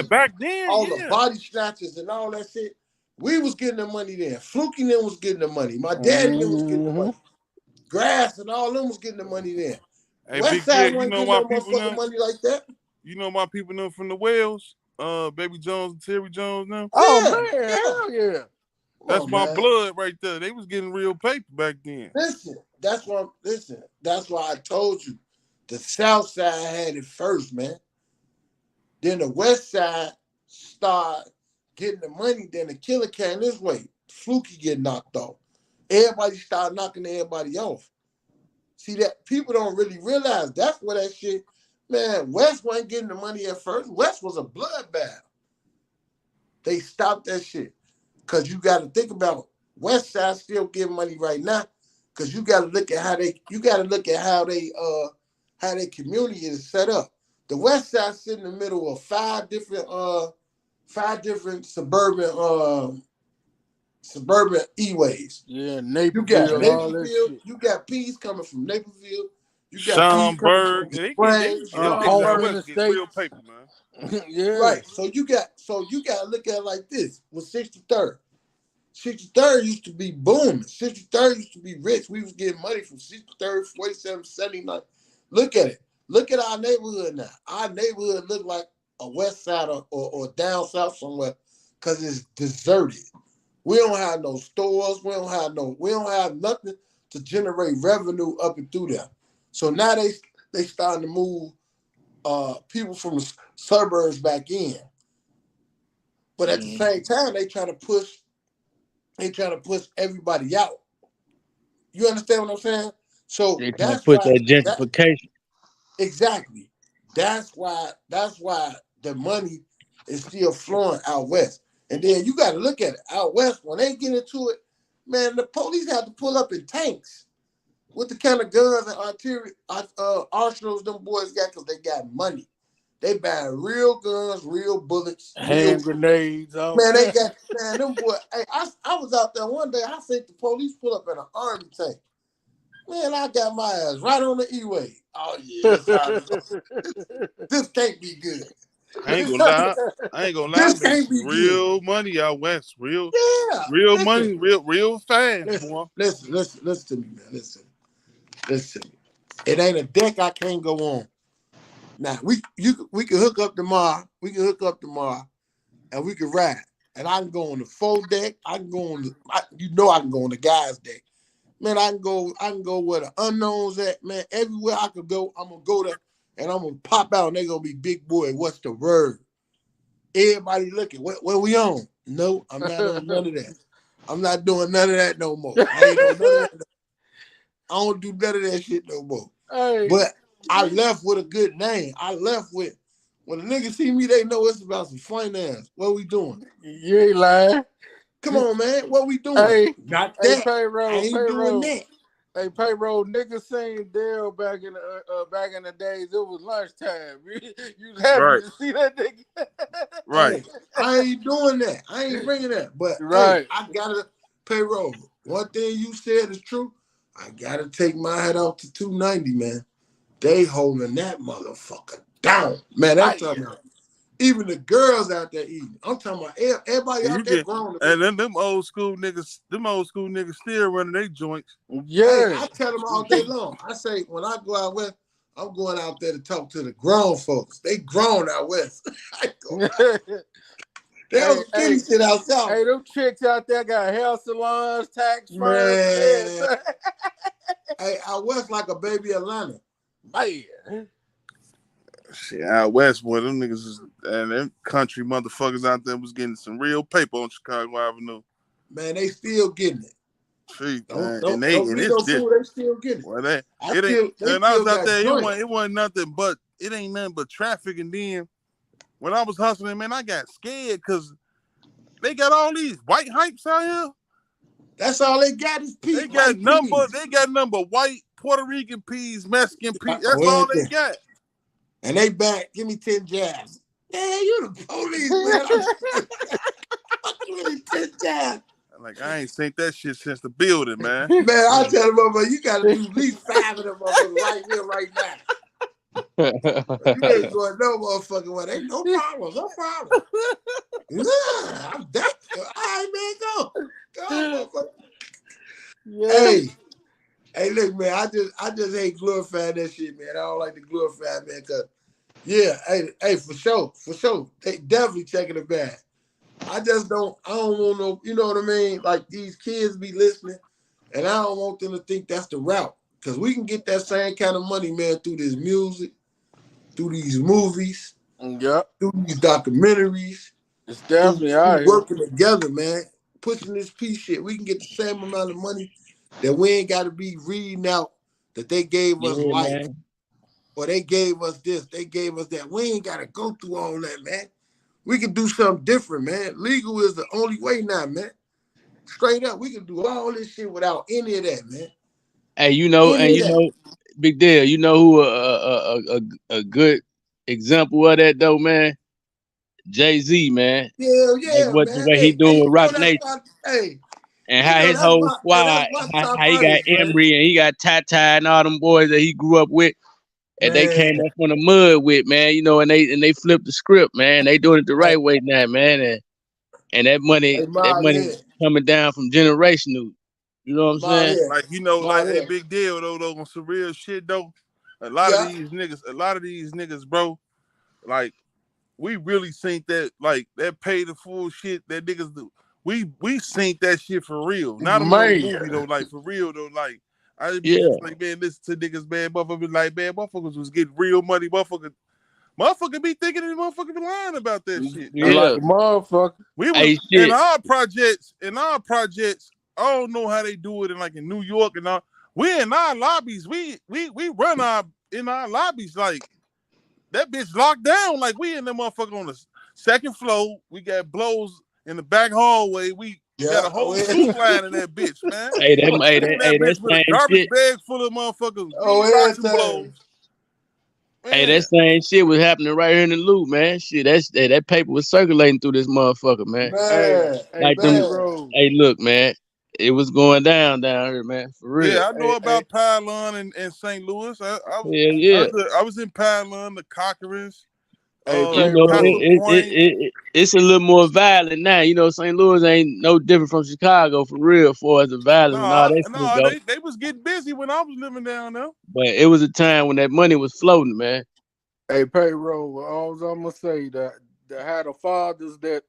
back then, all the body snatchers and all that shit. We was getting the money then. Fluky and them was getting the money. My daddy and them was getting the money. Grass and all them was getting the money then. Hey, West Big Side Kid, wasn't getting no motherfucking money like that. You know my people know from the Wells, Baby Jones and Terry Jones now. Oh man, hell yeah. That's my blood right there. They was getting real paper back then. Listen, that's why I told you the South Side had it first, man. Then the West Side started getting the money. Then the killer came this way. Fluky get knocked off. Everybody started knocking everybody off. See, that people don't really realize that's where that shit, man, West wasn't getting the money at first. West was a bloodbath. They stopped that shit. Cause you got to think about West Side still getting money right now. Cause you got to look at how their community is set up. The West Side sit in the middle of five different suburban E-ways. Yeah, Naperville. You got P's coming from Naperville. You got Schaumburg. Real paper, man. Yeah. Right. So you got to look at it like this. With 63rd. 63rd used to be booming. 63rd used to be rich. We was getting money from 63rd, 47, 79. Look at it. Look at our neighborhood now. Our neighborhood look like a west side or down south somewhere because it's deserted. We don't have no stores. We don't have nothing to generate revenue up and through there. So now they starting to move people from the suburbs back in. But at the same time, they trying to push everybody out. You understand what I'm saying? So they trying to put that gentrification. Exactly. That's why the money is still flowing out west. And then you got to look at it. Out west, when they get into it, man, the police have to pull up in tanks with the kind of guns and arsenals them boys got because they got money. They buy real guns, real bullets, hand grenades. Them boys. Hey, I was out there one day. I think the police pull up in an army tank. Man, I got my ass right on the E-way. Oh yeah, this can't be good. I ain't gonna lie. This can't be real good. Money out west. Real listen, money, real fast. Listen to me, man. Listen to me. It ain't a deck I can't go on. Now we can hook up tomorrow. We can hook up tomorrow, and we can ride. And I can go on the 4 deck. I can go on I can go on the guys deck. Man, I can go where the unknowns at. Man, everywhere I could go, I'm gonna go there, and I'm gonna pop out, and they're gonna be big boy. What's the word? Everybody looking. Where we on? No, I'm not on none of that. I'm not doing none of that no more. I ain't doing none of that. I don't do none of that shit no more. Hey. But I left with a good name. I left with, when the niggas see me, they know it's about some finance. What we doing? You ain't lying. Come on, man. What we doing? Hey, not hey, that. payroll, I ain't doing that. Hey, payroll, niggas seen Dale back in the days. It was lunchtime. You was happy to see that nigga. Right. Hey, I ain't doing that. I ain't bringing that. But right. Hey, I gotta payroll. One thing you said is true. I gotta take my hat off to 290, man. They holding that motherfucker down, man. That's talking about. Even the girls out there eating. I'm talking about everybody out there grown. And then them old school niggas still running their joints. Yeah. Hey, I tell them all day long. I say, when I go out west, I'm going out there to talk to the grown folks. They grown out west. They don't skinny shit outside. Hey, them chicks out there got hair salons, tax firms. Man. Hey, out west like a baby Atlanta. Man. Shit, out west, boy, them niggas and them country motherfuckers out there was getting some real paper on Chicago Avenue. Man, they still getting it. See, and it's fool, they still getting it. Well, I was out there, it wasn't nothing but, it ain't nothing but traffic. And then when I was hustling, man, I got scared because they got all these white hypes out here. That's all they got is peas. They got number white, Puerto Rican peas, Mexican peas. That's all they got. And they back, give me 10 jabs. Man, you the police, man. Fuck you with 10 jabs. Like, I ain't seen that shit since the building, man. Man, I tell them, motherfucker, you gotta do at least 5 of them motherfuckers right here, right now. You ain't going no motherfucking way. Ain't no problem, no problem. Yeah, I'm that. All right, man, go. Go, motherfucker. Yeah. Hey, look, man, I just hate glorifying that shit, man. I don't like to glorify, man, because, yeah, hey, for sure. They definitely taking it back. I don't want no, you know what I mean? Like, these kids be listening, and I don't want them to think that's the route. Because we can get that same kind of money, man, through this music, through these movies, through these documentaries. It's definitely all right. Working together, man. Pushing this peace shit. We can get the same amount of money that we ain't got to be reading out that they gave us life. Man. Or they gave us this, they gave us that. We ain't got to go through all that, man. We can do something different, man. Legal is the only way now, man. Straight up, we can do all this shit without any of that, man. Hey, you know, Big Deal, you know who a good example of that though, man? Jay-Z, man. Yeah, like man. The way he doing with Rock Nation. And how his whole squad, how he got Emery and he got Ty and all them boys that he grew up with, and they came up from the mud with, man, you know, and they flipped the script, man. They doing it the right way now, man. And that money coming down from generational. You know what I'm saying? Like, you know, like a Big Deal though, on some real shit though. A lot of these niggas, bro, like, we really think that, like, that pay the full shit that niggas do. We think that shit for real. Not a movie though, like, for real though. Like, I just be just like, man, listen to niggas, man. Motherfuckers like, man, motherfuckers was getting real money. Motherfucker be thinking that motherfucker be lying about that shit. Yeah. Like a motherfucker. We was in our projects, I don't know how they do it in New York and all. We in our lobbies. We run in our lobbies like that bitch locked down. Like, we in the motherfucker on the second floor. We got blows in the back hallway. We got a whole soup line in that bitch, man. That with a garbage bag full of motherfuckers. Blows. Hey, that same shit was happening right here in the loop, man. Shit, that paper was circulating through this motherfucker, man. Hey, look, man. It was going down here, man. For real. Yeah, I know about Pylon and St. Louis. I was in Pylon, the Cockerans. You know, it's a little more violent now. You know, St. Louis ain't no different from Chicago for real, for the violence and all that. They was getting busy when I was living down there. But it was a time when that money was floating, man. Hey, payroll. All I'm gonna say that how the fathers that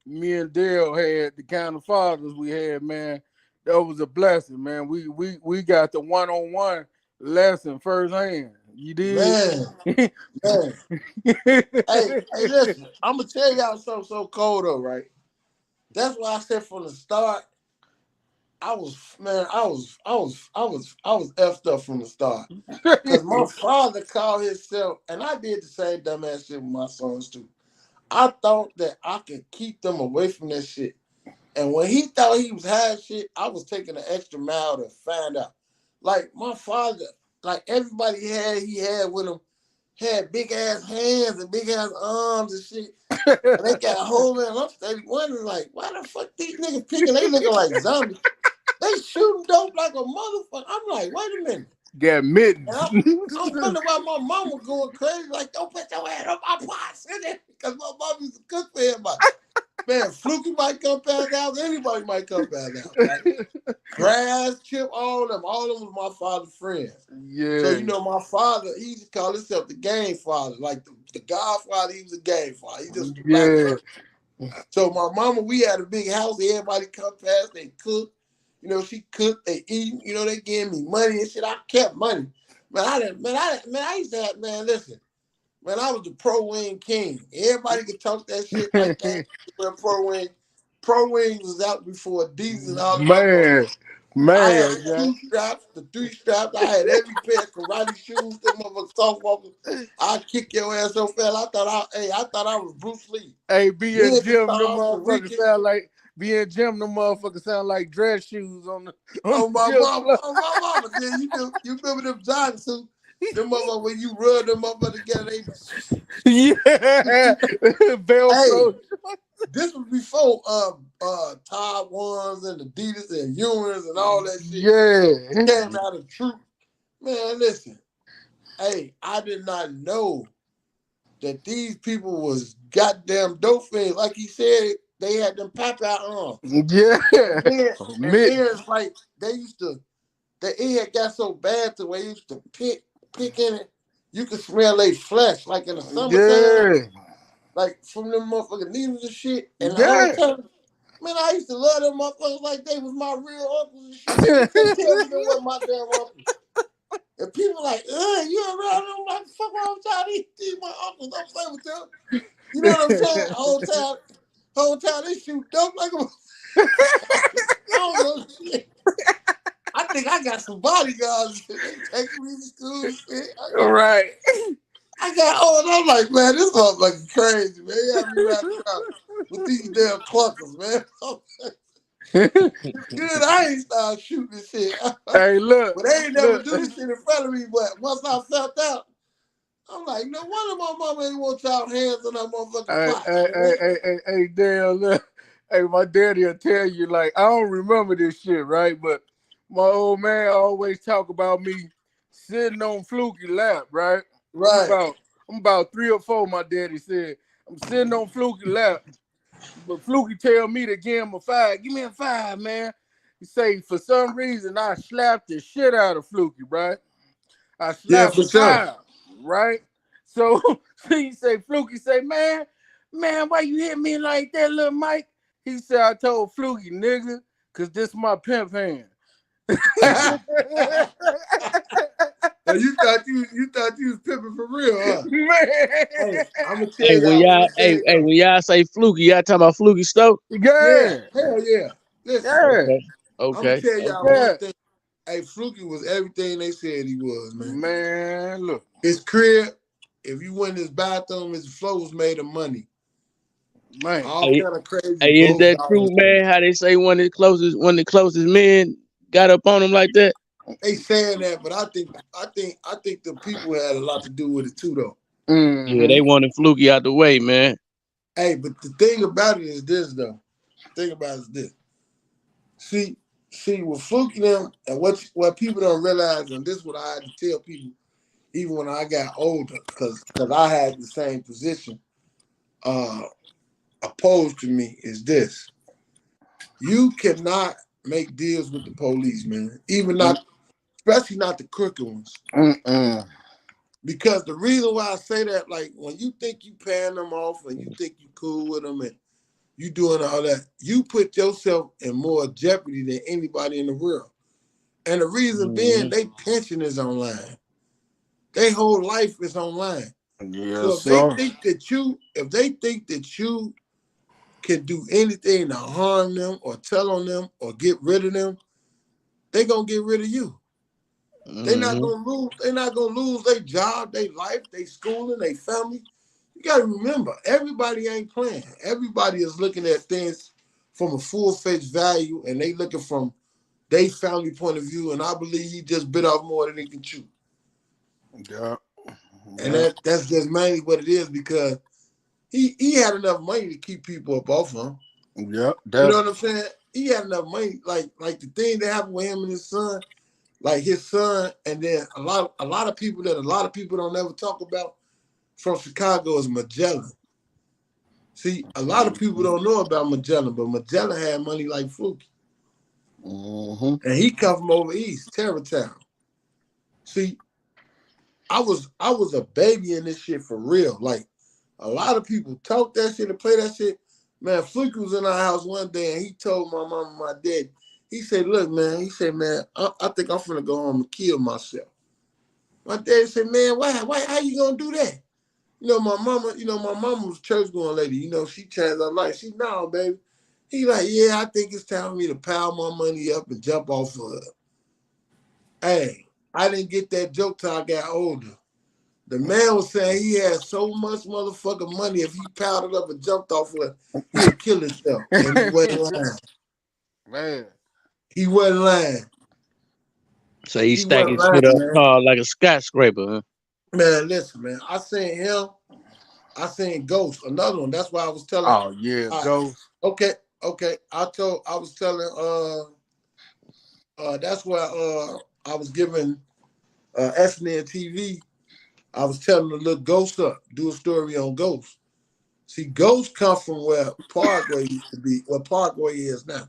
me and Dale had, the kind of fathers we had, man, that was a blessing, man. We got the one-on-one lesson firsthand. You did, man. Hey, listen, I'm gonna tell y'all something so cold though, right? That's why I said from the start, I was effed up from the start. Because my father called himself, and I did the same dumbass shit with my sons too. I thought that I could keep them away from that shit. And when he thought he was high shit, I was taking an extra mile to find out. Like my father, like everybody he had with him, had big ass hands and big ass arms and shit. And they got a hold of it. And I'm steady wondering, like, why the fuck these niggas picking? They looking like zombies. They shooting dope like a motherfucker. I'm like, wait a minute. Got mittens. I'm wondering why my mom was going crazy. Like, don't put your hand on my pots. Because my mom used to cook for everybody. Man, Fluky might come past out. Anybody might come past out. Right? Grass, Chip, all of them. All of them was my father's friends. Yeah. So, you know, my father, he used to call himself the game father. Like the Godfather, he was a game father. He just So my mama, we had a big house. Everybody come past, they cook. You know, she cooked, they eat, you know, they gave me money and shit. I kept money. I used to have, listen. Man, I was the pro wing king. Everybody could talk that shit like that. Pro wing was out before Adidas and all that. I had the 2 straps, the 3 straps. I had every pair of karate shoes, them motherfuckers soft walkers. I kick your ass so fast. I thought I was Bruce Lee. Hey, being Jim, them motherfuckers sound like sound like dress shoes on the my mama. Then you remember them jogging suits? Them motherfuckers, when you rub them motherfuckers together, they Velcro. Hey, this was before Todd ones and Adidas and Ewins and all that shit. Yeah. Came out of truth. Man, listen. Hey, I did not know that these people was goddamn dope fiends. Like he said, they had them pop out arms. Yeah. And then it's like they used to, it had got so bad to where they used to pick in it. You could smell their flesh like in the summertime. Yeah. Like from them motherfucking needles and shit. And the whole time, man, I used to love them motherfuckers like they was my real uncles and shit. You couldn't tell me they wasn't my damn uncles. And people like, you around them like, fuck wrong with y'all? These my uncles. I'm playing with them. You know what I'm saying? Whole time they shoot dope like a I don't know shit. I think I got some bodyguards. They take me to school and shit. Right. I got and I'm like, man, this motherfucking crazy, man. You got me wrapped around with these damn clunkers, man. Good, I ain't started shooting this shit. Hey, look. But they ain't never do this shit in front of me, but once I felt out, I'm like, no wonder my mama ain't want y'all hands on that motherfucking pot. Hey, Dale, look. Hey, my daddy will tell you, like, I don't remember this shit, right? But my old man always talk about me sitting on Fluky lap, right? Right. I'm about 3 or 4, my daddy said. I'm sitting on Fluky lap. But Fluky tell me to give him a 5. Give me a 5, man. He say, for some reason, I slapped the shit out of Fluky, right? I slapped for sure. Right? So he say, Fluky say, man, why you hit me like that, little Mike? He said, I told Fluky, nigga, because this my pimp hand. So you thought you was pimping for real, huh? Man. Hey, I'm gonna tell y'all. When y'all say Fluky, y'all talking about Fluky Stoke? Yeah, hell yeah. Listen, Okay. I'm gonna tell y'all one thing. Hey, Fluky was everything they said he was, man. Man, look. His crib, if you went in his bathroom, his floor was made of money. Man, all kind of crazy. Hey, is that true, man? How they say one of the closest men got up on him like that? They saying that, but I think the people had a lot to do with it too, though. Mm-hmm. Yeah, they wanted Fluky out the way, man. Hey, but the thing about it is this, though. The thing about it is this. See, with Fluky them, and what people don't realize, and this is what I had to tell people, even when I got older, because I had the same position opposed to me, is this. You cannot make deals with the police, man. Especially not the crooked ones. Because the reason why I say that, like, when you think you paying them off and you think you cool with them and you doing all that, you put yourself in more jeopardy than anybody in the world. And the reason being, they pension is online. Their whole life is online. Yes, so if they think that you can do anything to harm them or tell on them or get rid of them, they gonna get rid of you. They're not gonna lose. They're not gonna lose their job, their life, their schooling, their family. You gotta remember, everybody ain't playing. Everybody is looking at things from a full face value, and they looking from their family point of view. And I believe he just bit off more than he can chew. Yeah. And that's just mainly what it is, because he had enough money to keep people up off him. Yeah. You know what I'm saying? He had enough money, like the thing that happened with him and his son. Like his son, and then a lot of people that a lot of people don't ever talk about from Chicago is Magellan. See, a lot of people don't know about Magellan, but Magellan had money like Fluky. And he come from over east, Terrytown. See, I was a baby in this shit for real. Like, a lot of people talk that shit and play that shit. Man, Fluky was in our house one day and he told my mom and my dad, he said, look, man, I think I'm finna go home and kill myself. My dad said, man, why, how you gonna do that? My mama was a church going lady, she changed her life. She, no, baby. He like, yeah, I think it's time for me to pile my money up and jump off of her. Hey, I didn't get that joke till I got older. The man was saying he had so much motherfucking money, if he piled it up and jumped off of her, he'd kill himself. And he wasn't lying. Man. He wasn't lying. So he's stacking shit up like a skyscraper, huh? Man, listen, man. I seen him. I seen Ghost, another one. That's why I was telling. Oh yeah, Ghost. Okay. I was telling. That's why I was giving SNN TV. I was telling the little Ghost up, do a story on Ghost. See, Ghost come from where Parkway used to be, where Parkway is now,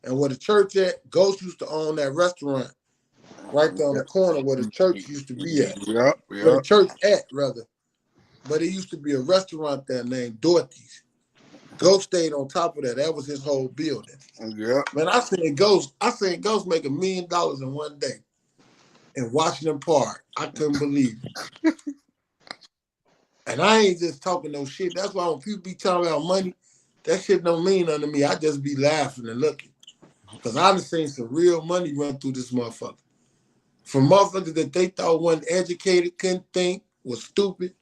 and where the church at. Ghost used to own that restaurant right there on the corner where the church used to be at. Where the church at, rather. But it used to be a restaurant there named Dorothy's. Ghost stayed on top of that. That was his whole building. Yeah. Man, I seen Ghost make $1 million in one day in Washington Park. I couldn't believe it. And I ain't just talking no shit. That's why when people be talking about money, that shit don't mean nothing to me. I just be laughing and looking. Because I done seen some real money run through this motherfucker. From motherfuckers that they thought wasn't educated, couldn't think, was stupid.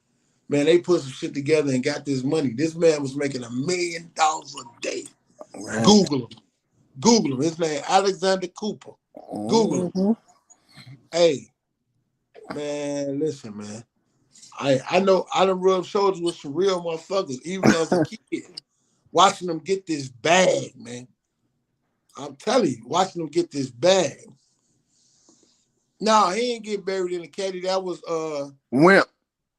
Man, they put some shit together and got this money. This man was making $1 million a day. Man. Google him. His name Alexander Cooper. Google him. Hey, man, listen, man. I know I done rubbed shoulders with some real motherfuckers, even as a kid. Watching them get this bag, man. I'm telling you, watching them get this bag. No, he didn't get buried in the caddy. That was Wimp.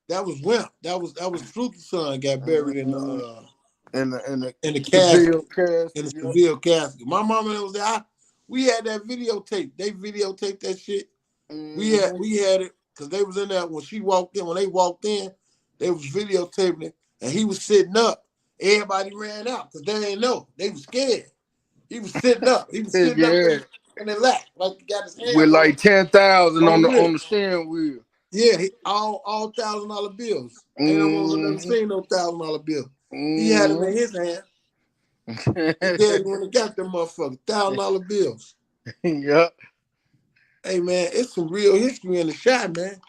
That was Wimp. That was Fluky's son got buried in the casket. In the Seville casket. My mama was there. We had that videotape. They videotaped that shit. We had it because they was in there when she walked in. When they walked in, they was videotaping it, and he was sitting up. Everybody ran out because they didn't know. They was scared. He was sitting up. He was sitting up in the lap, like he got his hand with like 10,000 on the steering wheel. Yeah, all $1,000 bills. Ain't no one never seen no $1,000 bill. He had them in his hand. Daddy when he got them motherfuckers, $1,000 bills. Yep. Hey man, it's some real history in the shop, man.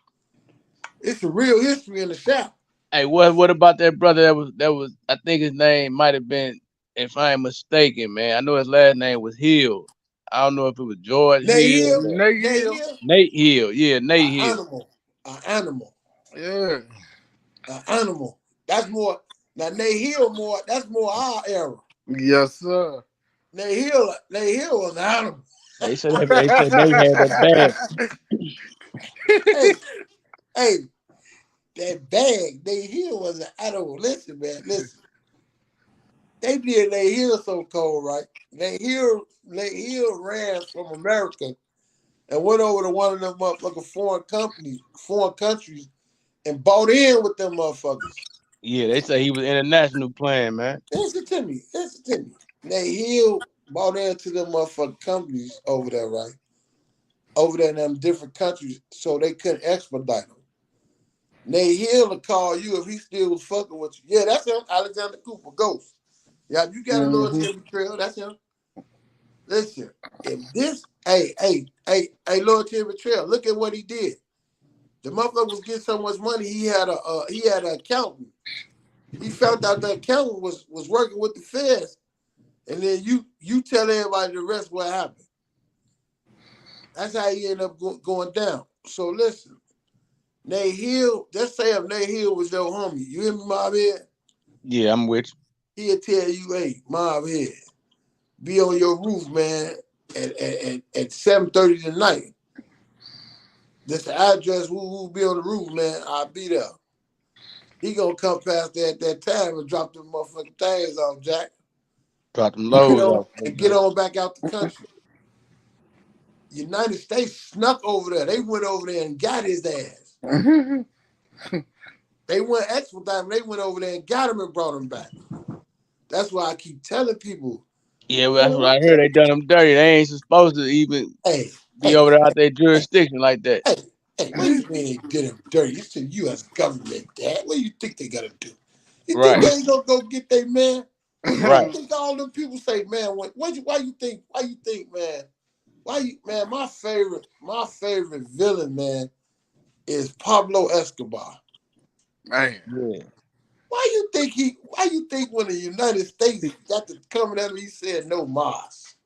It's some real history in the shop. Hey, what about that brother that was I think his name might have been, if I ain't mistaken, man. I know his last name was Hill. I don't know if it was George Hill. Nate Hill. Nate Hill. Yeah, Nate Hill. An animal. Yeah. An animal. That's more. Now Nate Hill that's more our era. Yes, sir. Nate Hill was an animal. They said they had that bag. Hey, that bag, Nate Hill was an animal. Listen, man, listen. They did Nate Hill so cold, right? Nate Hill ran from America and went over to one of them motherfucking foreign countries, and bought in with them motherfuckers. Yeah, they say he was international playing, man. Listen to me. Nate Hill bought into them motherfucking companies over there, right? Over there in them different countries, so they couldn't expedite them. Nate Hill will call you if he still was fucking with you. Yeah, that's him, Alexander Cooper, Ghost. Yeah, you got a little Jimmy Trail, that's him. Listen, if this, hey, Lord Timothy Trail, look at what he did. The motherfucker was getting so much money, he had an accountant. He found out the accountant was working with the feds, and then you tell everybody the rest what happened. That's how he ended up going down. So listen, Nate Hill, let's say if Nate Hill was your homie, you hear me, Mob Head? Yeah, I'm with you. He'll tell you, hey, Mob Head, be on your roof, man, at 7:30 tonight. This the address, who be on the roof, man, I'll be there. He gonna come past there at that time and drop them motherfucking things off, Jack. Drop them loads off. And get on back out the country. United States snuck over there. They went over there and got his ass. They went expedite him. They went over there and got him and brought him back. That's why I keep telling people. Yeah, well, that's what I heard. They done them dirty. They ain't supposed to even be over there out their jurisdiction like that. Hey, what do you mean they did him dirty? It's the U.S. government, Dad. What do you think they gotta do? You think they ain't gonna go get their man? Right. I think all them people say, man, why you think, man? Man, my favorite villain, man, is Pablo Escobar. Man. Yeah. Why you think when the United States got to coming at him, he said no mas?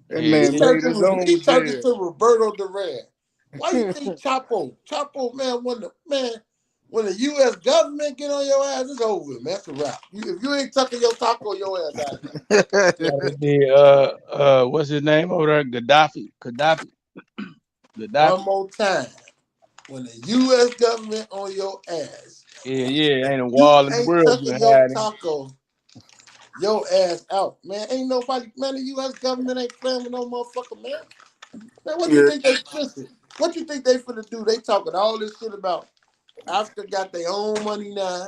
That man he turned into Roberto Duran. Why you think Chapo, man, when the U.S. government get on your ass, it's over, man. That's a wrap. If you ain't tucking your taco, your ass out. What's his name over there? Gaddafi. One more time. When the U.S. government on your ass. Yeah, ain't a wall in the world. Tucking your taco, your ass out, man. Ain't nobody, man. The U.S. government ain't playing with no motherfucker, man. Man, what you think what you think they finna do? They talking all this shit about Africa got their own money now.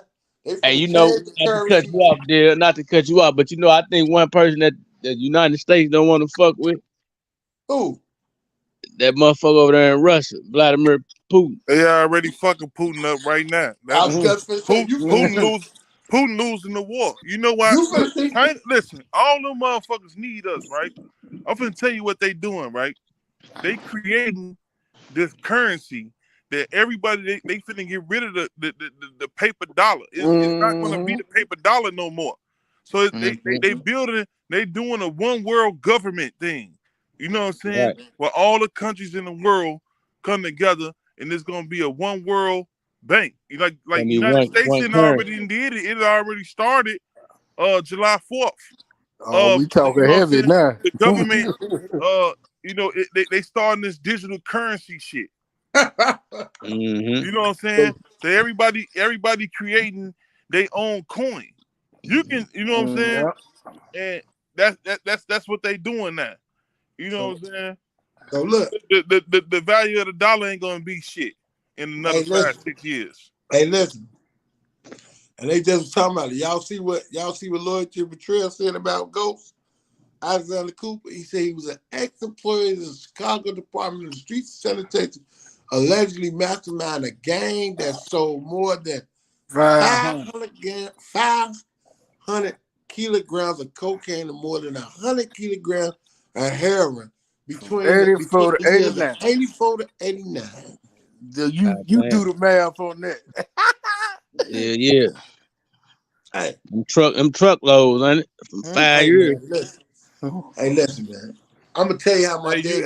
Hey, you know, not to cut you off, but you know, I think one person that the United States don't want to fuck with. Who? That motherfucker over there in Russia, Vladimir Putin. They already fucking Putin up right now. Putin losing the war. You know why? Listen, all them motherfuckers need us, right? I'm finna tell you what they doing, right? They creating this currency that everybody they finna get rid of the paper dollar. It's not gonna be the paper dollar no more. So they building, they doing a one world government thing. You know what I'm saying? Right. Where all the countries in the world come together and it's gonna be a one world bank. Like United States already did it. It already started July 4th. Oh, we talking heavy now. The government you know, they starting this digital currency shit. You know what I'm saying? So everybody creating their own coin. You can, you know what I'm saying? And that's what they doing now. You know what I'm saying? So look, the value of the dollar ain't gonna be shit in another 5-6 years. Hey, listen. And they just was talking about it. Y'all see what Lloyd Betrayal said about Ghost? Alexander Cooper. He said he was an ex-employee of the Chicago Department of the Streets of Sanitation, allegedly masterminded a gang that sold more than 500 kilograms of cocaine and more than 100 kilograms of heroin between 84 to 89. 84 to 89. You do the math on that. Yeah. Hey, them truckloads, ain't it? From 5 years. Listen, man. I'm gonna tell you how my day.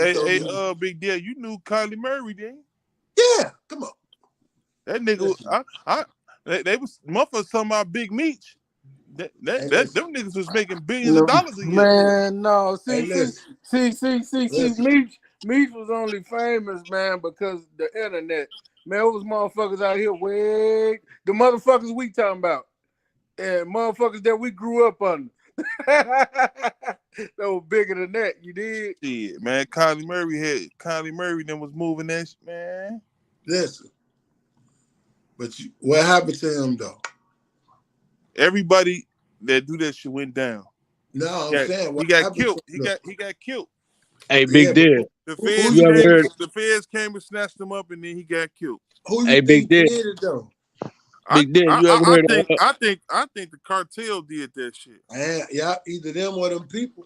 Big deal. You knew Kylie Murray, didn't you? Yeah, come on. That nigga, they was motherfuckers talking about Big Meech. Them niggas was making billions of dollars a year. Man, no. See, Meech was only famous, man, because the internet. Man, it was motherfuckers out here the motherfuckers we talking about. And motherfuckers that we grew up under. They were bigger than that, you did? Yeah, man. Kylie Murray then was moving that shit, man. Listen. But what happened to him though? Everybody that do that shit went down. No, I'm saying he got killed. He got killed. Hey, big deal. The feds came and snatched him up, and then he got killed. Who you think did it though? Big deal. I think the cartel did that shit. Yeah, either them or them people.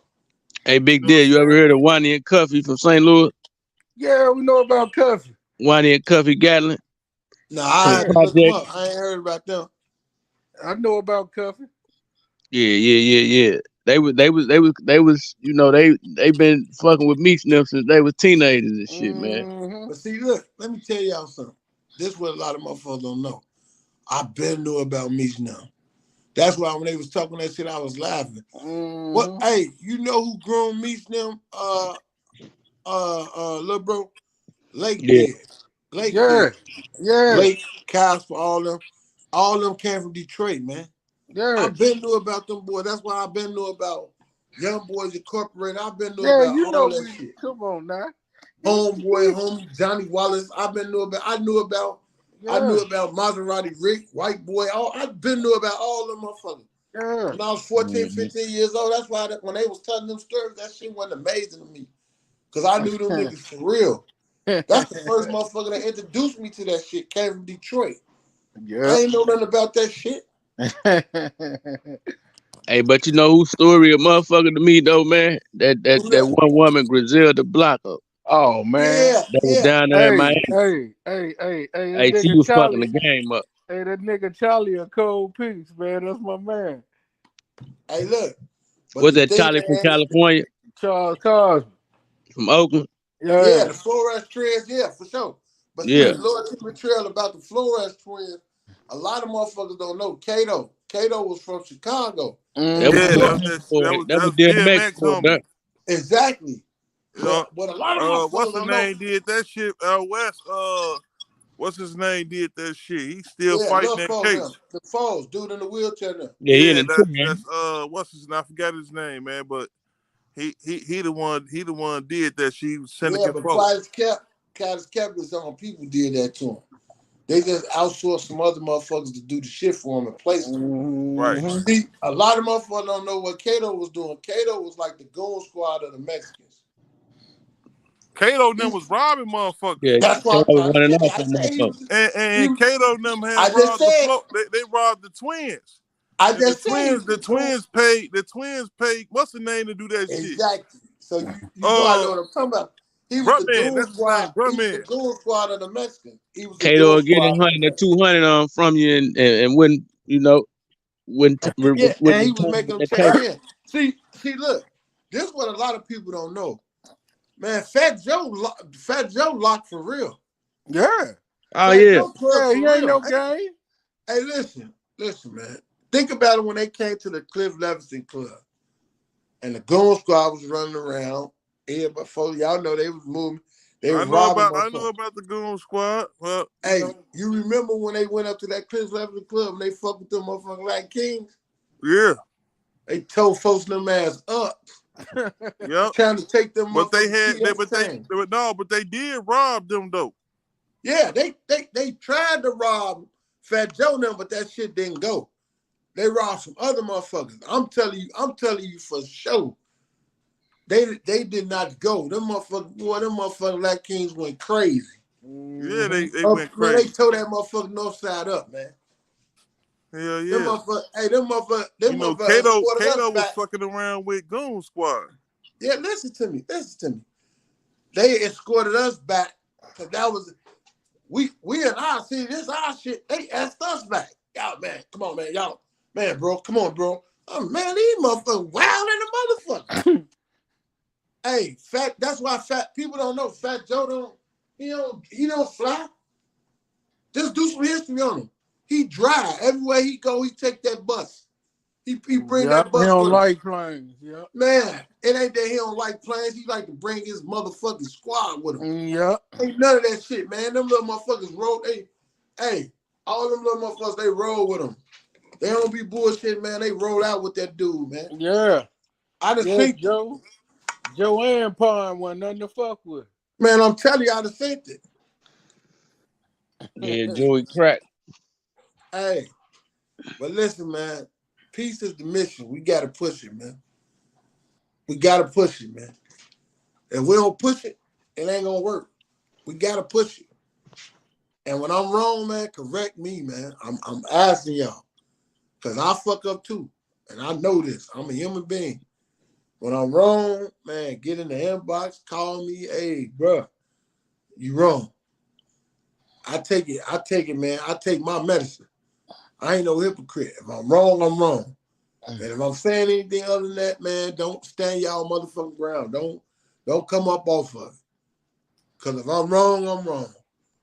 Hey, Big Deal, you ever heard of Wani and Cuffy from St. Louis? Yeah, we know about Cuffy. Wani and Cuffy Gatlin. No, I had to look them up. I ain't heard about them. I know about Cuffy. Yeah. They was, you know, they been fucking with Meek Sniff since they was teenagers and shit, man. But see, look, let me tell y'all something. This is what a lot of motherfuckers don't know. I been knew about Meek now. That's why when they was talking that shit, I was laughing. What? Hey, you know who groomed Meek them? Little bro, Lake did. Lake did. Yeah. Lake, Casper, all them came from Detroit, man. Yeah. I've been knew about them boys. That's why I've been knew about Young Boys Incorporated. I've been knew about you know all that shit. Come on now. Homie, Johnny Wallace. I knew about Maserati Rick, White Boy. I've been knew about all them motherfuckers. Yeah. When I was 14, 15 years old, that's why when they was telling them stories, that shit wasn't amazing to me. Because I knew them niggas for real. That's the first motherfucker that introduced me to that shit, came from Detroit. Yeah. I ain't know nothing about that shit. Hey, but you know whose story a motherfucker to me though, man? That one woman, Griselda Blanco. Oh man. Yeah. That was down there in Miami. Hey, She was fucking the game up. Hey, that nigga Charlie a cold piece, man. That's my man. Hey, look. Was that Charlie from California? Charles Cosby. From Oakland? Yeah, the Flores twins, yeah, for sure. But see, the Lord took me trail about the Flores twins. A lot of motherfuckers don't know Kato. Kato was from Chicago. That was DMX. Exactly. But a lot of motherfuckers what's the don't name know. did that shit? West. What's his name did that shit? He's still fighting that case. The Falls, dude in the wheelchair now. Yeah, that's what's his name? I forgot his name, man. But he the one did that. She was Seneca but Falls. Titus Kepler's own people did that to him. They just outsourced some other motherfuckers to do the shit for him and place them. Right. See, a lot of motherfuckers don't know what Kato was doing. Kato was like the goon squad of the Mexicans. Kato them was robbing motherfuckers. Yeah, that's why I'm running off on motherfuckers. And Kato them had robbed they robbed the twins. The twins paid. What's the name to do that shit? Exactly. So you know I know what I'm talking about. He was the goon squad. He was the goon squad of the Mexicans. He was Kato will get 100 or 200 from you and wouldn't, you know, and he was making them check in. See, look, this is what a lot of people don't know. Man, Fat Joe locked for real. Yeah. Oh, yeah. He ain't no game. Hey, listen, man. Think about it when they came to the Cliff Levinson Club and the goon squad was running around. Yeah, but folks, y'all know they was moving. I know about the goon squad. Well, hey, you remember when they went up to that Cliff Levinson Club and they fucked with them motherfucking like kings? Yeah. They told folks them ass up. Yep. Trying to take them. But they did rob them though. Yeah, they tried to rob Fat Joe them, but that shit didn't go. They robbed some other motherfuckers. I'm telling you for sure. They did not go. Them motherfucking Black Kings went crazy. Yeah, they went crazy. Man, they tore that motherfucking north side up, man. Hell yeah. Them motherfuckers. Kato was fucking around with Goon Squad. Yeah, listen to me. They escorted us back because that was we and I see this our shit. They asked us back. Y'all, man, come on, man, y'all, man, bro, come on, bro. Oh man, these motherfuckers wild in the motherfucker. Hey, that's why fat people don't know Fat Joe he don't fly. Just do some history on him. He drive. Everywhere he go, he take that bus. He bring that bus. He don't like planes. Yeah. Man, it ain't that he don't like planes. He like to bring his motherfucking squad with him. Yeah. Ain't none of that shit, man. Them little motherfuckers roll. All them little motherfuckers, they roll with him. They don't be bullshit, man. They roll out with that dude, man. Yeah. I just think Joanne Pond wasn't nothing to fuck with. Man, I'm telling you, I just think it. Yeah, Joey Crack. Hey, but listen, man. Peace is the mission. We got to push it, man. We got to push it, man. If we don't push it, it ain't going to work. We got to push it. And when I'm wrong, man, correct me, man. I'm asking y'all. Because I fuck up too. And I know this. I'm a human being. When I'm wrong, man, get in the inbox, call me. Hey, bro, you wrong. I take it, man. I take my medicine. I ain't no hypocrite. If I'm wrong, I'm wrong. And if I'm saying anything other than that, man, don't stand y'all motherfucking ground. Don't come up off of it. Cause if I'm wrong, I'm wrong.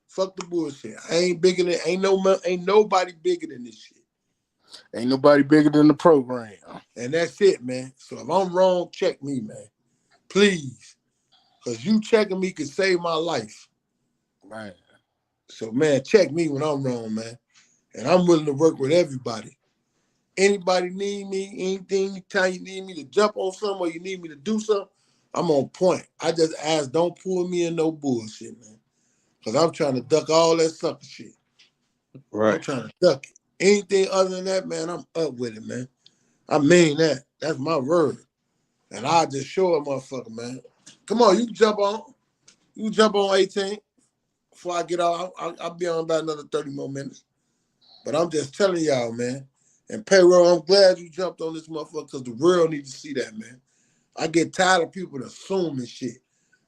Fuck the bullshit. I ain't bigger than ain't nobody bigger than this shit. Ain't nobody bigger than the program. And that's it, man. So if I'm wrong, check me, man. Please. Cause you checking me could save my life. Right. So man, check me when I'm wrong, man. And I'm willing to work with everybody. Anybody need me, anything time you need me to jump on something or you need me to do something, I'm on point. I just ask, don't pull me in no bullshit, man. Because I'm trying to duck all that sucker shit. Right. I'm trying to duck it. Anything other than that, man, I'm up with it, man. I mean that. That's my word. And I'll just show a motherfucker, man. Come on, you can jump on. You can jump on 18. Before I get off, I'll be on about another 30 more minutes. But I'm just telling y'all, man. And Payroll, I'm glad you jumped on this motherfucker because the world needs to see that, man. I get tired of people assuming shit.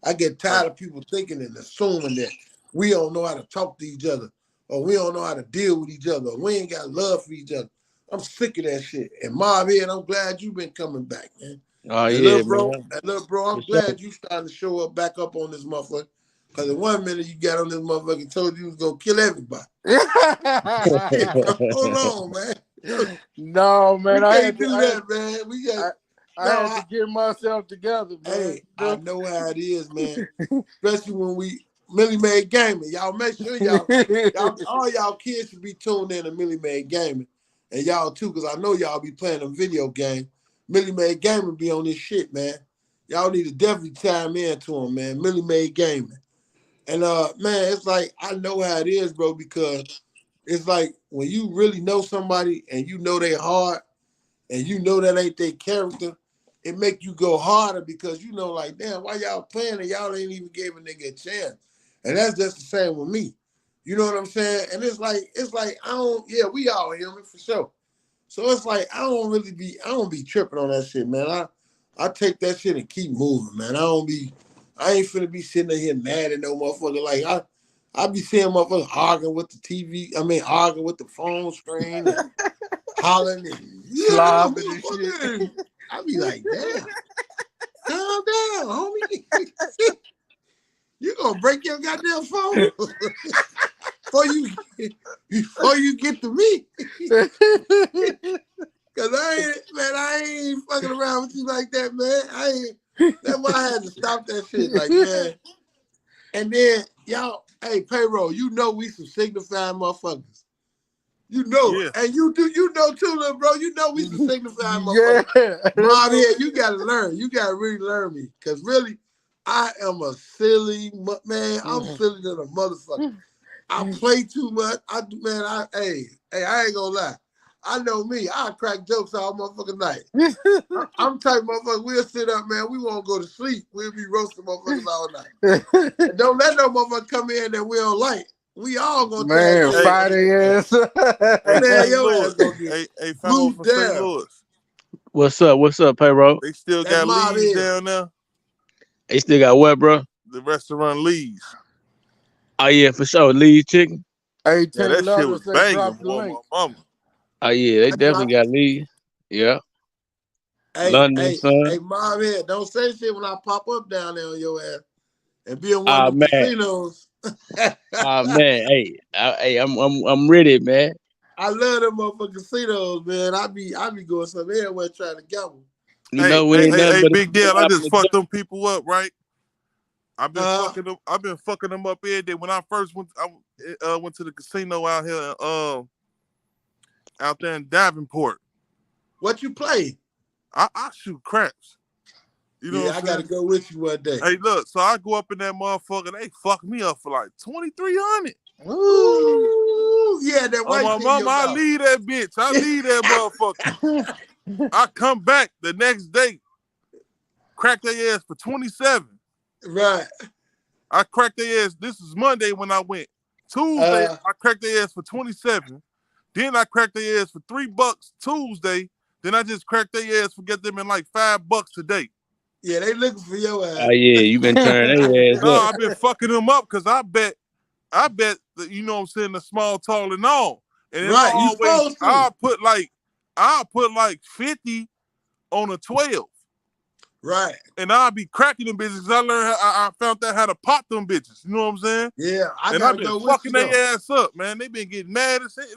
I get tired of people thinking and assuming that we don't know how to talk to each other or we don't know how to deal with each other or we ain't got love for each other. I'm sick of that shit. And Mob Head, I'm glad you've been coming back, man. Oh, and yeah, little bro, I'm glad you starting to show up back up on this motherfucker. Because in 1 minute you got on this motherfucker and told you was going to kill everybody. Hold on, man. No, man. I can't do that, man. We got. I had to get myself together, man. Hey, I know how it is, man. Especially when we Millie Mae Gaming. Y'all make sure y'all all y'all kids should be tuned in to Millie Mae Gaming. And y'all too, because I know y'all be playing a video game. Millie Mae Gaming be on this shit, man. Y'all need to definitely chime into them, man. Millie Mae Gaming. And man, it's like I know how it is, bro, because it's like when you really know somebody and you know they hard and you know that ain't their character, it make you go harder because you know, like, damn, why y'all playing and y'all ain't even gave a nigga a chance. And that's just the same with me. You know what I'm saying? And it's like we all human for sure. So it's like I don't be tripping on that shit, man. I take that shit and keep moving, man. I ain't finna be sitting here mad at no motherfucker. Like I be seeing motherfuckers arguing with the TV, arguing with the phone screen and hollering and slobbing and shit. I be like, damn, calm down, homie. You gonna break your goddamn phone before you get to me. Cause I ain't fucking around with you like that, man. That's why I had to stop that shit, like, man. And then y'all, hey, Payroll, you know we some signifying motherfuckers. You know, yeah. And you know too, little bro. You know we some signifying motherfuckers. Yeah. Mom, here, you gotta learn. You gotta really learn me, cause really, I am a silly man. I'm silly than a motherfucker. I play too much. I ain't gonna lie. I know me. I crack jokes all motherfucking night. I'm the type of motherfucker, we'll sit up, man. We won't go to sleep. We'll be roasting motherfuckers all night. And don't let no motherfucker come in that we don't like. We all gonna fight their ass. Hey, fellow from St. Louis. What's up, Payroll? They still got Lee's down there. They still got what, bro? The restaurant Lee's. Oh yeah, for sure. Lee's chicken. Hey, that shit was banging, boy, my mama. Oh yeah, they definitely got Lee's. Yeah. London, son. Hey, Mom, here, don't say shit when I pop up down there on your ass and be in one of the casinos. Oh man, hey, I'm ready, man. I love them motherfucking casinos, man. I be going somewhere everywhere trying to get one. Hey, Big Deal, I just fucked them people up, right? I've been fucking them up every day. When I first went to the casino out here, out there in Davenport. What you play? I shoot craps. You know what I'm saying? I gotta go with you one day. Hey, look, so I go up in that motherfucker, they fuck me up for like $2,300. Ooh, yeah, that white my mama, I leave that bitch. I leave that motherfucker. I come back the next day, crack their ass for 27. Right. I cracked their ass. This is Monday when I went. Tuesday, I cracked their ass for 27. Then I cracked their ass for $3 Tuesday. Then I just cracked their ass for get them in like $5 today. Yeah, they looking for your ass. Oh yeah, you been turning their ass No, up. I've been fucking them up because I bet that, you know what I'm saying, the small, tall, and all. And then Right, you supposed to. I'll put like 50 on a 12. Right. And I'll be cracking them bitches because I found out how to pop them bitches. You know what I'm saying? Yeah, I've been fucking their ass up, man. They been getting mad and shit.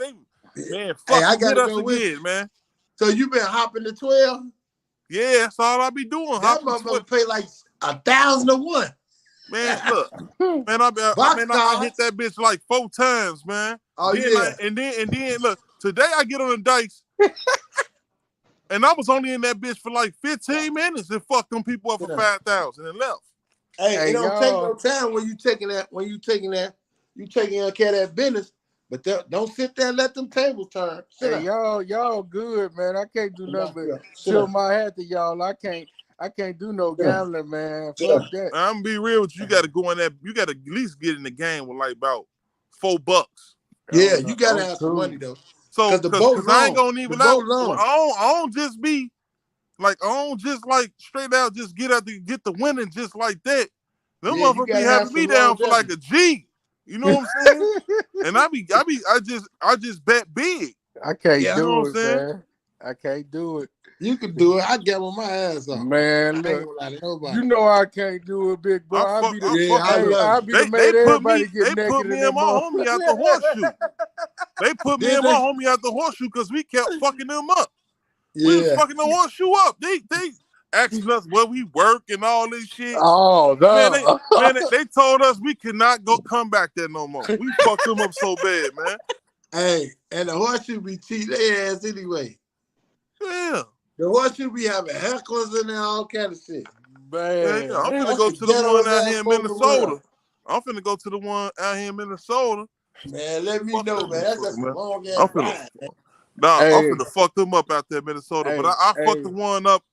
Man, fuck, I gotta hit us go again, man. So you been hopping the 12? Yeah, that's all I be doing. That motherfucker pay like 1,000 to 1. Man, look, man, I hit that bitch like 4 times, man. Oh then yeah. And then look, today I get on the dice, and I was only in that bitch for like 15 minutes and fucked them people up for 5,000 and left. Hey, it don't take no time when you taking care of that business. But don't sit there and let them tables turn. Hey, y'all good, man. I can't do nothing but show my hat to y'all. I can't do no gambling, man. Fuck that. I'm gonna be real with you. You gotta go in that. You gotta at least get in the game with like about $4. Yeah, you gotta have some money though. So, because I ain't gonna even out. I don't just be like, I don't just like straight out just get the winning just like that. Them motherfuckers be having me down for like a G. You know what I'm saying? And I just bet big. I can't do it, man. I can't do it. You can do it. I get on my ass off. Man, look, you know I can't do it, big bro. I'll be the made everybody get naked. They put me and my homie out the horseshoe. They put me and my homie out the horseshoe because we kept fucking them up. Yeah. We was fucking the horseshoe up. They asking us where we work and all this shit. Oh, no. Man, they told us we could not come back there no more. We fucked them up so bad, man. Hey, and the horseshoe be cheating their ass anyway. Yeah. The horseshoe be having hecklers in there, all kind of shit. Man, I'm finna go to the one out here in Minnesota. I'm finna go to the one out here in Minnesota. Man, let me know, man. That's just a long ass ride, man. Nah, I'm finna fuck them up out there in Minnesota. But I fucked the one up.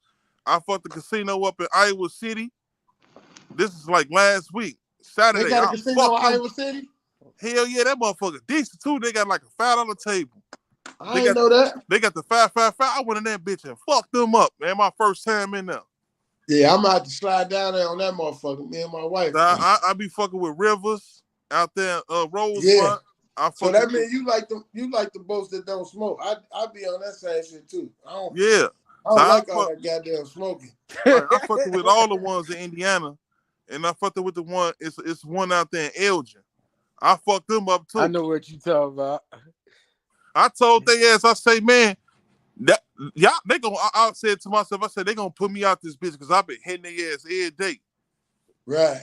I fucked the casino up in Iowa City. This is like last week, Saturday. They got a casino in Iowa City? Hell yeah, that motherfucker decent too. They got like a $5 table. I didn't know that. They got the 5-5-5. I went in that bitch and fucked them up, man. My first time in there. Yeah, I'm about to slide down there on that motherfucker. Me and my wife. I be fucking with Rivers out there, Rose. Yeah. So that means you like the boats that don't smoke. I be on that same shit too. I don't like all that goddamn smoking. I fucked with all the ones in Indiana, and I fucked with the one. It's one out there in Elgin. I fucked them up too. I know what you talking about. I told they ass, I say, man, I said to myself, I said, they gonna put me out this bitch because I've been hitting their ass every day. Right.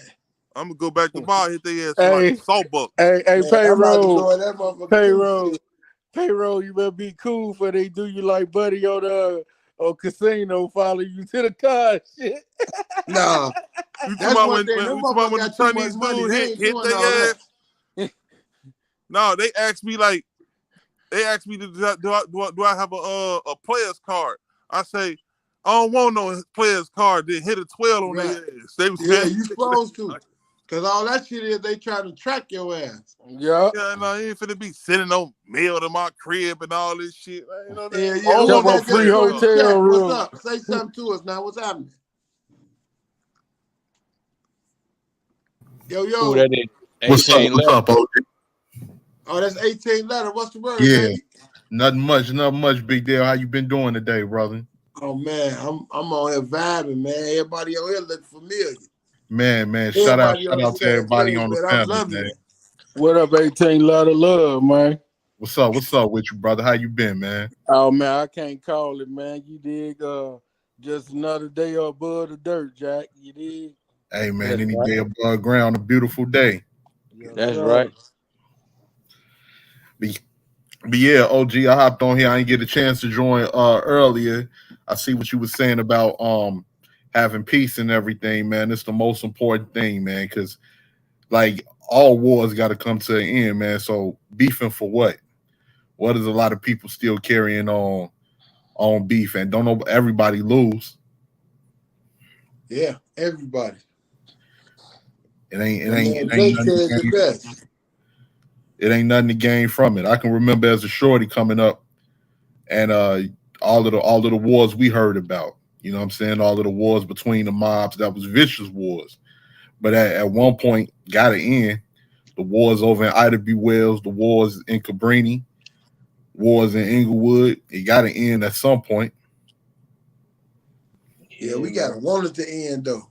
I'm gonna go back to bar, hit their ass for like salt buck. Hey, payroll, you better be cool for they do you like buddy on the casino, follow you to the car shit. Nah. You talking about when the Chinese dude hit their ass? No, they asked me like, do I have a player's card? I say, I don't want no player's card. Then hit a 12 on their ass. They was you supposed to. Because all that shit is they try to track your ass. Yeah. Yeah, no, you ain't finna be sending no mail to my crib and all this shit. You know that? Yeah. Free hotel room. What's up? Say something to us now. What's happening? Yo. Ooh, that is. What's up, OG? Oh, that's 18 letter. What's the word? Yeah. Baby? Nothing much, big deal. How you been doing today, brother? Oh man, I'm on here vibing, man. Everybody on here look familiar. Man, shout out to everybody on the family, man. What up, 18 lot of love, man? What's up with you, brother? How you been, man? Oh man, I can't call it, man. You dig? Just another day above the dirt, Jack. You dig? Hey man, any day above ground, a beautiful day. That's right. But yeah, OG, I hopped on here. I didn't get a chance to join earlier. I see what you were saying about having peace and everything, man. It's the most important thing, man, because like all wars got to come to an end, man. So beefing for what? What is a lot of people still carrying on beef, and don't know everybody lose? Yeah, everybody. It ain't nothing to gain from it. I can remember as a shorty coming up, and all of the wars we heard about. You know what I'm saying? All of the wars between the mobs, that was vicious wars. But at one point, got to end. The wars over in Ida B. Wells, the wars in Cabrini, wars in Inglewood. It got to end at some point. Yeah, we got to want it to end, though.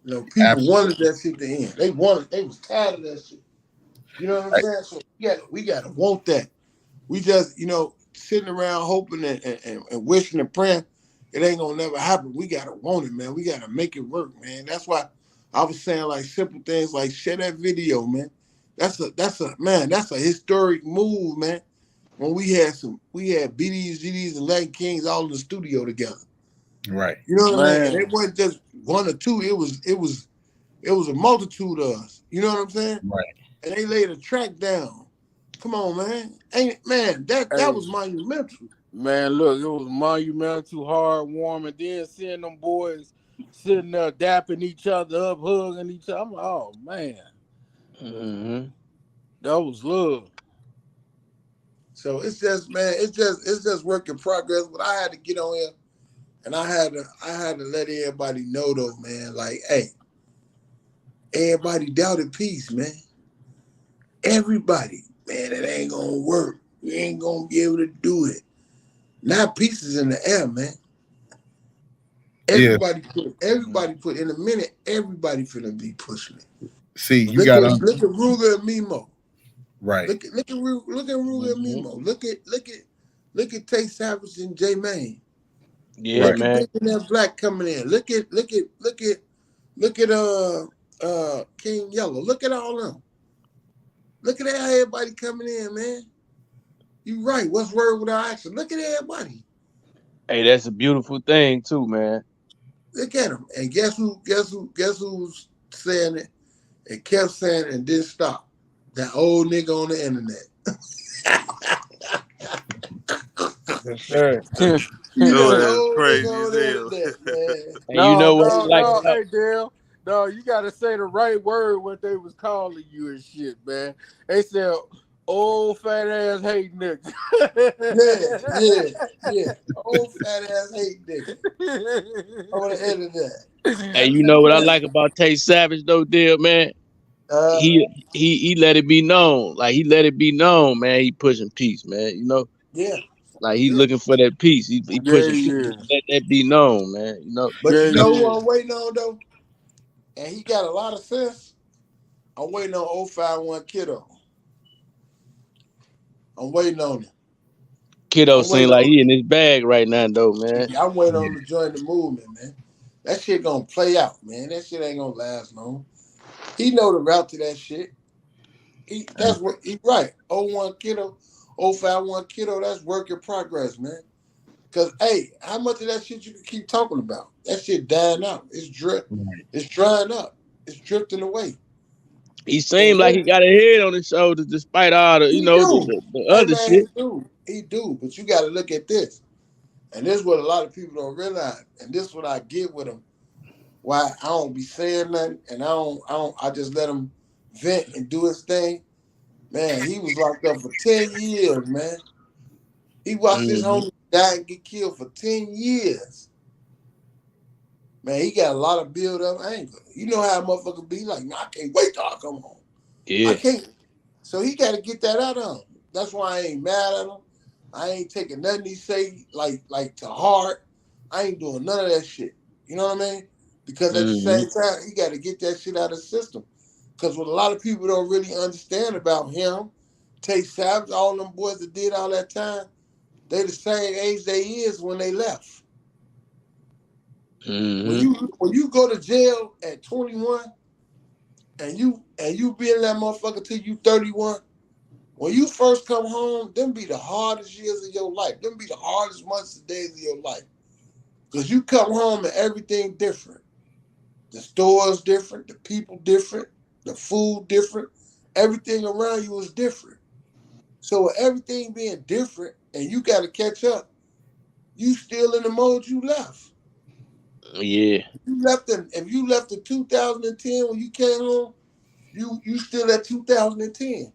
You know, people wanted that shit to end. They was tired of that shit. You know what I'm saying? So we got to want that. We just, sitting around hoping and wishing and praying, it ain't gonna never happen. We got to want it, man. We got to make it work, man. That's why I was saying like simple things like share that video, man. That's a historic move, man. When we had BDs, GDs, and Latin Kings all in the studio together. Right. You know what I mean? And it wasn't just one or two. It was a multitude of us. You know what I'm saying? Right. And they laid a track down. Come on, man. That was monumental. Man, look, it was monumental, heartwarming. Then seeing them boys sitting there dapping each other up, hugging each other. I'm like, oh man. Mm-hmm. That was love. So it's just work in progress. But I had to get on here and I had to let everybody know though, man, like, hey, everybody doubted peace, man. Everybody, man, it ain't gonna work. We ain't gonna be able to do it. Now peace is in the air, man. Everybody put in a minute, everybody finna be pushing it. See, look at Ruger and Mimo. Right. Look at Ruger and Mimo. Look at Tay Savage and J Mane. Yeah, look man. At that Black coming in. Look at King Yellow. Look at all them. Look at how everybody coming in, man. You right. What's word without action? Look at everybody. Hey, that's a beautiful thing too, man. Look at them. And guess who's saying it and kept saying it and didn't stop? That old nigga on the internet. Crazy as hell. Hey, Dale. No, you gotta say the right word what they was calling you and shit, man. They said old fat ass hate nigga. yeah. Old fat ass hate nigga. On the internet. Hey, you know what I like about Tay Savage though, Dale, man? He let it be known. Like he let it be known, man. He pushing peace, man. You know? Yeah. Like he's looking for that peace. He pushing peace. Let that be known, man. You know. But you know who I'm waiting on though? And he got a lot of sense. I'm waiting on 051 Kiddo. I'm waiting on him. Kiddo seems like he in his bag right now, though, man. Yeah, I'm waiting on him to join the movement, man. That shit gonna play out, man. That shit ain't gonna last long. He know the route to that shit. That's what he right. 01 Kiddo, 051 Kiddo, that's work in progress, man. Cause hey, how much of that shit you can keep talking about? That shit dying out. It's drying up. It's drifting away. He seemed like he got a head on his shoulders despite all the, the other shit. He do, but you gotta look at this. And this is what a lot of people don't realize. And this is what I get with him. Why I don't be saying nothing and I just let him vent and do his thing. Man, he was locked up for 10 years, man. He watched his homie die and get killed for 10 years. Man, he got a lot of build-up anger. You know how a motherfucker be like, I can't wait till I come home. Yeah. I can't. So he got to get that out of him. That's why I ain't mad at him. I ain't taking nothing he say like to heart. I ain't doing none of that shit. You know what I mean? Because at the same time, he got to get that shit out of the system. Because what a lot of people don't really understand about him, Tay Savage, all them boys that did all that time, they the same age they is when they left. Mm-hmm. When you go to jail at 21 and you be in that motherfucker till you 31, when you first come home, them be the hardest years of your life. Them be the hardest months and days of your life. Because you come home and everything different. The store's different, the people different, the food different, everything around you is different. So with everything being different and you got to catch up, you still in the mode you left. Yeah. If you left in 2010 when you came home, you still at 2010.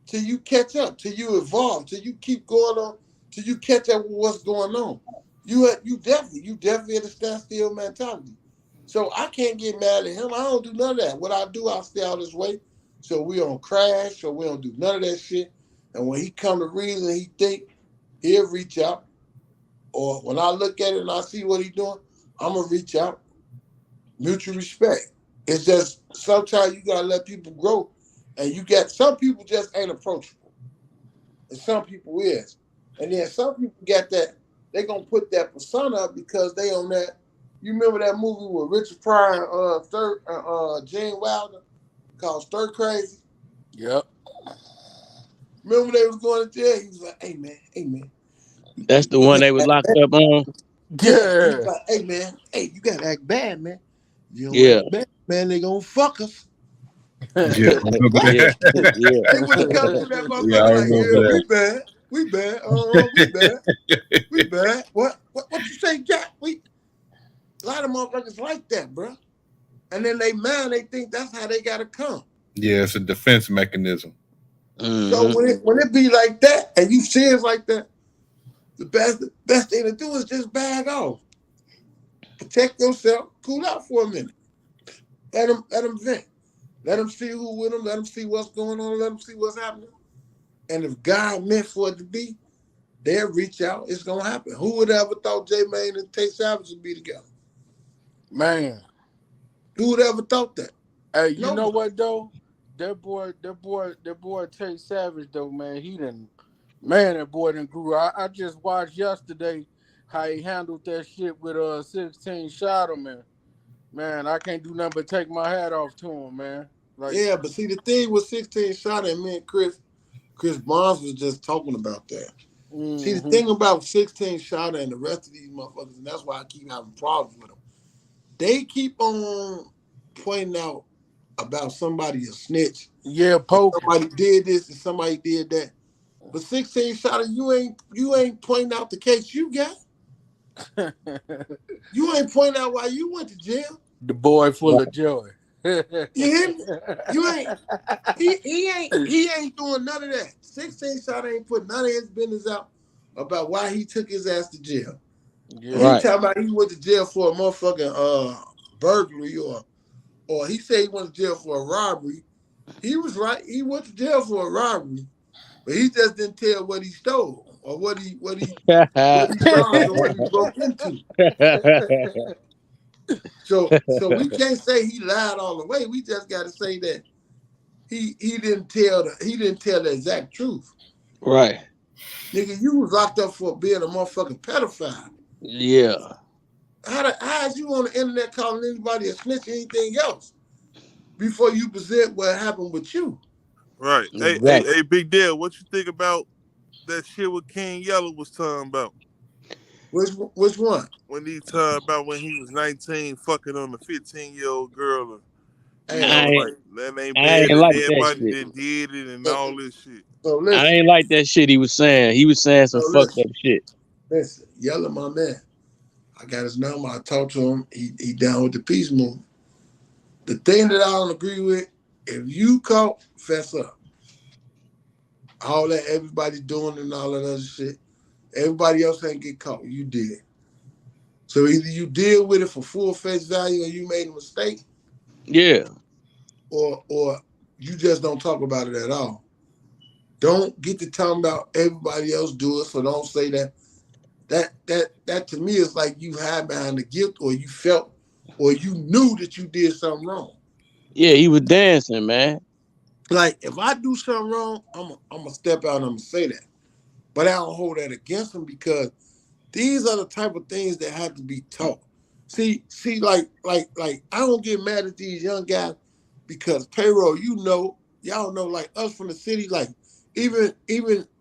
Till you catch up, till you evolve, till you keep going on, till you catch up with what's going on. You definitely in a standstill mentality. So I can't get mad at him. I don't do none of that. What I do, I'll stay out his way. So we don't crash, so we don't do none of that shit. And when he come to reason, he think, he'll reach out. Or when I look at it and I see what he's doing, I'm gonna reach out. Mutual respect. It's just sometimes you gotta let people grow. And you get some people just ain't approachable. And some people is. And then some people get that, they gonna put that persona up because they on that. You remember that movie with Richard Pryor and Gene Wilder called Stir Crazy? Yep. Remember they was going to jail? He was like, hey man. That's the one they was locked up on. Yeah. He was like, hey man, you gotta act bad, man. You don't act bad, man, they gonna fuck us. Yeah. They would have come to that motherfucker we bad. We bad. What you say, Jack? A lot of motherfuckers like that, bro. And then they think that's how they gotta come. Yeah, it's a defense mechanism. Mm-hmm. So when it be like that, and you see it like that, the best thing to do is just bag off. Protect yourself. Cool out for a minute. Let them vent. Let them see who with them. Let them see what's going on. Let them see what's happening. And if God meant for it to be, they'll reach out. It's gonna happen. Who would ever thought J-Mane and Tay Savage would be together? Man. Who would ever thought that? Hey, you know what though? That boy Tay Savage though, man, that boy done grew. I just watched yesterday how he handled that shit with 16 Shot him, man, I can't do nothing but take my hat off to him, man. Like, yeah, but see the thing with 16 Shot and me and Chris Barnes was just talking about that. Mm-hmm. See the thing about 16 Shot and the rest of these motherfuckers, and that's why I keep having problems with them. They keep on pointing out about somebody a snitch. Yeah, poking. Somebody did this and somebody did that. But 16 Shot, you ain't pointing out the case you got. You ain't pointing out why you went to jail. The boy full of joy. You hear me? You ain't. He ain't doing none of that. 16 Shot ain't putting none of his business out about why he took his ass to jail. Yeah. He talking about he went to jail for a motherfucking burglary or he said he went to jail for a robbery. He was right. He went to jail for a robbery, but he just didn't tell what he stole or what he robbed or what he broke into. So we can't say he lied all the way. We just got to say that he didn't tell the exact truth. Right. Nigga, you was locked up for being a motherfucking pedophile. Yeah. How is you on the internet calling anybody a snitch or anything else before you present what happened with you? Right. Exactly. Hey, Big Deal, what you think about that shit what King Yellow was talking about? Which one? When he talking about when he was 19 fucking on the 15-year-old girl. I ain't like that shit. That did it and all this shit. So listen, I ain't like that shit he was saying. He was saying some fucked up shit. Listen, Yellow, my man. I got his number. I talked to him. He down with the peace movement. The thing that I don't agree with, if you caught, fess up. All that everybody doing and all that other shit. Everybody else ain't get caught. You did. So either you deal with it for full face value or you made a mistake. Yeah. Or you just don't talk about it at all. Don't get to talking about everybody else do it. So don't say that. That to me is like you hide behind the guilt or you felt or you knew that you did something wrong. Yeah, he was dancing, man. Like if I do something wrong, I'm gonna step out and I'm gonna say that. But I don't hold that against him because these are the type of things that have to be taught. See, like I don't get mad at these young guys because payroll, y'all know, like us from the city, like even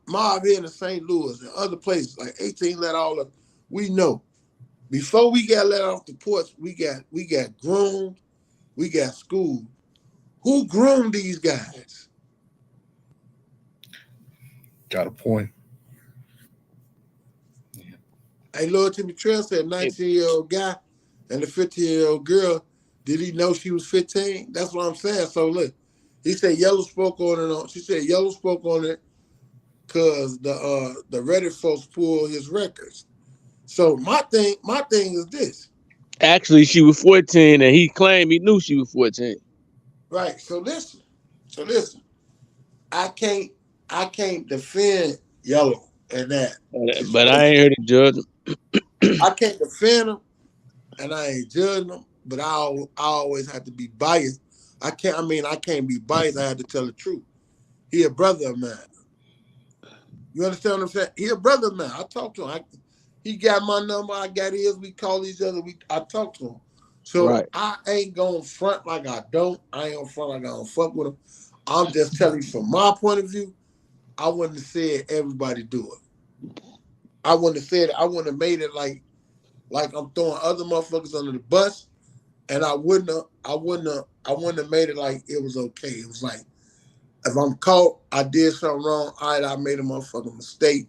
Mob here in St. Louis and other places, like 18 let all of, we know. Before we got let off the porch, we got groomed, we got schooled. Who groomed these guys? Got a point. Hey, Lord Timmy Trail said 19-year-old guy and the 15-year-old girl, did he know she was 15? That's what I'm saying. So look, he said Yellow spoke on it. She said Yellow spoke on it because the Reddit folks pulled his records. So my thing is this. Actually, she was 14, and he claimed he knew she was 14. Right. So listen. I can't defend Yellow and that. But I ain't here to judge him. I can't defend him, and I ain't judging him. But I always have to be biased. I can't be biased. I have to tell the truth. He a brother of mine. You understand what I'm saying? He a brother of mine. I talk to him. He got my number. I got his. We call each other. I talk to him. So right. I ain't going to front like I don't. I ain't going to front like I don't fuck with him. I'm just telling you from my point of view, I wouldn't have said everybody do it. I wouldn't have said it. I wouldn't have made it like I'm throwing other motherfuckers under the bus. And I wouldn't have made it like it was okay. It was like, if I'm caught, I did something wrong. All right, I made a motherfucking mistake.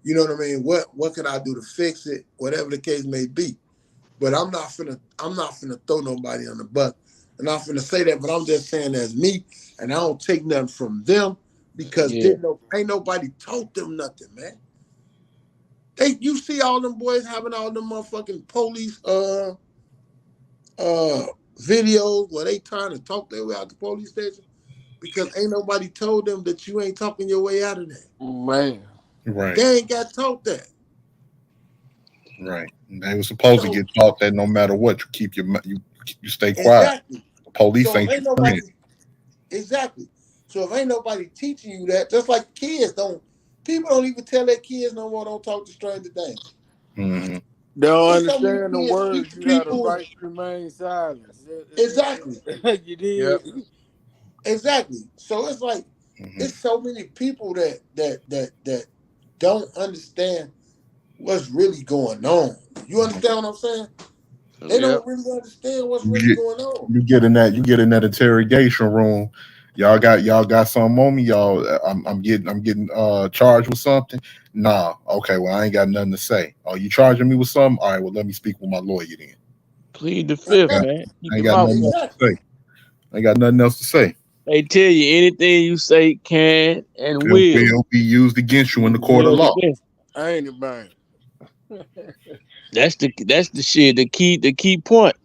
You know what I mean? What can I do to fix it? Whatever the case may be. But I'm not finna throw nobody on the bus. I'm not finna say that, but I'm just saying that's me, and I don't take nothing from them because ain't nobody told them nothing, man. You see all them boys having all them motherfucking police videos where they trying to talk their way out the police station because ain't nobody told them that you ain't talking your way out of there. Man. Right. They ain't got taught that. Right. They were supposed to get taught that no matter what, you stay quiet. Exactly. The police ain't your friend. Exactly. So if ain't nobody teaching you that, just like people don't even tell their kids no more, don't talk to stranger things. Mm-hmm. They don't understand the words. You got a right to remain silent. Exactly. You did. Yep. Exactly. So it's like it's so many people that don't understand what's really going on. You understand what I'm saying? They don't really understand what's really going on. You get in that interrogation room. Y'all got something on me, y'all. I'm getting charged with something. Nah, okay, well, I ain't got nothing to say. Oh, you charging me with something? All right, well, let me speak with my lawyer then. Plead the fifth, man. I ain't got nothing else to say. I ain't got nothing else to say. They tell you anything you say can and will be used against you in the court of law. Ain't it, man? That's the shit. The key point.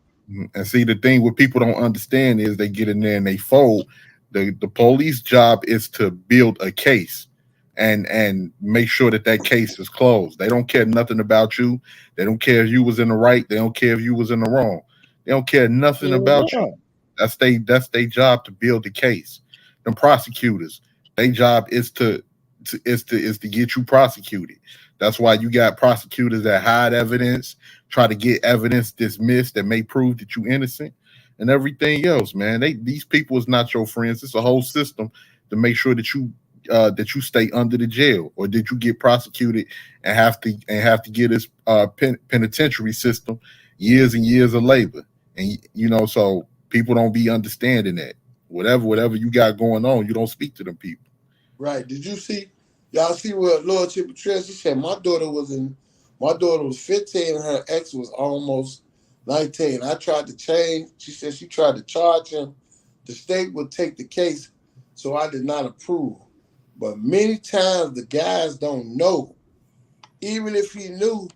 And see, the thing what people don't understand is they get in there and they fold. The police job is to build a case and make sure that case is closed. They don't care nothing about you. They don't care if you was in the right. They don't care if you was in the wrong. They don't care nothing about you. That's their job to build the case. And prosecutors, their job is to get you prosecuted. That's why you got prosecutors that hide evidence, try to get evidence dismissed that may prove that you're innocent and everything else, man. These people is not your friends. It's a whole system to make sure that you stay under the jail or that you get prosecuted and have to get this penitentiary system years and years of labor. And so people don't be understanding that. Whatever you got going on, you don't speak to them people. Right. Did you see? Y'all see what Lord Chip Patricia said? My daughter was 15 and her ex was almost 19. I tried to change. She said she tried to charge him. The state would take the case, so I did not approve. But many times the guys don't know. Even if he knew,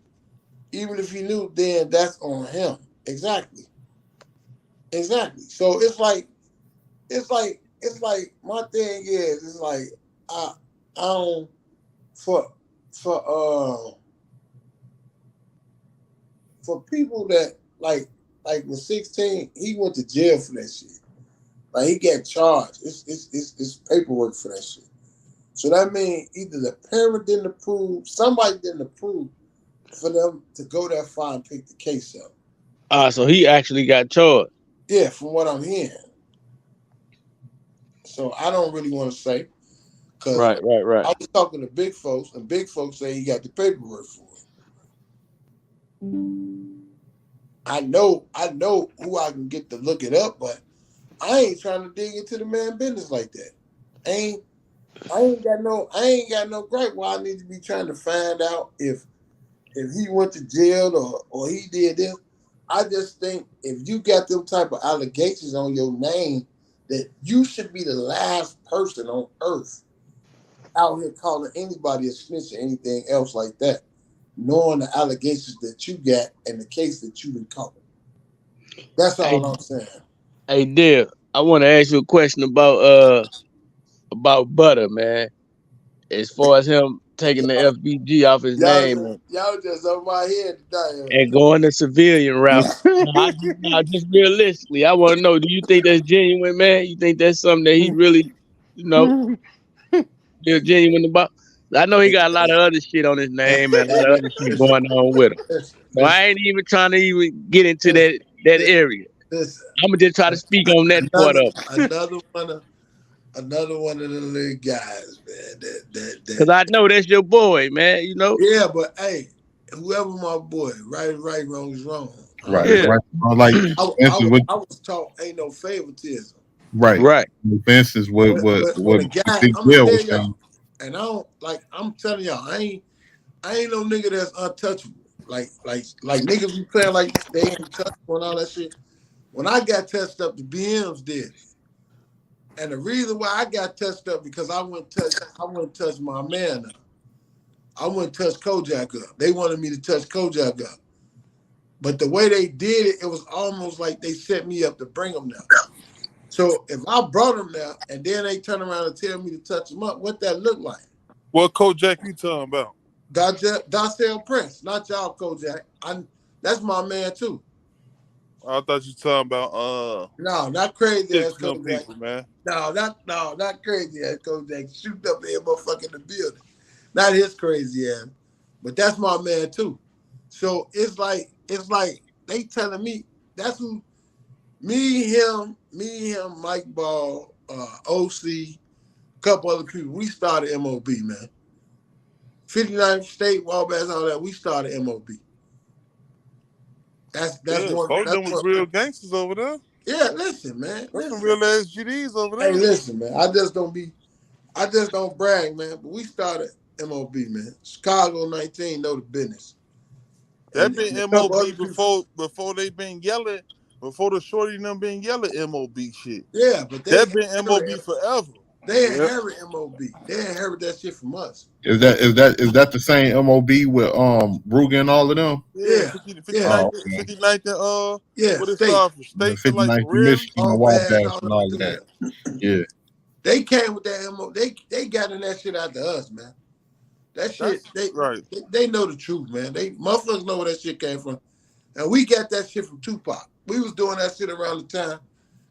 then that's on him. Exactly. So it's like my thing is, it's like I don't for people that like with 16, he went to jail for that shit. Like he got charged. It's paperwork for that shit. So that means either the parent didn't approve, somebody didn't approve for them to go that far and pick the case up. So he actually got charged. Yeah, from what I'm hearing. So I don't really want to say. Right. I was talking to big folks, and big folks say he got the paperwork for it. I know who I can get to look it up, but I ain't trying to dig into the man business like that. I ain't got no gripe why I need to be trying to find out if he went to jail or he did this. I just think if you got them type of allegations on your name, that you should be the last person on earth out here calling anybody a snitch or anything else like that. knowing the allegations that you got and the case that you recovered. That's all I'm saying. Hey, Dale, I want to ask you a question about Butter, man. As far as him taking the FBG off his name y'all just over my head today. And going the civilian route. Just realistically, I want to know, do you think that's genuine, man? You think that's something that he really, feel genuine about? I know he got a lot of other shit on his name and a lot of other shit going on with him. So I ain't even trying to even get into that area. I'm gonna just try to speak on that part of it. Another one of the little guys, man. Because I know that's your boy, man. Yeah, but hey, whoever my boy, right is right, wrong is wrong. Right. Like I was taught ain't no favoritism. Right. For instance, what the guy, Big Bill was saying. And I'm telling y'all, I ain't no nigga that's untouchable. Like niggas be playing like they ain't touchable and all that shit. When I got touched up, the BMs did it. And the reason why I got touched up because I wouldn't touch my man up. I wouldn't touch Kojak up. They wanted me to touch Kojak up. But the way they did it, it was almost like they set me up to bring them down. So if I brought them down and then they turn around and tell me to touch them up, what that look like? What Kojak you talking about? Darcel Prince, not y'all Kojak. That's my man too. I thought you talking about no, not crazy ass Kojak, people, man. No, not crazy ass Kojak. Shooting up every motherfucker in the building. Not his crazy ass, but that's my man too. So it's like they telling me that's who. Me, him, Mike Ball, OC, a couple other people. We started MOB, man. 59th State, Wabash, all that. We started MOB. That's one. Both of them was real gangsters over there. Yeah, listen, man. There's some real ass GDs over there. Hey, listen, man. I just don't brag, man. But we started MOB, man. Chicago 19 know the business. That been MOB before they been yelling. Before the shorty and them been yelling MOB shit. Yeah, but that been MOB forever. They inherit MOB. They inherit that shit from us. Is that the same MOB with Ruger and all of them? Yeah. 59th what is that for? State 59th Michigan and Wabash and all of that. Yeah. They came with that MOB. They got in that shit out to us, man. That shit, they know the truth, man. Motherfuckers know where that shit came from. And we got that shit from Tupac. We was doing that shit around the time.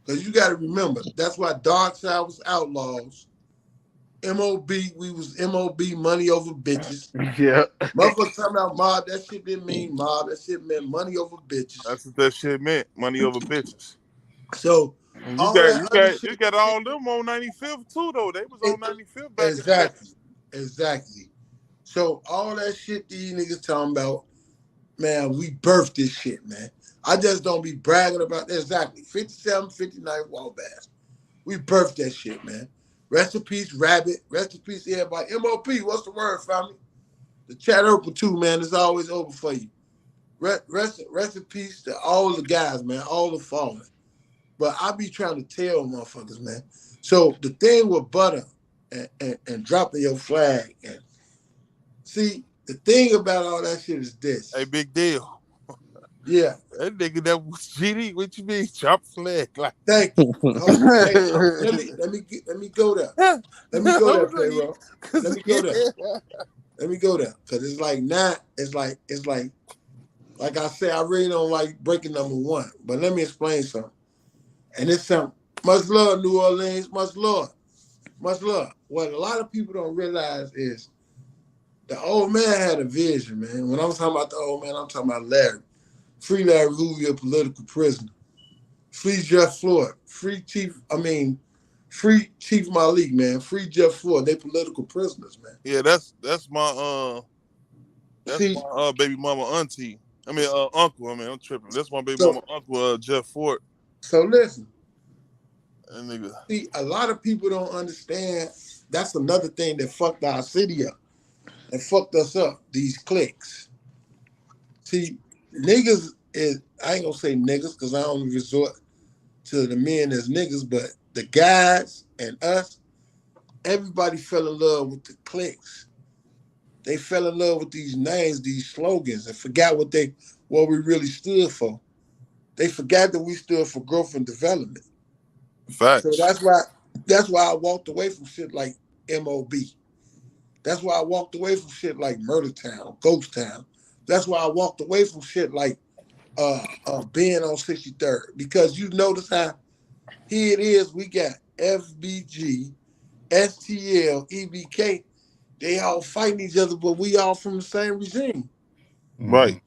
Because you got to remember, that's why Dark Side was Outlaws. MOB, we was MOB, money over bitches. Yeah. Motherfuckers talking about mob, that shit didn't mean mob. That shit meant money over bitches. That's what that shit meant, money over bitches. So, you got all them on 95th too, though. They was on 95th back Exactly. So, all that shit these niggas talking about, man, we birthed this shit, man. I just don't be bragging about that. Exactly. 57, 59 Wabash. We birthed that shit, man. Rest in peace, Rabbit. Rest in peace, everybody. MOP, what's the word, family? The chat open too, man. It's always open for you. Rest in peace to all the guys, man. All the fallen. But I be trying to tell motherfuckers, man. So the thing with Butter and dropping your flag, and see, the thing about all that shit is this. Hey, big deal. Yeah. That nigga that was GD, what you mean? Chop flag. Like. Thank you. Let me go there. Let me go there, Playroll. Let me go there. Let me go there. Cause it's like I say, I really don't like breaking number one. But let me explain something. And it's something. Much love, New Orleans. Much love. Much love. What a lot of people don't realize is the old man had a vision, man. When I'm talking about the old man, I'm talking about Larry. Free Larry Hoover, political prisoner. Free Jeff Floyd. Free Chief Malik, man. Free Jeff Floyd. They political prisoners, man. Yeah, that's my my baby mama auntie. I mean uncle. I mean, I'm tripping. That's my baby mama uncle, Jeff Ford. So listen. That nigga. See, a lot of people don't understand. That's another thing that fucked our city up and fucked us up. These cliques. See. Niggas is, I ain't gonna say niggas because I don't resort to the men as niggas, but the guys and us, everybody fell in love with the cliques. they fell in love with these names, these slogans, and forgot what we really stood for. They forgot that we stood for growth and development. Facts. So that's why I walked away from shit like MOB. That's why I walked away from shit like Murder Town, Ghost Town. That's why I walked away from shit like being on 63rd. Because you notice how here it is, we got FBG, STL, EBK. They all fighting each other, but we all from the same regime. Right.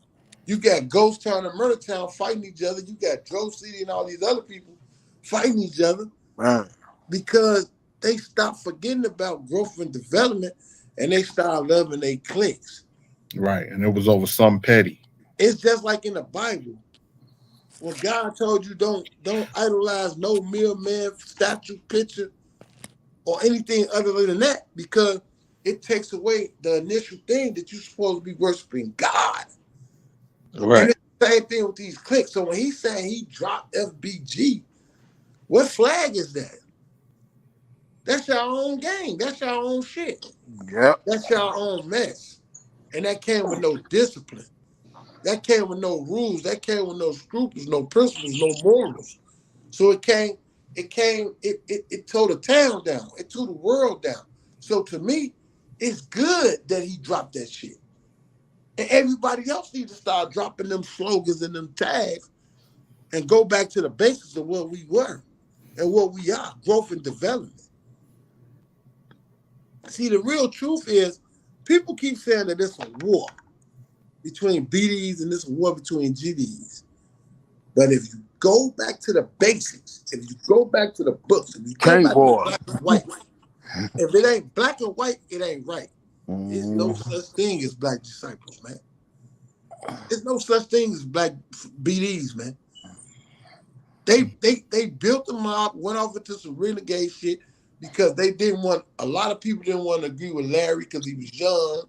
You got Ghost Town and Murder Town fighting each other. You got Joe City and all these other people fighting each other. Right. Because they stopped forgetting about growth and development and they started loving their cliques. Right. And it was over something petty. It's just like in the Bible. When God told you don't idolize no middleman, statue, picture, or anything other than that, because it takes away the initial thing that you're supposed to be worshiping God. Right. And it's the same thing with these cliques. So when he's saying he dropped FBG, what flag is that? That's your own game. That's your own shit. Yep. That's your own mess. And that came with no discipline. That came with no rules. That came with no scruples, no principles, no morals. So it tore the town down. It tore the world down. So to me, it's good that he dropped that shit. And everybody else needs to start dropping them slogans and them tags and go back to the basics of what we were and what we are, growth and development. See, the real truth is people keep saying that it's a war between BDs and this war between GDs. But if you go back to the basics, if you go back to the books, if you go back to black and white, if it ain't black and white, it ain't right. There's no such thing as black disciples, man. There's no such thing as black BDs, man. They built the mob, went off into some renegade shit because a lot of people didn't want to agree with Larry because he was young,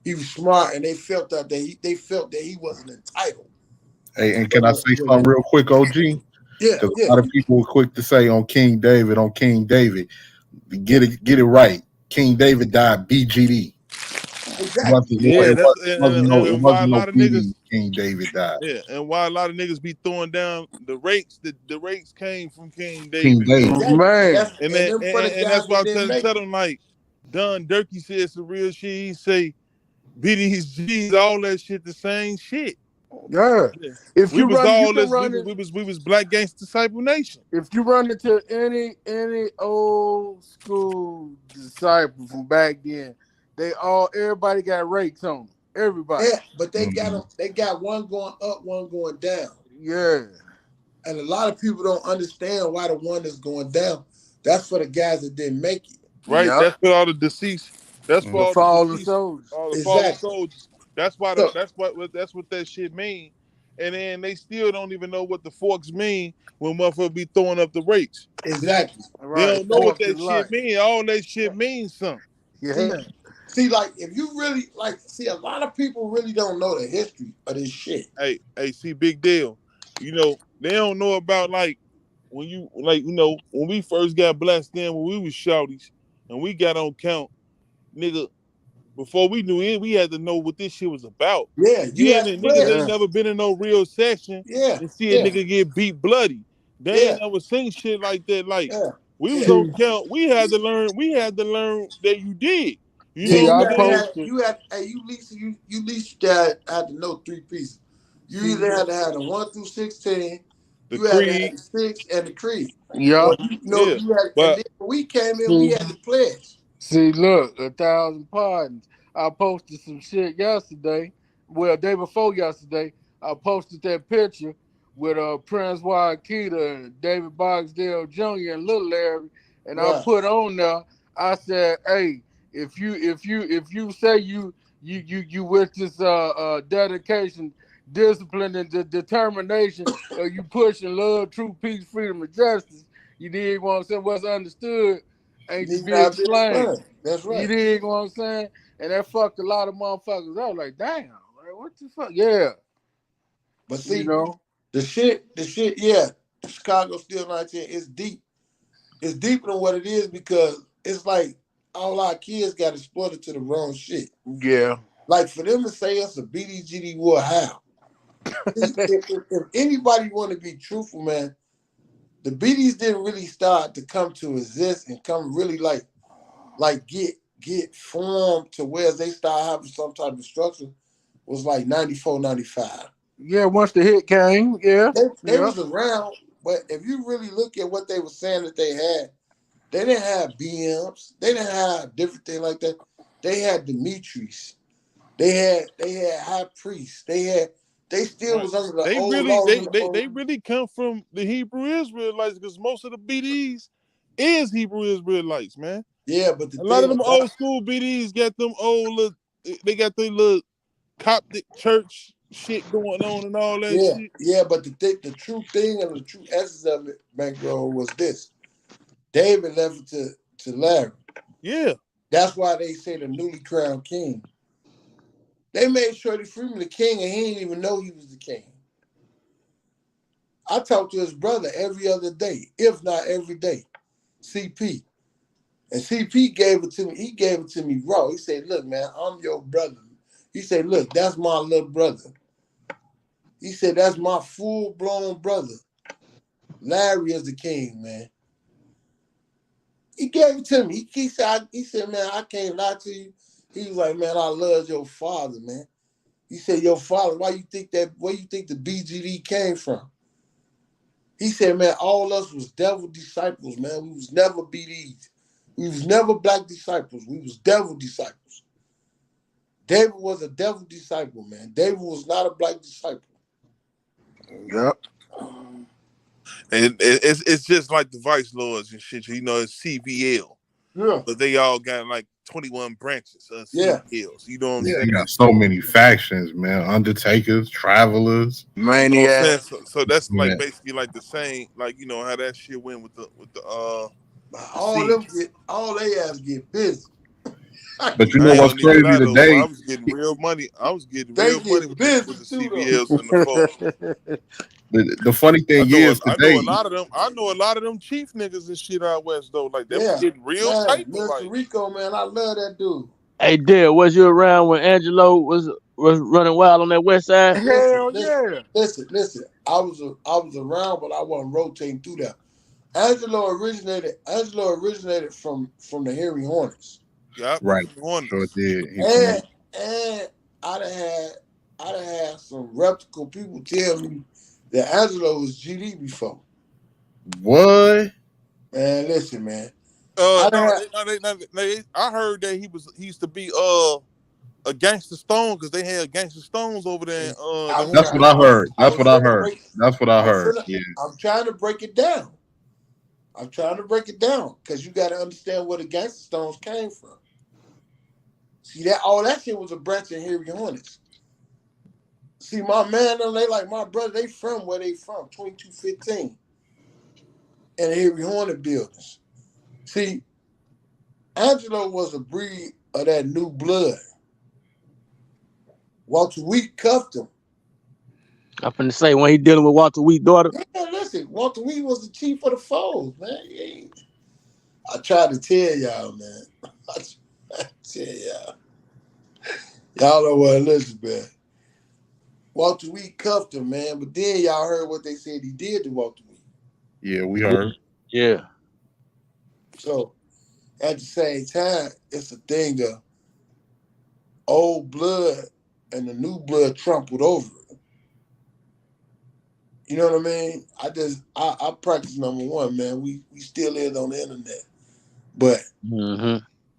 he was smart, and they felt that he wasn't entitled. Hey, and can I say something real quick, OG? Yeah. A lot of people were quick to say on King David. Get it right. King David died BGD. Exactly. It wasn't no BD. King David died. Yeah, and why a lot of niggas be throwing down the rakes, the rakes came from King David. King David. Man. And that's why I tell them, like, Don Durkee said some real shit. He say BD's G's, all that shit, the same shit. Yeah. If we was Black Gangsta Disciple Nation. If you run into any old school disciple from back then, everybody got rakes on them. Everybody. Yeah, but they got them. They got one going up, one going down. Yeah. And a lot of people don't understand why the one that's going down. That's for the guys that didn't make it. Right. Yep. That's for all the deceased. That's for all the fallen soldiers. All the fallen soldiers. That's why. That's what that shit mean. And then they still don't even know what the forks mean when motherfuckers be throwing up the rakes. Exactly. They don't know what that shit mean. All that shit means something. Yeah. See, like, if you really, a lot of people really don't know the history of this shit. Hey, see, big deal. You know, they don't know about, when we first got blessed in, when we was shouties, and we got on count, nigga, before we knew it, we had to know what this shit was about. Yeah, niggas ain't never been in no real session and see a nigga get beat bloody. They ain't never seen shit like that. We was on count. We had to learn that you did. You least had to know 3 pieces. You either had to have the 1 through 16, the you creed, had to have the 6 and the creed. Yeah. And then when we came in, we had the pledge. See, look, 1,000 pardons. I posted some shit yesterday. Well, day before yesterday, I posted that picture with Prince Wakita and David Boxdale Jr. and Little Larry, and I put on there. I said, "Hey, if you say you with this dedication, discipline, and determination, you pushing love, truth, peace, freedom, and justice, you dig what I'm saying? What's understood ain't to be explained. That's right. You dig what I'm saying? And that fucked a lot of motherfuckers. I was like, damn, like, what the fuck? Yeah. But see, the shit, yeah, Chicago Steel 19 is deep. It's deeper than what it is because it's like all our kids got exploited to the wrong shit. Yeah. Like for them to say us a BDGD war, how? if anybody want to be truthful, man, the BDs didn't really start to come to exist and come really like get formed to where they start having some type of structure was like 94, 95. Yeah, once the hit came, yeah. They was around, but if you really look at what they were saying that they had, they didn't have BMs, they didn't have different things like that. They had Demetrius, they had High Priest, they still was under the old laws. They really come from the Hebrew Israelites because most of the BDs is Hebrew Israelites, man. Yeah, but a lot of them old school BDs got them old they got their little Coptic church shit going on and all that shit. Yeah, but the true thing and the true essence of it, Bankroll, was this. David left it to Larry. Yeah. That's why they say the newly crowned king. They made sure that Freeman the king and he didn't even know he was the king. I talked to his brother every other day, if not every day, CP. And CP gave it to me. He gave it to me raw. He said, look, man, I'm your brother. He said, look, that's my little brother. He said, that's my full-blown brother. Larry is the king, man. He gave it to me. He said, man, I can't lie to you. He was like, man, I love your father, man. He said, your father, where you think the BGD came from? He said, man, all us was devil disciples, man. We was never BDs. We was never black disciples. We was devil disciples. David was a devil disciple, man. David was not a black disciple. Yep. And it's just like the Vice Lords and shit. You know, it's CVL. Yeah. But they all got like 21 branches of CVLs. You know what I'm saying? They got so many factions, man. Undertakers, Travelers, Maniacs. So that's like basically like the same, like you know how that shit went with the all they ass get busy. But you know what's crazy today? I was getting real money. with the CVLs and the folks. The funny thing is today, I know a lot of them chief niggas and shit out west though. Like they was getting real tight. Mr. Rico, man, I love that dude. Hey, Dale, was you around when Angelo was running wild on that west side? Hell yeah. Listen. I was around, but I wasn't rotating through that. Angelo originated from the Harry Hornets. Yeah, right. So it did. And I'd have had some reputable people tell me that Angelo was GD before. What? Man, listen, man. I heard that he used to be a Gangster Stone because they had Gangster Stones over there. That's what I heard. That's what I heard. Yeah. I'm trying to break it down. Because you got to understand where the Gangster Stones came from. See, that shit was a branch of Harry Hornets. See, my man, they like my brother, they from where they from, 2215. And Harry Hornet buildings. See, Angelo was a breed of that new blood. Walter Wheat cuffed him. I'm finna say, when he dealing with Walter Wheat's daughter. Yeah, listen, Walter Wheat was the chief of the foes, man. I tried to tell y'all, man. Y'all don't want to listen, man. Walter Wheat cuffed him, man. But then y'all heard what they said he did to Walter Wheat. Yeah, we heard. Yeah. So, at the same time, it's a thing of old blood and the new blood trampled over it. You know what I mean? I practice number one, man. We still is on the internet. But,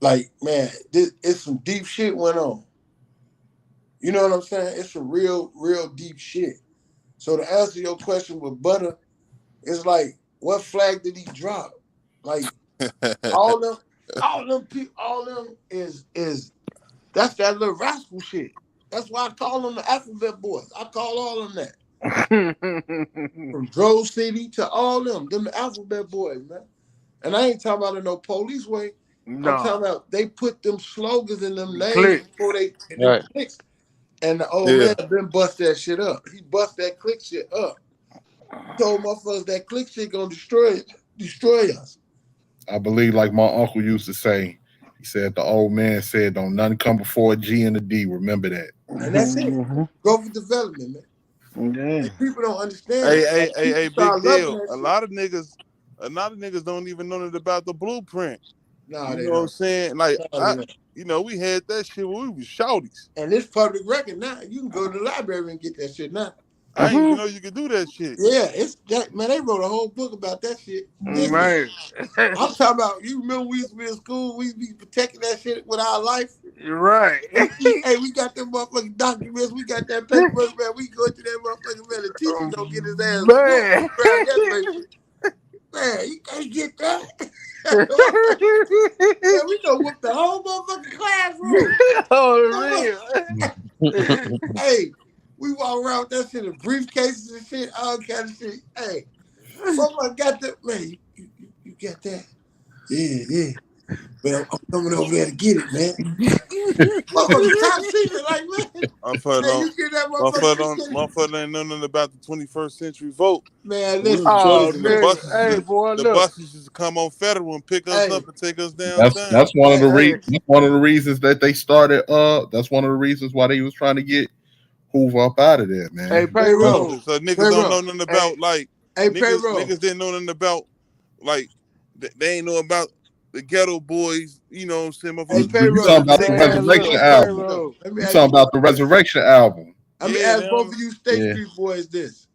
like, man, it's some deep shit went on. You know what I'm saying? It's some real, real deep shit. So to answer your question with Butter, it's like, what flag did he drop? Like, all them is that's that little rascal shit. That's why I call them the Alphabet Boys. I call all of them that. From Dro City to all them the Alphabet Boys, man. And I ain't talking about in no police way. No. I'm talking about they put them slogans in them names before they clicks. And the old man been bust that shit up. He bust that click shit up. He told motherfuckers that click shit gonna destroy us. I believe, like my uncle used to say, He said the old man said, "Don't nothing come before a G and a D." Remember that. And that's it. Growth and development, man. Yeah. People don't understand. Hey, big deal. A lot of niggas don't even know nothing about the blueprint. No, you they know what I'm don't. saying? Like, No, we had that shit when we was shouties. And it's public record now. You can go to the library and get that shit now. I didn't even know you could do that shit. Yeah, it's that, man. They wrote a whole book about that shit. Man. I'm talking about. You remember we used to be in school? We used to be protecting that shit with our life. You're right. Hey, we got them motherfucking documents. We got that paperwork, man. We go to that motherfucking man. The teacher don't get his ass. Man. Grab that paper. Man, you can't get that. Man, we gonna whoop the whole motherfucking classroom. Oh, real. Hey, we walk around with that shit in briefcases and shit, all kind of shit. Hey, someone got that, man. You got that? Yeah. But I'm coming over there to get it, man. Motherfucker, top secret, like, man. Motherfucker ain't know nothing about the 21st century vote. Man, listen. The buses used to come on Federal and pick us up and take us downtown. That's one of the reasons that they started. That's one of the reasons why they was trying to get Hoover up out of there, man. Hey, payroll. So niggas don't know nothing about niggas didn't know nothing about they ain't know about the Ghetto Boys, you know what I'm saying? You talking about the Resurrection album. You talking about the Resurrection album. Let me ask both of you State Street boys this.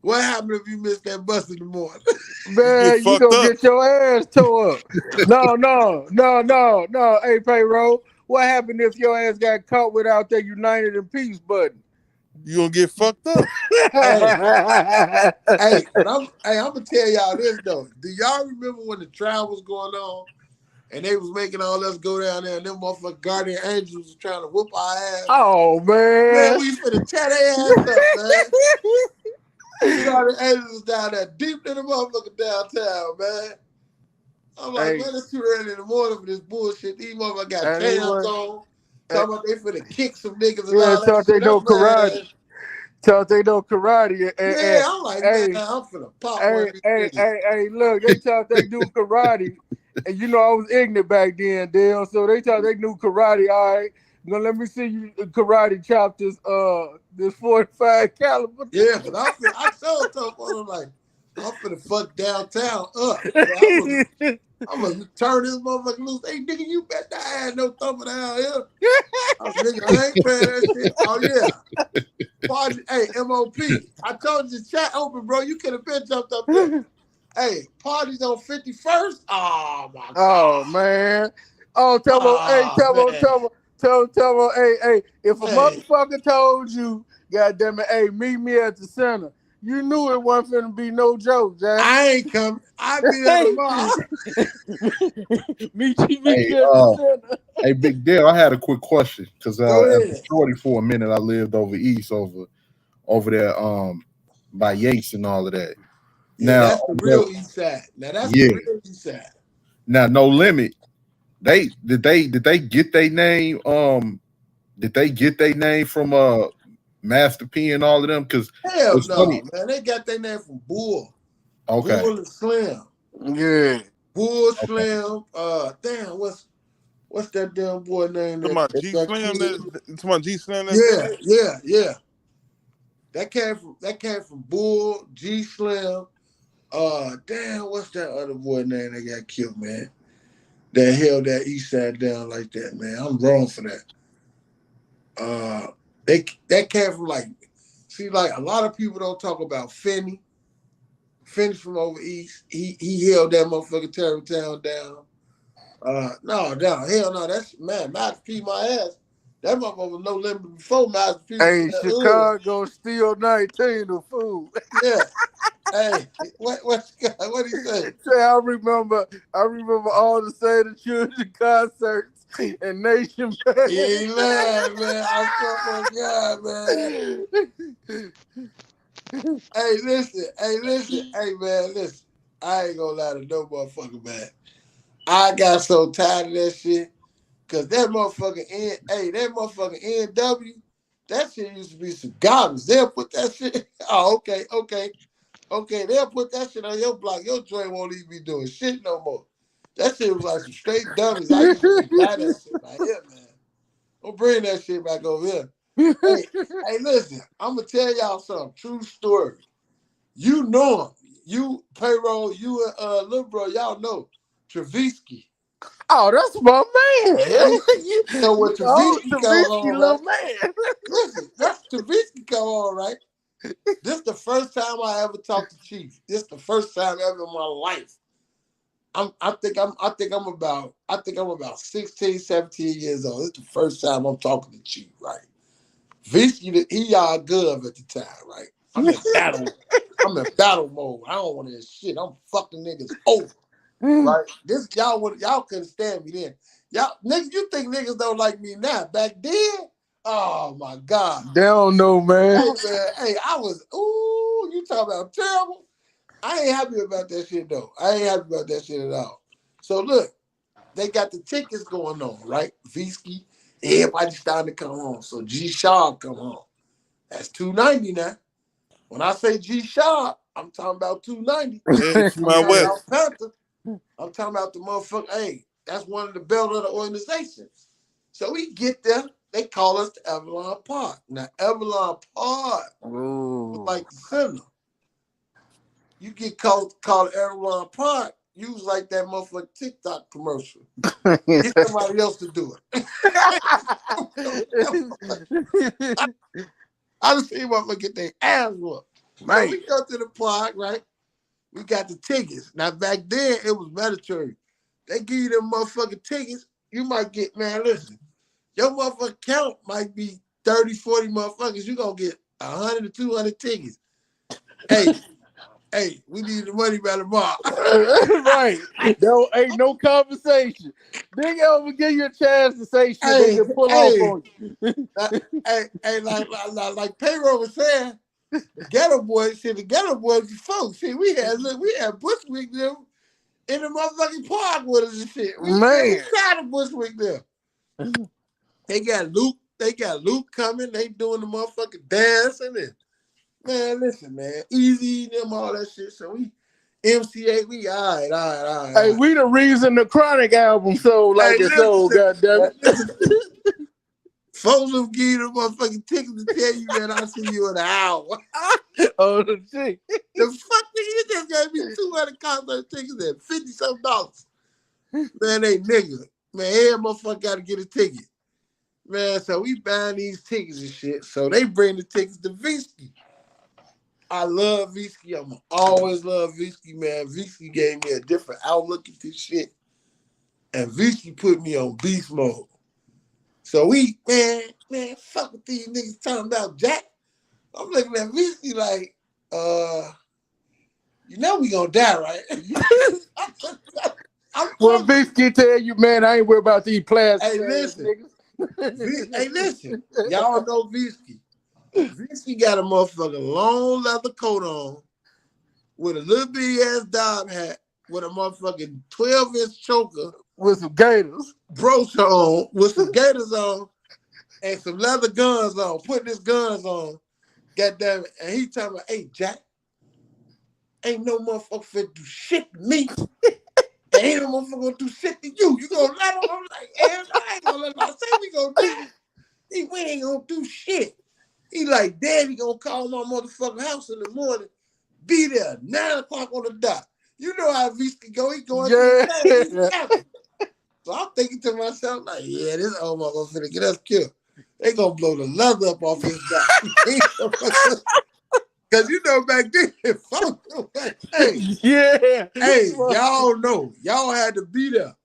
What happened if you missed that bus in the morning? Man, you gonna get your ass tore up. No. Hey, payroll. What happened if your ass got caught without that United in Peace button? You gonna get fucked up. I'm gonna tell y'all this though. Do y'all remember when the trial was going on and they was making all us go down there and them motherfucking guardian angels was trying to whoop our ass? Oh man, we finna tear their ass up, man. Guardian angels was down there deep in the motherfucking downtown, man. I'm like, man, it's too early in the morning for this bullshit. These motherfuckers got cams on. Talking about they finna kick some niggas and all that. Thought they know karate. Thought they know karate. I'm like, man, I'm finna pop one. Hey, look, they thought they do karate. And you know I was ignorant back then, Dale. So they thought they knew karate. All right. Now let me see you karate chop this 45 caliber. Yeah, but I so tough on them like, I'm finna fuck downtown up. I'm gonna turn this motherfucker loose. Hey, nigga, you bet I had no thumping down here. Nigga, I ain't paying that shit. Oh, yeah. Party, hey, MOP. I told you the chat open, bro. You could have been jumped up there. Hey, parties on 51st? Oh, my God. Oh, man. Oh, tell me, hey, if a motherfucker told you, goddamn it, hey, meet me at the center, you knew it wasn't finna be no joke, Jack. I ain't coming. I'll be there tomorrow. Meet you at the center. Hey, Big Dale, I had a quick question because after Shorty for a minute, I lived over east, over there, by Yates and all of that. Yeah, now that's the real east side. Now that's the real east side. Now, No Limit. Did they get their name? Did they get their name from Master P and all of them? Because hell no, man. They got their name from Bull. Okay. Bull and Slim. Yeah. Bull, Slim. Damn, what's that damn boy name? Talking about G Slim. Yeah. That came from Bull, G Slim. Damn, what's that other boy name that got killed, man? That held that east side down like that, man. I'm wrong for that. That came from like a lot of people don't talk about Finney. Finney's from over east. He held that motherfucking Terrytown down. No, hell no. That's man, Master P my ass. That motherfucker was No Limit before Master P. Hey, Chicago Steel 19 the food. Yeah. Hey, what he say? I remember all the Save the Children concerts and Nation Bank. He ain't lying, man. I swear to God, man. Hey, listen. Hey, man, listen. I ain't gonna lie to no motherfucker, man. I got so tired of that shit. Cause that motherfucking NW, that shit used to be some garbage. They'll put that shit. Oh, okay. They'll put that shit on your block. Your joint won't even be doing shit no more. That shit was like some straight dummies. I used to buy that shit right here, man. Don't bring that shit back over here. Hey, listen, I'm gonna tell y'all something. True story. You know him. You payroll. You and little bro. Y'all know Travisky. Oh, that's my man. So what Travisky come on, little right? man. Listen, that's Travisky come on, right? This the first time I ever talked to Chief. This the first time ever in my life. I think I'm about 16, 17 years old. It's the first time I'm talking to Chief, right? Visky, he y'all gov at the time, right? I'm in battle mode. I don't want this shit. I'm fucking niggas over. Right? This y'all couldn't stand me then. Y'all niggas, you think niggas don't like me now? Back then, oh my God. They don't know, man. Hey, I was, you talking about terrible? I ain't happy about that shit though. I ain't happy about that shit at all. So look, they got the tickets going on, right? Visky, everybody starting to come on. So G Sharp come on. That's $290 now. When I say G Sharp, I'm talking about $290. Yeah, my West. I'm talking about the motherfucker. Hey, that's one of the belt of the organizations. So we get there. They call us the Avalon Park. Now, Avalon Park was like the center. You get called Avalon Park, you was like that motherfucking TikTok commercial. Get somebody else to do it. I just see motherfuckers get their ass whooped. So we go to the park, right? We got the tickets. Now, back then, it was mandatory. They give you them motherfucking tickets. You might get, man, listen, your motherfucking count might be 30, 40 motherfuckers. You going to get 100 to 200 tickets. Hey, we need the money by tomorrow. Right. There ain't no conversation. They ever give you a chance to say shit, they can pull off on you. Like Payroll was saying, the Ghetto Boys before. See, we had Bushwick them in the motherfucking park with us and shit. We shot a Bushwick them. They got Luke coming. They doing the motherfucking dancing and man, listen, man, Easy them all that shit. So we MCA, we all right. Hey, we the reason the Chronic album sold like it sold, goddamn it. Folks will give you the motherfucking tickets to tell you that I'll see you in an hour. Oh, the shit. The fuck nigga, you just gave me 200 concert tickets at $50-something. Man, they nigga. Man, every motherfucker got to get a ticket. Man, so we buying these tickets and shit. So they bring the tickets to Visky. I love Visky. I'm always love Visky, man. Visky gave me a different outlook at this shit. And Visky put me on beast mode. So we, man, fuck with these niggas talking about Jack. I'm looking at Visky like, you know we gonna die, right? Well, Visky tell you, man, I ain't worried about these plastic. Hey, listen. Y'all know Visky. Visky got a motherfucking long leather coat on with a little bitty ass dog hat with a motherfucking 12-inch choker with some gators, brooch on, with some gators on, and some leather guns on, putting his guns on. Goddamn it. And he talking about, hey, Jack, ain't no motherfucker finna do shit to me. Ain't no motherfucker gonna do shit to you. You gonna let him? I'm like, I ain't gonna let him. I say we gonna do. We ain't gonna do shit. He like, Daddy gonna call my motherfucking house in the morning. Be there 9 o'clock on the dot. You know how Visky go. He going to the town. So I'm thinking to myself, like, yeah, this old motherfucker finna get us killed. They gonna blow the leather up off his dot. Cause you know back then, folks, hey, y'all know, y'all had to be there.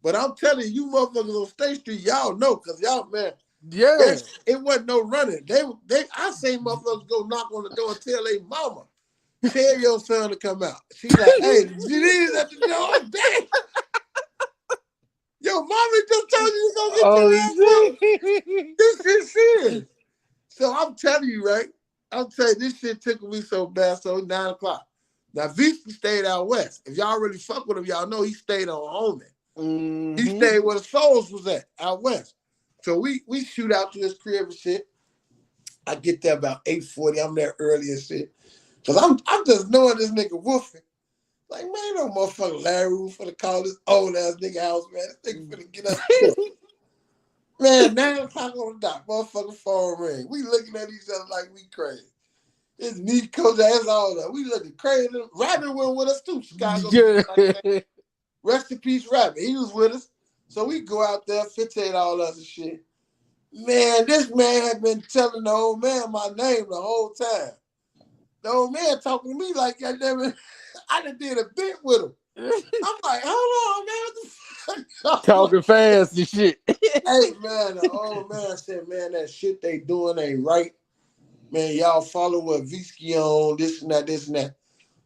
But I'm telling you motherfuckers on State Street, y'all know, cause y'all, man, it wasn't no running. I seen motherfuckers go knock on the door and tell their mama, tell your son to come out. She like, hey, GD's at the door. Damn. Yo, mommy just told you to go get your ass out. This is serious. So I'm telling you, right? I'm saying this shit tickled me so bad. So 9 o'clock. Now Visky stayed out west. If y'all really fuck with him, y'all know he stayed on Holman. Mm-hmm. He stayed where the Souls was at, out west. So we shoot out to his crib and shit. I get there about 8:40. I'm there early and shit. Cause I'm just knowing this nigga woofing. Like, man, no motherfucker Larry Roof finna call this old ass nigga house, man. This nigga finna get up. Man, 9 o'clock on the dot, motherfucking phone ring. We looking at each other like we crazy. It's me, Coach, that's all that. We looking crazy. Rabbit went with us too, Chicago. Yeah. Rest in peace, Rabbit. He was with us. So we go out there, $58 and shit. Man, this man had been telling the old man my name the whole time. The old man talking to me like I done did a bit with him. I'm like, hold on, man, what the fuck? Talking fast and shit. Hey, man, the old man said, man, that shit they doing ain't right. Man, y'all follow what Visky on, this and that.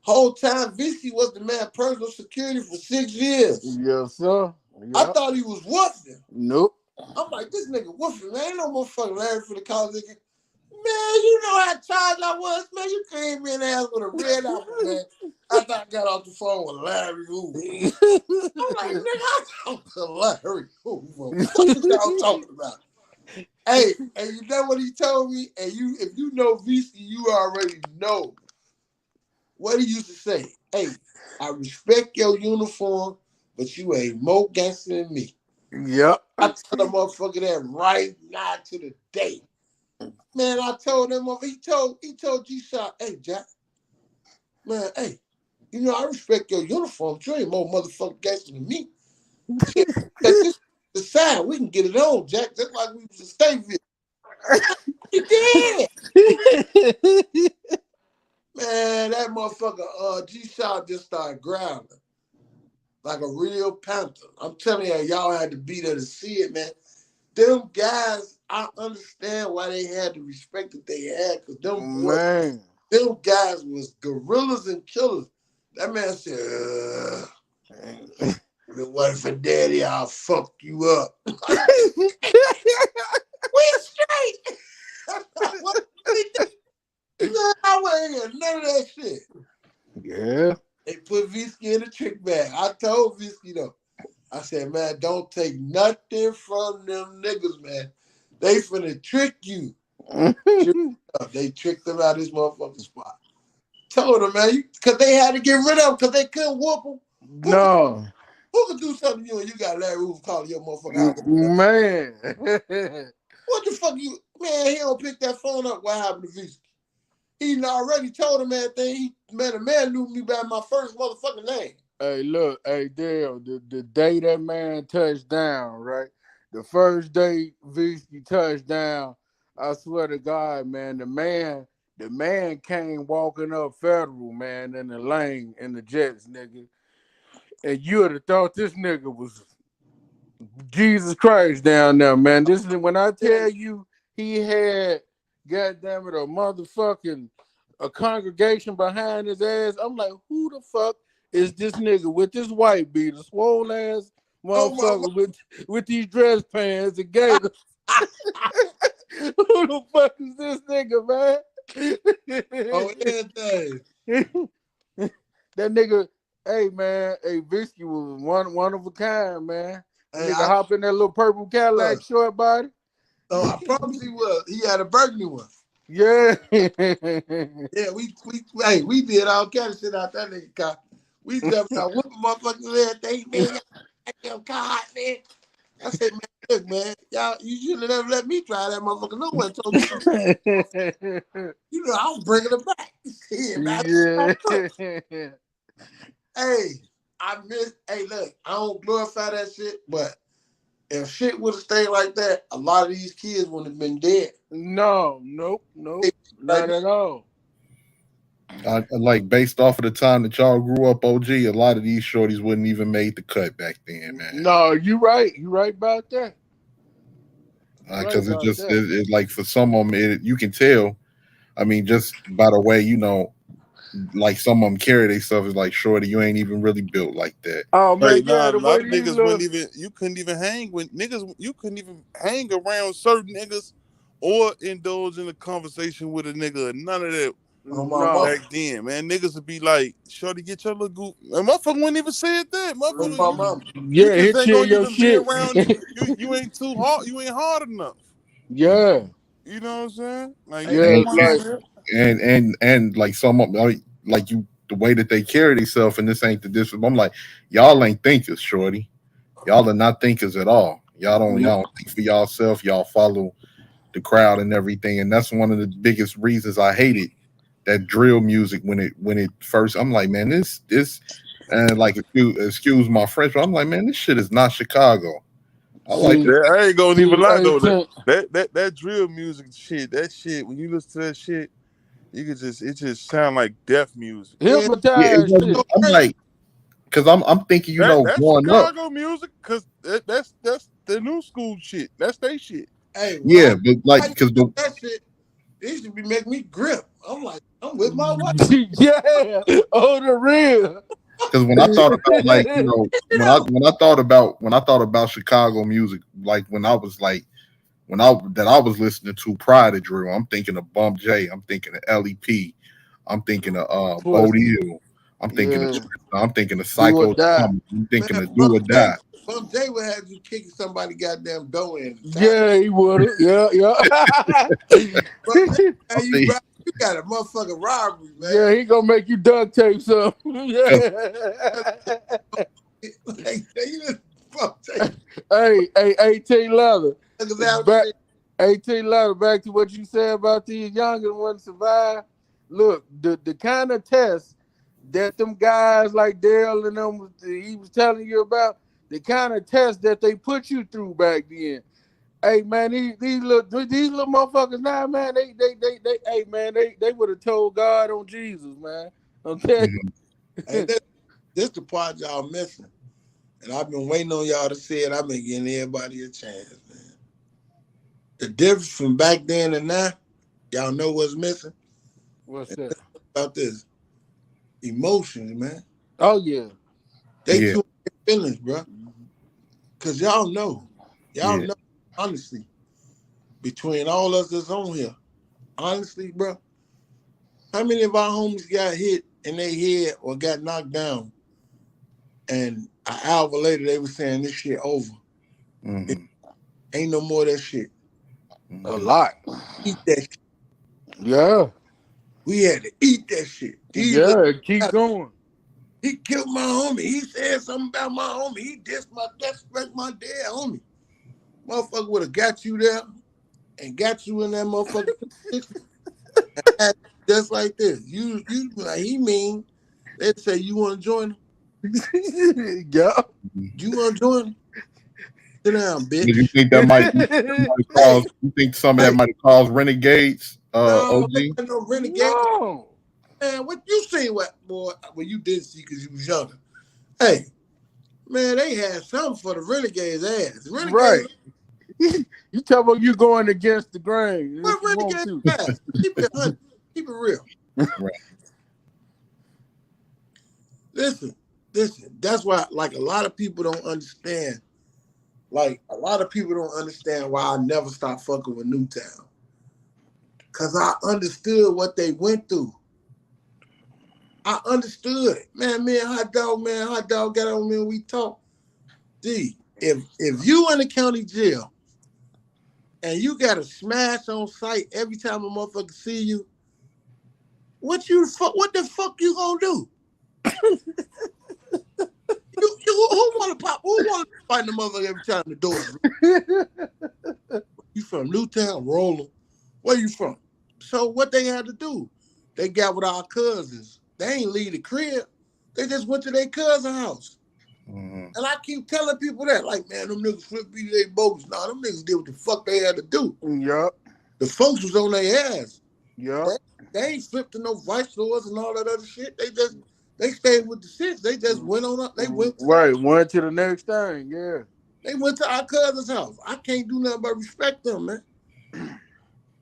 Whole time, Visky was the man personal security for 6 years. Yes, sir. Yep. I thought he was woofing. Nope. I'm like, this nigga woofing, man. Ain't no motherfucking Larry for the call nigga. Man, you know how charged I was, man. You came in ass with a red apple, man. After I got off the phone with Larry Hoover. I'm like, nigga, I talked to Larry Hoover. What y'all talking about? Hey, and you know what he told me? And if you know Visky, you already know what he used to say. Hey, I respect your uniform, but you ain't more gangster than me. Yep. I tell the motherfucker that right now to the day. Man, I told him, he told G-Shot, hey, Jack, man, hey, you know, I respect your uniform, but you ain't more motherfucking gangster than me. This the side, we can get it on, Jack, just like we was a state video. He did. Man, that motherfucker, G-Shot just started growling like a real panther. I'm telling you, y'all had to be there to see it, man. Them guys, I understand why they had the respect that they had, because them guys was gorillas and killers. That man said, if it wasn't for Daddy, I'll fuck you up. We straight. I wasn't hear none of that shit. Yeah. They put Visky in the trick bag. I told Visky though, I said, man, don't take nothing from them niggas, man. They finna trick you. They tricked him out of his motherfucking spot. Told him, man, because they had to get rid of him because they couldn't whoop him. Who could do something to you and you got Larry Hoover calling your motherfucking house? Man. What the fuck you, man, he don't pick that phone up. What happened to Visky? He already told him everything. The man knew me by my first motherfucking name. Hey, look, hey, Dale, the day that man touched down, right? The first day Visky touched down, I swear to God, man, the man came walking up Federal, man, in the lane in the Jets, nigga. And you would have thought this nigga was Jesus Christ down there, man. This is when I tell you he had, goddamn it, a congregation behind his ass. I'm like, who the fuck is this nigga with this white beater, swole ass motherfucker with these dress pants and gators? Who the fuck is this nigga, man? Oh, anything. That nigga, hey man, hey Visky was one of a kind, man. Hey, Nigga hop in that little purple Cadillac short body. Oh, I promise he was. He had a burgundy one. Yeah. Yeah, we did all kind of shit out that nigga car. We jumped out whooping motherfuckers everything, man. Goddamn car hot, man. I said, man, look, man, you should have never let me try that motherfucker. No one told me. You know, I was bringing it back. Yeah. Hey, look, I don't glorify that shit, but if shit would have stayed like that, a lot of these kids would have been dead. Nope, not at all. Like based off of the time that y'all grew up, OG, a lot of these shorties wouldn't even made the cut back then, man. No, you right about that. Because it like for some of them, you can tell. I mean, just by the way, you know, like some of them carry themselves, is like, shorty, you ain't even really built like that. Oh man, a lot of niggas wouldn't even. You couldn't even hang with niggas. You couldn't even hang around certain niggas or indulge in a conversation with a nigga. None of that. Back then, man, niggas would be like, "Shorty, get your little goop." And motherfucker wouldn't even say it that. Motherfucker, yeah, hit you in your shit. You ain't too hard. You ain't hard enough. Yeah, you know what I'm saying? Like, and like some of like you the way that they carry themselves, and this ain't the disrespect. I'm like, y'all ain't thinkers, shorty. Y'all are not thinkers at all. Y'all don't think for yourself. Y'all follow the crowd and everything, and that's one of the biggest reasons I hated that drill music when it first. I'm like, man, this and like excuse my French, but I'm like, man, this shit is not Chicago. I ain't gonna even lie though. That drill music shit, that shit, when you listen to that shit, it just sound like deaf music. I'm like, because I'm thinking, that's growing Chicago up. music, because that's the new school shit. That's they shit. Hey, yeah, but like, because that shit, it should be making me grip. I'm like, I'm with my wife. Yeah, on the real. Because when I thought about when I thought about Chicago music, like when I was listening to prior to drill, I'm thinking of Bump J, I'm thinking of LEP, I'm thinking of Bodil, I'm thinking of Psycho, I'm thinking of Do or Die. Bump J would have you kicking somebody goddamn door in. Yeah, he would have. Yeah. You got a motherfucking robbery, man. Yeah, he gonna make you duct tape something. Yeah. Hey, T Leather. T Leather, back to what you said about these younger ones survive. Look, the kind of test that them guys like Dale and them he was telling you about, the kind of test that they put you through back then. Hey man, these little motherfuckers now, man, they would have told God on Jesus, man. Okay. Hey, this the part y'all missing. And I've been waiting on y'all to say it. I've been giving everybody a chance, man. The difference from back then and now, y'all know what's missing? What's that? About this. Emotions, man. Oh yeah. They too feelings, bro. Cause y'all know. Y'all know. Honestly, between all us that's on here, honestly, bro, how many of our homies got hit in their head or got knocked down, and an hour later they were saying this shit over? Ain't no more of that shit. A lot. Eat that shit. Yeah. We had to eat that shit. Keep going. He killed my homie. He said something about my homie. He disrespect my dead homie. Motherfucker would have got you there and got you in that motherfucker just like this. You like he mean. They'd say you want to join him? Yeah. You want to join him? Sit down, bitch. You think that might cause? You think some of that might cause renegades? OG? No renegades. No. Man, what you seen? What boy? Well, you did see because you was younger. Hey, man, they had something for the renegades' ass. Renegades, right. You tell me you going against the grain. What renegade ass? Keep it real. Right. Listen. That's why, like, a lot of people don't understand. Like, a lot of people don't understand why I never stopped fucking with Newtown. Because I understood what they went through. I understood it. Man, me and Hot Dog got on me and we talked. Gee, if you in the county jail and you got a smash on sight every time a motherfucker see you, what the fuck you gonna do? Who want to fight the motherfucker every time the door is You from Newtown, Roland? Where you from? So what they had to do? They got with our cousins. They ain't leave the crib. They just went to their cousin's house. And I keep telling people that, like, man, them niggas flip me they bogus. Nah, them niggas did what the fuck they had to do. Yep. The folks was on their ass. Yep. They ain't flipped to no vice lords and all that other shit. They stayed with the shit. They just went on up. They went went to the next thing, yeah. They went to our cousin's house. I can't do nothing but respect them, man.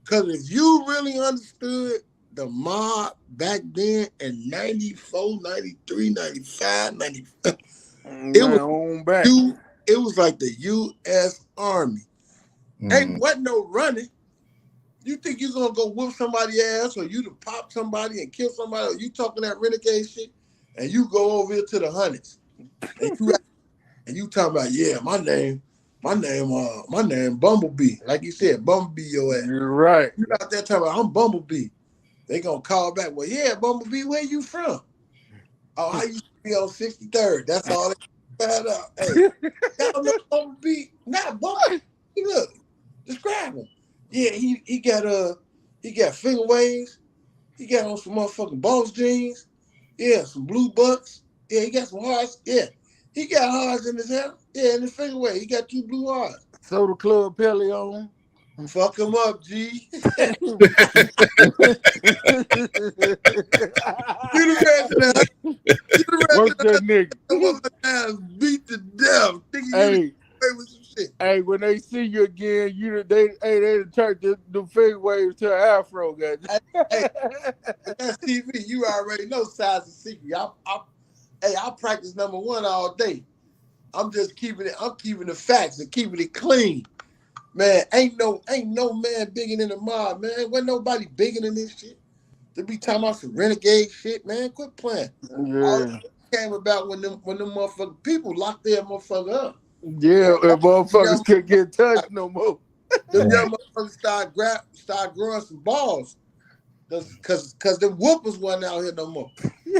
Because if you really understood the mob back then in 94, 93, 95, 95, it was like the U.S. Army. Ain't wasn't no running. You think you're going to go whoop somebody's ass or you to pop somebody and kill somebody or you talking that renegade shit and you go over here to the hundreds and you talking about, yeah, my name Bumblebee. Like you said, Bumblebee your ass. You're right. You out there talking about, I'm Bumblebee. They going to call back, well, yeah, Bumblebee, where you from? Oh, I used to be on 63rd. That's all they found out. Hey, y'all know Bumblebee? Not Bumblebee. Look, describe him. Yeah, he got finger waves. He got on some motherfucking Boss jeans. Yeah, some blue bucks. Yeah, he got some hearts. Yeah, he got hearts in his hair. Yeah, in his finger wave. He got 2 blue hearts. So the Club Pelly on. Fuck him up, G. You the rest What's that nigga? Beat to death. Hey, when they see you again, they turn the finger waves to an afro, guys. Hey, that's TV. You already know size of secret. I practice #1 all day. I'm just keeping it. I'm keeping the facts and keeping it clean. Man, ain't no man bigger than the mob, man. Wasn't nobody bigger than this shit. To be talking about some renegade shit, man. Quit playing. Yeah. All this came about when them motherfucking people locked their motherfucker up. Yeah, and motherfuckers can't get touched no more. Them young motherfuckers start growing some balls. Cause them whoopers wasn't out here no more.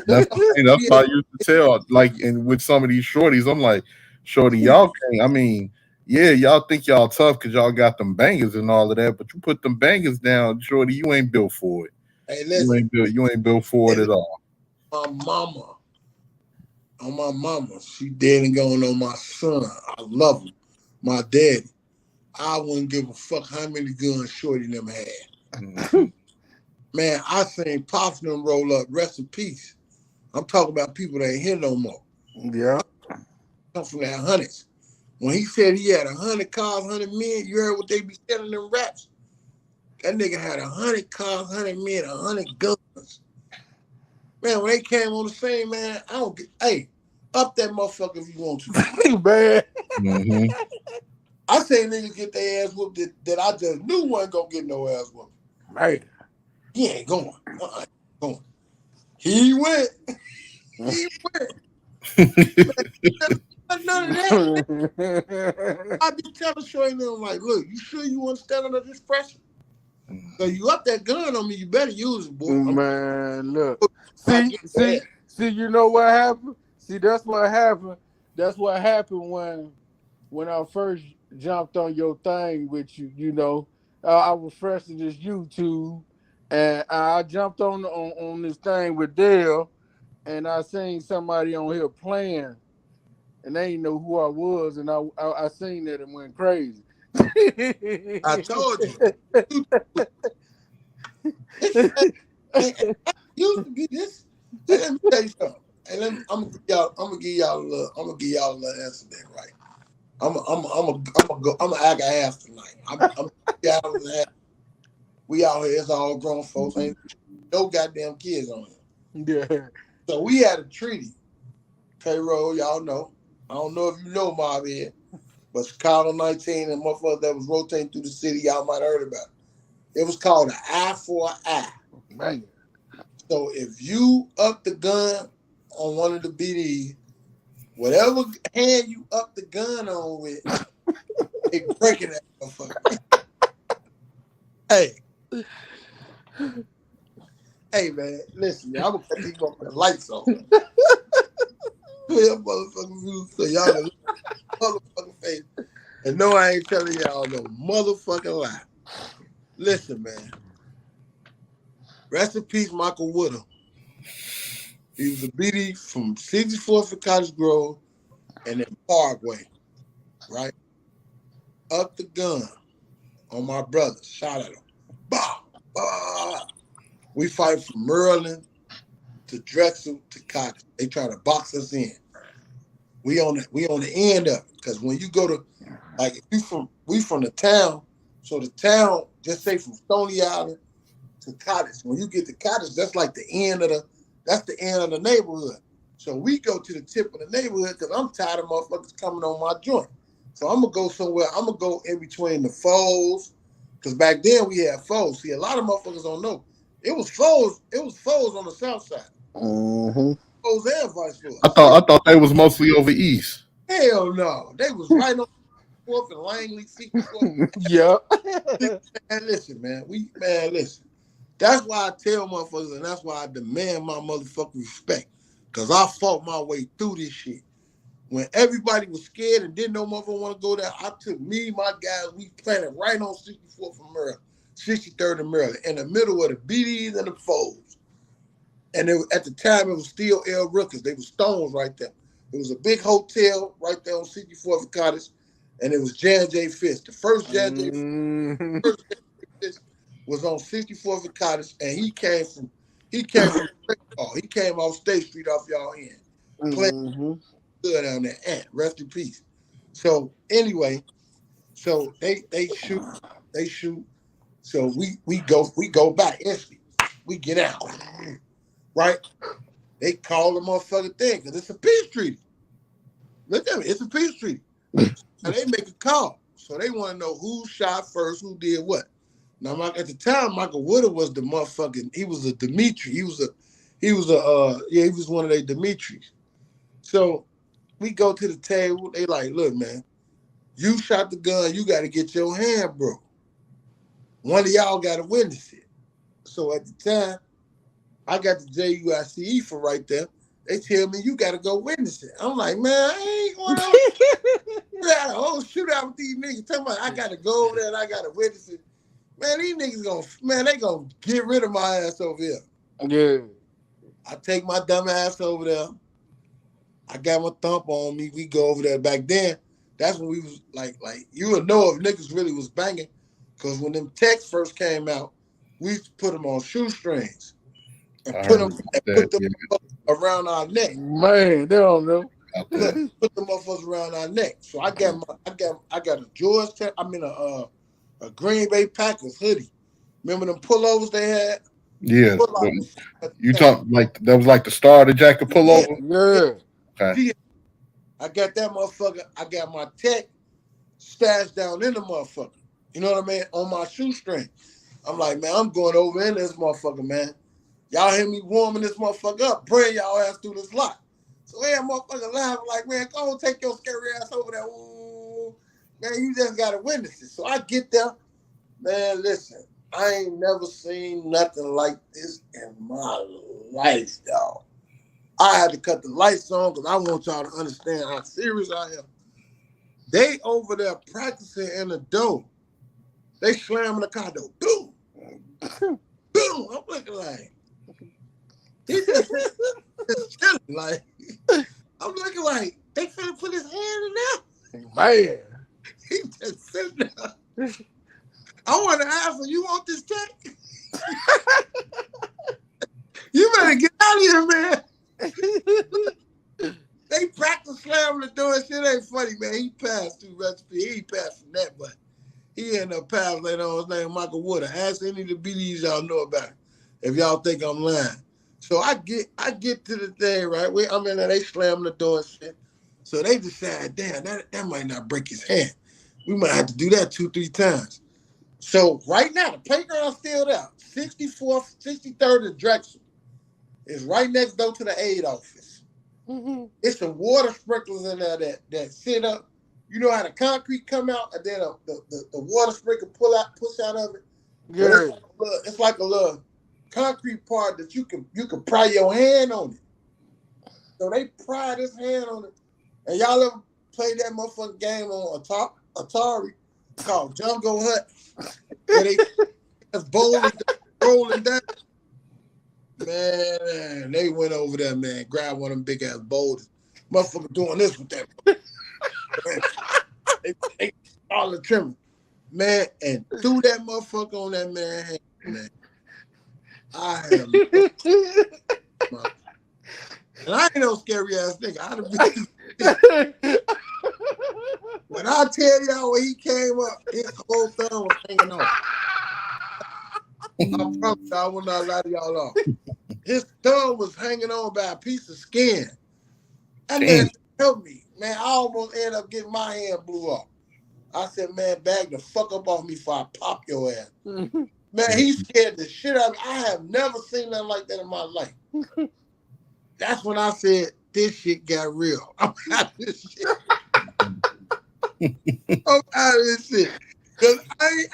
That's why I used to tell, like, and with some of these shorties, I'm like, shorty, y'all can't. I mean, yeah, y'all think y'all tough because y'all got them bangers and all of that, but you put them bangers down, shorty, you ain't built for it. Hey, listen, you ain't built for it at all. My mama, she dead and gone on my son. I love him. My daddy. I wouldn't give a fuck how many guns shorty them had. Man, I seen Pops them roll up. Rest in peace. I'm talking about people that ain't here no more. Yeah. Come from that hundreds. When he said he had 100 cars, 100 men, you heard what they be selling them raps? That nigga had 100 cars, 100 men, 100 guns. Man, when they came on the scene, man, hey, up that motherfucker if you want to. Man. Mm-hmm. I seen niggas get their ass whooped that I just knew wasn't gonna get no ass whooped. Right. He ain't going. Going. He went. He went. None of that. I be telling showing them like, look, you sure you want to stand under this pressure? So you up that gun on me, you better use it, boy. Man, look. See, you know what happened? See, that's what happened. That's what happened when I first jumped on your thing with you, you know. I was fresh to this YouTube, and I jumped on this thing with Dale, and I seen somebody on here playing, and they didn't know who I was, and I seen that and went crazy. I told you. It used to be this. Hey, let me tell you something. Hey, I'm gonna give y'all a little answer there, right? I'm gonna act a ass tonight. We out here, it's all grown folks, ain't no goddamn kids on here. Yeah. So we had a treaty. Payroll, y'all know. I don't know if you know Mob here, but Chicago 19 and motherfuckers that was rotating through the city, y'all might have heard about it. It was called an eye for an eye. Man. So if you up the gun on one of the BDs, whatever hand you up the gun on with, they breaking that motherfucker. Hey man, listen, man, I'm gonna put these motherfucking lights on. Clear motherfucking view so y'all can motherfucking face. And no, I ain't telling y'all no motherfucking lie. Listen, man. Rest in peace, Michael Woodham. He was a BD from 64th and Cottage Grove and then Parkway, right? Up the gun on my brother. Shot at him. Bah, bah. We fight from Merlin to Drexel to Cottage. They try to box us in. We on the end of it. Because when you go to, like, we from the town, so the town, just say from Stony Island to Cottage. When you get to Cottage, that's like the end of the neighborhood. So we go to the tip of the neighborhood because I'm tired of motherfuckers coming on my joint. So I'm gonna go somewhere. I'm gonna go in between the foes, because back then we had foes. See, a lot of motherfuckers don't know. It was foes on the south side. Mm-hmm. Foes and vice versa. I thought they was mostly over east. Hell no, they was right on 4th and Langley. Yeah. Man, listen, man. Listen. That's why I tell motherfuckers, and that's why I demand my motherfucking respect. Because I fought my way through this shit. When everybody was scared and didn't know motherfucker want to go there, I took me, my guys, we planted right on 64th and Maryland, 63rd and Maryland, in the middle of the BDs and the Foes. And at the time, it was still El Rookers. They were Stones right there. It was a big hotel right there on 64th and Cottage, and it was Jan J. Fist. The first Jan J. Fist was on 64th and Cottage, and he came from he came off State Street off y'all end. Playing down there, Ant, rest in peace. So anyway, so they shoot. So we go back instantly. We get out, right? They call the motherfucking thing because it's a peace treaty. Look at me, it's a peace treaty. And they make a call. So they want to know who shot first, who did what. Now, at the time, Michael Woodard was the motherfucking. He was a Dimitri. He was one of their Dimitris. So we go to the table. They like, look, man, you shot the gun. You got to get your hand broke. One of y'all got to witness it. So at the time, I got the JUICE for right there. They tell me you got to go witness it. I'm like, man, I ain't going to. We had a whole shootout with these niggas. Tell me, I got to go over there and I got to witness it. Man, these niggas they gonna get rid of my ass over here. Yeah. I take my dumb ass over there. I got my thump on me. We go over there. Back then, that's when we was like you would know if niggas really was banging. Because when them texts first came out, we used to put them on shoestrings and put them around our neck. Man, they don't know. Put them motherfuckers around our neck. So I got a Georgetown. A Green Bay Packers hoodie. Remember them pullovers they had? Yeah. You talk like that was like the starter jacket pullover? Yeah. Okay. I got that motherfucker. I got my tech stashed down in the motherfucker. You know what I mean? On my shoestring. I'm like, man, I'm going over in this motherfucker, man. Y'all hear me warming this motherfucker up, praying y'all ass through this lot. So yeah, motherfucker laughing like, man, go on, take your scary ass over there. Ooh. Man, you just got to witness it. So I get there. Man, listen, I ain't never seen nothing like this in my life, y'all. I had to cut the lights on because I want y'all to understand how serious I am. They over there practicing in the door. They slamming the car door. Boom. Boom. I'm looking like, he just chilling. Like, I'm looking like, they finna put his hand in there. Man. He just sitting there. I want to ask him, you want this tech? You better get out of here, man. They practice slamming the door and shit ain't funny, man. He passed through recipe. He ain't passed from that, but he ended up passing later on. His name Michael Woodard. Ask any of the BDs y'all know about it, if y'all think I'm lying. So I get to the thing, right? I'm in there, they slam the door and shit. So they decide, damn, that might not break his hand. We might have to do that 2-3 times. So right now, the playground's still there. 64th, 63rd and Drexel is right next door to the aid office. Mm-hmm. It's some water sprinklers in there that sit up. You know how the concrete come out and then the water sprinkler push out of it? Yeah. It's like a little concrete part that you can pry your hand on it. So they pry this hand on it. And y'all ever played that motherfucking game on Atari called Jungle Hut? Where they just rolling down. Man, they went over there, man, grabbed one of them big ass boulders. Motherfucker doing this with that. They all the trimming. Man, and threw that motherfucker on that man's hand, man. I had him. And I ain't no scary ass nigga. I'd have been. When I tell y'all when he came up, his whole thumb was hanging off. I promise y'all, I will not lie to y'all off. His thumb was hanging on by a piece of skin. That man helped me. Man, I almost ended up getting my hand blew off. I said, man, bag the fuck up off me before I pop your ass. Man, he scared the shit out of me. I have never seen nothing like that in my life. That's when I said, this shit got real. I'm out of this shit. I'm out of this shit. Because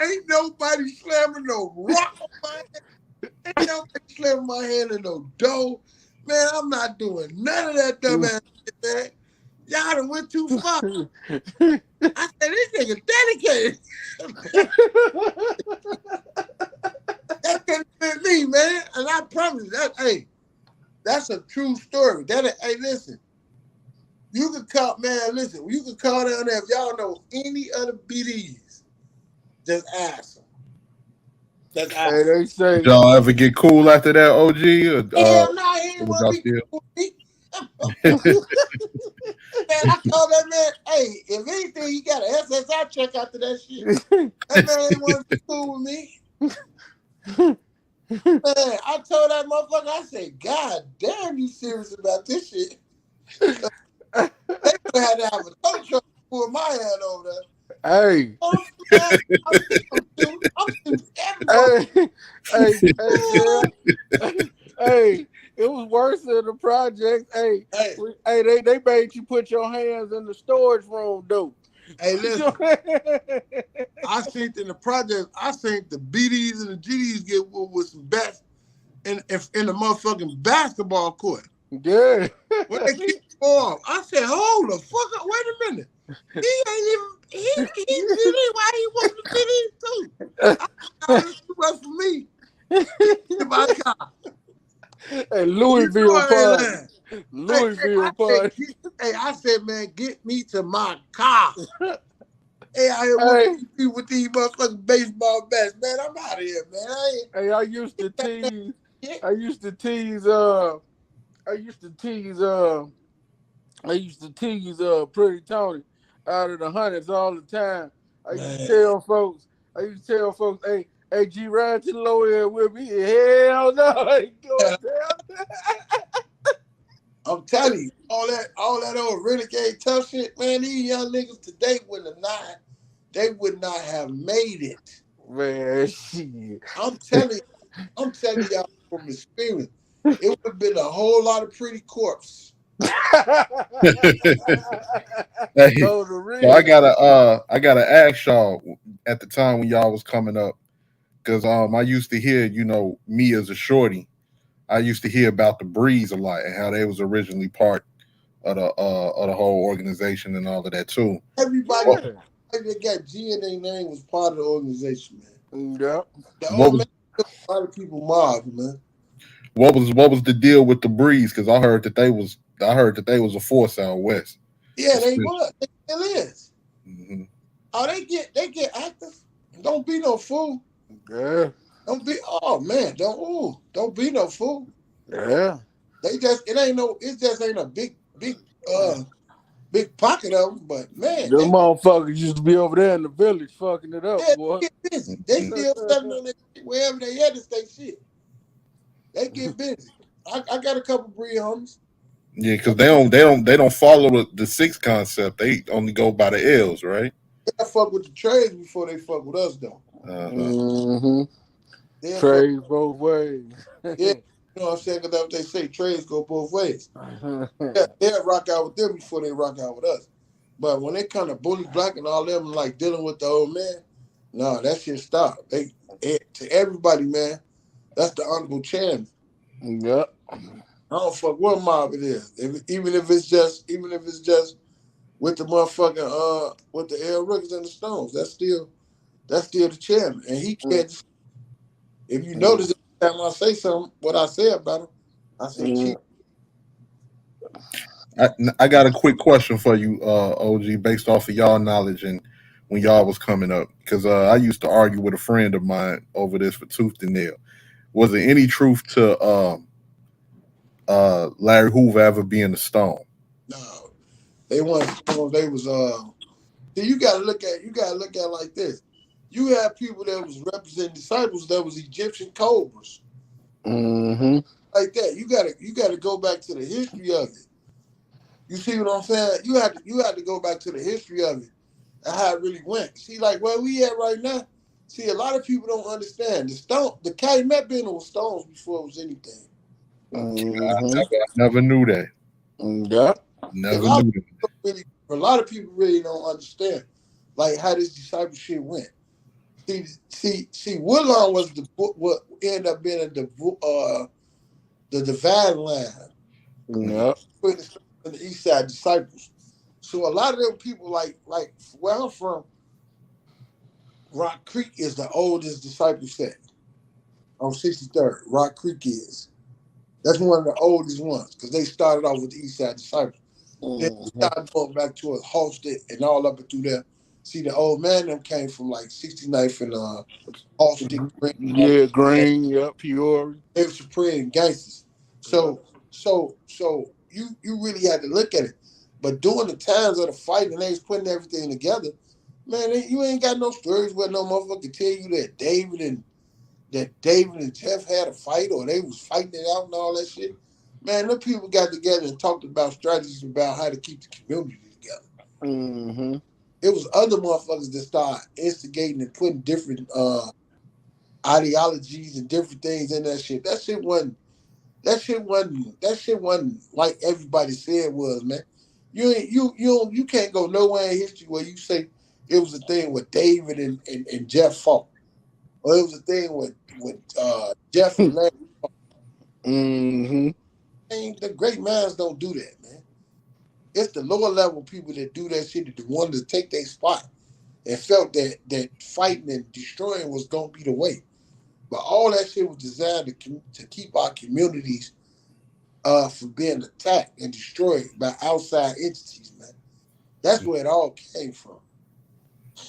ain't nobody slamming no rock on my hand. Ain't nobody slamming my hand in no dough. Man, I'm not doing none of that dumbass shit, man. Y'all done went too far. I said, this nigga dedicated. That couldn't fit me, man. And I promise that, hey, that's a true story. Hey, listen. You can call, man, listen, you can call down there if y'all know any other BDs. Just ask them. Just ask Hey, they say. Did y'all ever get cool after that, OG? Or, hell no, he ain't want to be cool with me. Man, I told that man, hey, if anything, he got an SSI check after that shit. That man ain't want to be cool with me. Man, I told that motherfucker, I said, God damn, you serious about this shit? They would have had to have a tow truck to pull my hand over there. Hey. Hey, it was worse than the project. Hey, they made you put your hands in the storage room, though. Hey, listen, I seen in the project, I seen the BDs and the GDs get with some bats in the motherfucking basketball court. Yeah. When they keep off, I said, hold the fuck up, wait a minute. He ain't even, he did it while he wasn't BD too. I thought this was for me. In my car. Hey, Louisville party. Louisville party. Hey, I said, man, get me to my car. Hey, with these motherfucking baseball bats, man. I'm out of here, man. I used to tease Pretty Tony out of the hundreds all the time. I used to tell folks, hey, G, ride to the low end with me. Hell no, I ain't going down. I'm telling you, all that old renegade tough shit, man, these young niggas today would not have made it. Man, shit. I'm telling y'all from experience, it would have been a whole lot of pretty corpse. Hey, so I gotta ask y'all at the time when y'all was coming up, because I used to hear, me as a shorty, I used to hear about the Breeze a lot and how they was originally part of the whole organization and all of that too. Everybody that got G in their name was part of the organization, man. Yeah. The old man took a lot of people mobbed, man. What was the deal with the Breeze? Because I heard that they was a force out west. Yeah, they was. They still is. Mm-hmm. Oh, they get active. Don't be no fool. Yeah. Don't be. Oh man, don't be no fool. Yeah. It just ain't a big pocket of them. But man, them motherfuckers used to be over there in the village fucking it up, boy. They get busy. They still stepping on it wherever they had to stay shit. They get busy. I got a couple breed homies. Yeah, because they don't follow the six concept. They only go by the L's, right? They fuck with the trades before they fuck with us, though. Mm-hmm. Trades both ways. Yeah, you know what I'm saying? Because that's what they say. Trades go both ways. Yeah, they'll rock out with them before they rock out with us. But when they kind of bully black and all them like dealing with the old man, no, that shit stop. To everybody, man, that's the honorable chairman. Yep. I don't fuck what mob it is. Even if it's just with the motherfucking with the L. Rickers and the Stones, that's still the chairman, and he can't. If you notice, every time I say something, what I say about him, I say cheap. I got a quick question for you, OG, based off of y'all knowledge and when y'all was coming up, because I used to argue with a friend of mine over this for tooth and nail. Was there any truth to Larry Hoover ever being a Stone? No, they weren't Stones. They was See, you gotta look at it like this. You have people that was representing disciples that was Egyptian cobras. Mm-hmm. Like that. You gotta go back to the history of it. You see what I'm saying? You had to go back to the history of it and how it really went. See, like where we at right now. See, a lot of people don't understand the Calumet Band was Stones before it was anything. Mm-hmm. I never knew that. Yeah. Never knew that. A lot of people really don't understand like how this discipleship went. See, Woodlawn was what ended up being the dividing line Yeah. And the East Side Disciples. So a lot of them people like where I'm from, Rock Creek is the oldest disciple set on 63rd. Rock Creek is. That's one of the oldest ones because they started off with the East Side Disciples. Then we started going back towards Halsted and all up and through there. See, the old man them came from like 69th and Halsted, Green. Yeah, Green, yep, Peoria. They were Supreme gangsters. So you really had to look at it. But during the times of the fight and they was putting everything together, man, you ain't got no stories where no motherfucker can tell you that David and Jeff had a fight or they was fighting it out and all that shit. Man, them people got together and talked about strategies about how to keep the community together. Mm-hmm. It was other motherfuckers that started instigating and putting different ideologies and different things in that shit. That shit wasn't like everybody said it was, man. You can't go nowhere in history where you say it was a thing with David and Jeff fought. Or it was a thing with Jeff and Larry fought. Mm-hmm. The great minds don't do that, man. It's the lower level people that do that shit, that wanted to take their spot and felt that fighting and destroying was gonna be the way. But all that shit was designed to keep our communities from being attacked and destroyed by outside entities, man. That's where it all came from.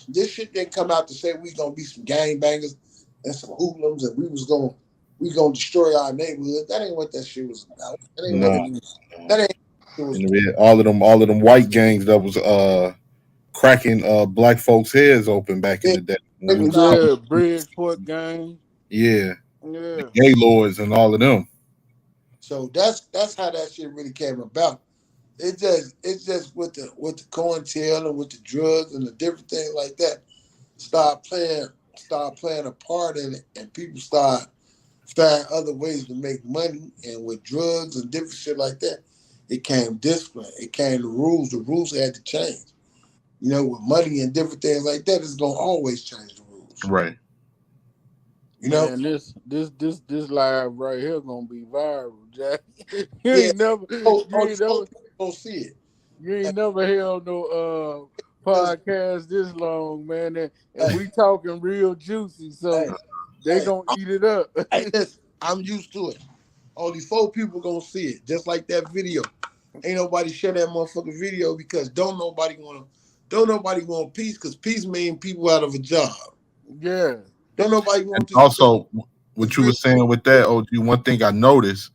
This shit didn't come out to say we gonna be some gangbangers and some hoodlums and we gonna destroy our neighborhood. That ain't what that shit was about. All of them white gangs that was cracking black folks' heads open back in the day. Yeah, Bridgeport gang. Yeah. The Gaylords and all of them. So that's how that shit really came about. It's just with the COINTEL and with the drugs and the different things like that start playing a part in it, and people start finding other ways to make money. And with drugs and different shit like that, it came discipline. It came the rules. The rules had to change. You know, with money and different things like that, it's gonna always change the rules. Right. You know, and this live right here gonna be viral, Jack. You ain't never gonna see it. You ain't never held no podcast this long, man. And we talking real juicy, so they gonna eat it up. I'm used to it. Only 4 people gonna see it, just like that video. Ain't nobody share that motherfucking video because don't nobody want peace, because peace means people out of a job. Yeah. Don't nobody want to. Also, what you were saying with that, OG, one thing I noticed,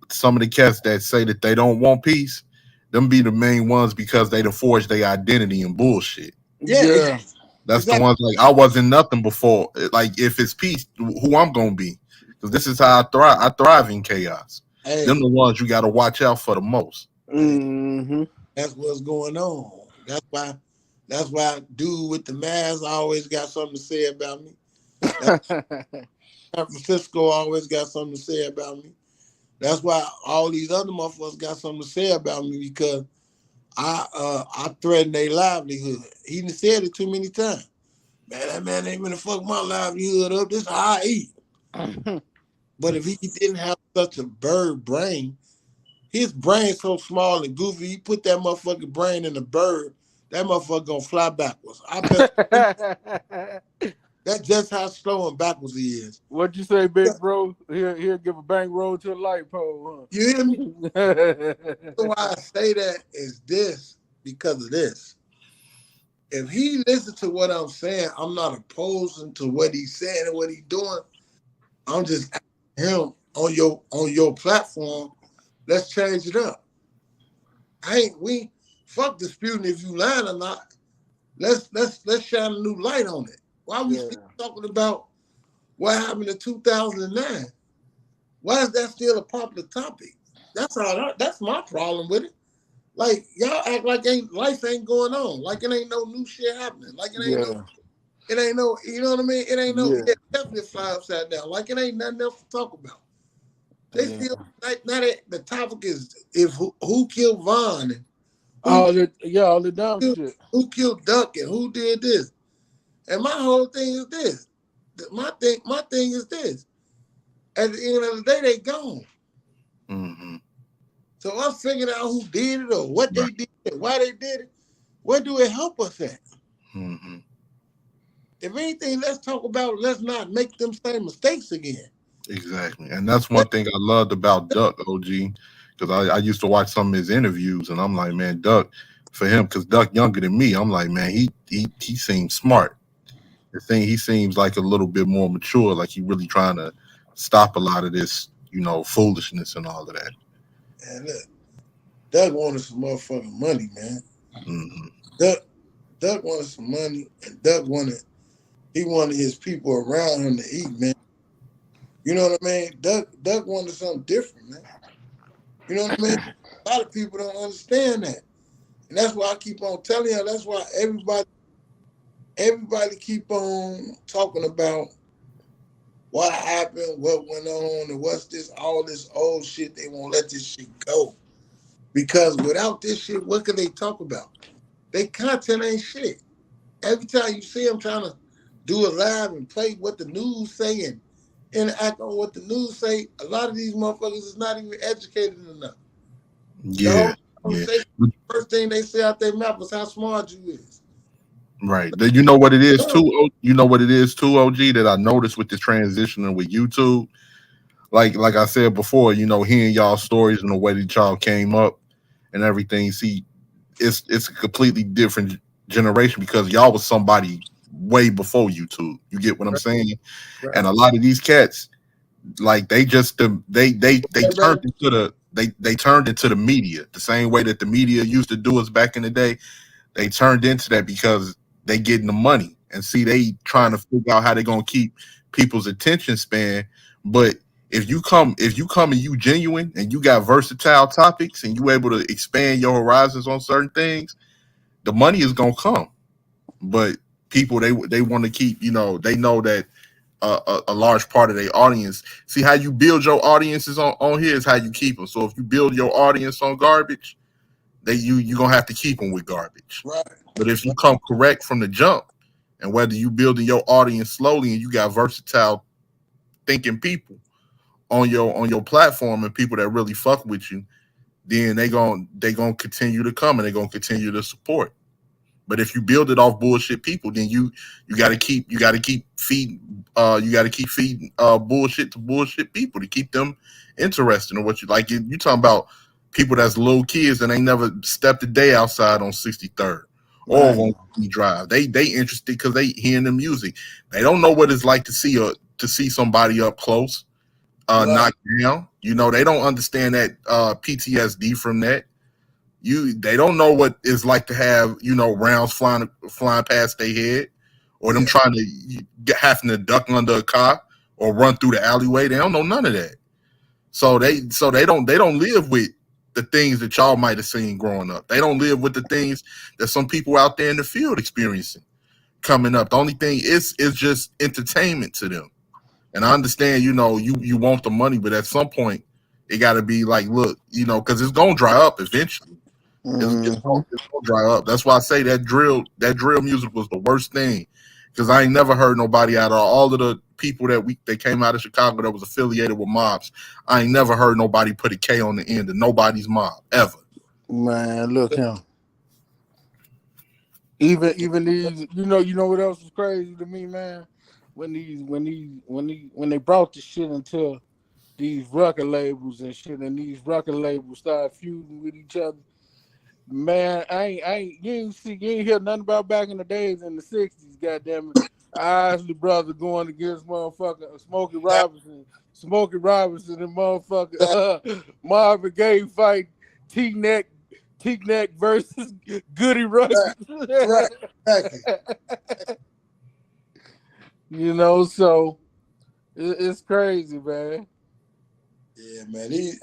some of the cats that say that they don't want peace, them be the main ones because they done forged their identity and bullshit. Yeah. That's the ones like, I wasn't nothing before. Like, if it's peace, who I'm gonna be? Because this is how I thrive. I thrive in chaos. Them the ones you got to watch out for the most. Mm-hmm. That's what's going on. That's why dude with the mask always got something to say about me. San Francisco always got something to say about me. That's why all these other motherfuckers got something to say about me, because I threaten their livelihood. He done said it too many times. Man, that man ain't gonna fuck my livelihood up. This is how I eat. But if he didn't have such a bird brain, his brain's so small and goofy, he put that motherfucking brain in a bird, that motherfucker gonna fly backwards. I bet that's just how slow and backwards he is. What'd you say, big bro? He'll give a bankroll to a light pole, huh? You hear me? So why I say that is this, because of this. If he listens to what I'm saying, I'm not opposing to what he's saying and what he's doing. I'm just asking him on your platform, let's change it up. We fuck disputing if you lying or not. Let's shine a new light on it. Why are we still talking about what happened in 2009? Why is that still a popular topic? That's my problem with it. Like, y'all act like life ain't going on. Like it ain't no new shit happening. Like it ain't no, you know what I mean? It ain't no, it definitely fly upside down. Like it ain't nothing else to talk about. They still, like, now that the topic is who killed Vaughn, all the dumb shit. Who killed Duck and who did this? And my whole thing is this. My thing is this. At the end of the day, they gone. Mm-hmm. So us figuring out who did it or what they did and why they did it, where do it help us at? Mm-hmm. If anything, let's talk about let's not make them same mistakes again. Exactly. And that's one thing I loved about Duck, OG, because I used to watch some of his interviews and I'm like, man, Duck, for him, because Duck younger than me, I'm like, man, he seems smart. The thing, he seems like a little bit more mature, like he really trying to stop a lot of this, foolishness and all of that. And look, Doug wanted some motherfucking money, man. Mm-hmm. Doug wanted some money, and he wanted his people around him to eat, man. You know what I mean? Doug wanted something different, man. You know what I mean? A lot of people don't understand that. And that's why I keep on telling you, that's why everybody keep on talking about what happened, what went on, and what's this, all this old shit. They won't let this shit go. Because without this shit, what can they talk about? They content ain't shit. Every time you see them trying to do a live and play what the news say and interact on what the news say, a lot of these motherfuckers is not even educated enough. Yeah. The first thing they say out their mouth is how smart you is. Right. You know what it is too? You know what it is too, OG, that I noticed with the transitioning with YouTube? Like I said before, hearing y'all stories and the way that y'all came up and everything. See, it's a completely different generation because y'all was somebody way before YouTube. You get what I'm saying? Right. And a lot of these cats, like they just they turned into the media the same way that the media used to do us back in the day. They turned into that because they getting the money and see they trying to figure out how they're gonna keep people's attention span. But if you come and you genuine and you got versatile topics and you able to expand your horizons on certain things, the money is gonna come. But people they want to keep, they know that a large part of their audience. See how you build your audiences on here is how you keep them. So if you build your audience on garbage, you're gonna have to keep them with garbage. Right. But if you come correct from the jump, and whether you building your audience slowly and you got versatile thinking people on your platform and people that really fuck with you, then they gonna continue to come and they're gonna continue to support. But if you build it off bullshit people, then you gotta keep feeding bullshit to bullshit people to keep them interested in what you like. You talking about people that's little kids and they never stepped a day outside on 63rd or on E Drive. They interested because they hearing the music. They don't know what it's like to see somebody up close, knocked down. They don't understand that PTSD from that. They don't know what it's like to have rounds flying past their head, or them trying to having to duck under a car or run through the alleyway. They don't know none of that. So they don't live with the things that y'all might have seen growing up. They don't live with the things that some people out there in the field experiencing coming up. The only thing is just entertainment to them. And I understand, you want the money, but at some point it got to be like, look, because it's gonna dry up eventually. It's gonna dry up. That's why I say that drill music was the worst thing, because I ain't never heard nobody out of all of the people that came out of Chicago that was affiliated with mobs. I ain't never heard nobody put a K on the end of nobody's mob ever. Man, look him. Even these, you know what else was crazy to me, man? When they brought the shit into these record labels and shit, and these record labels started feuding with each other. Man, you ain't hear nothing about back in the days in the 60s, goddamn it. Isley brother going against motherfucker Smokey Robinson and motherfucker Marvin Gaye fight T-Neck versus Goody Rugged. Right. So it's crazy, man. Yeah, man. These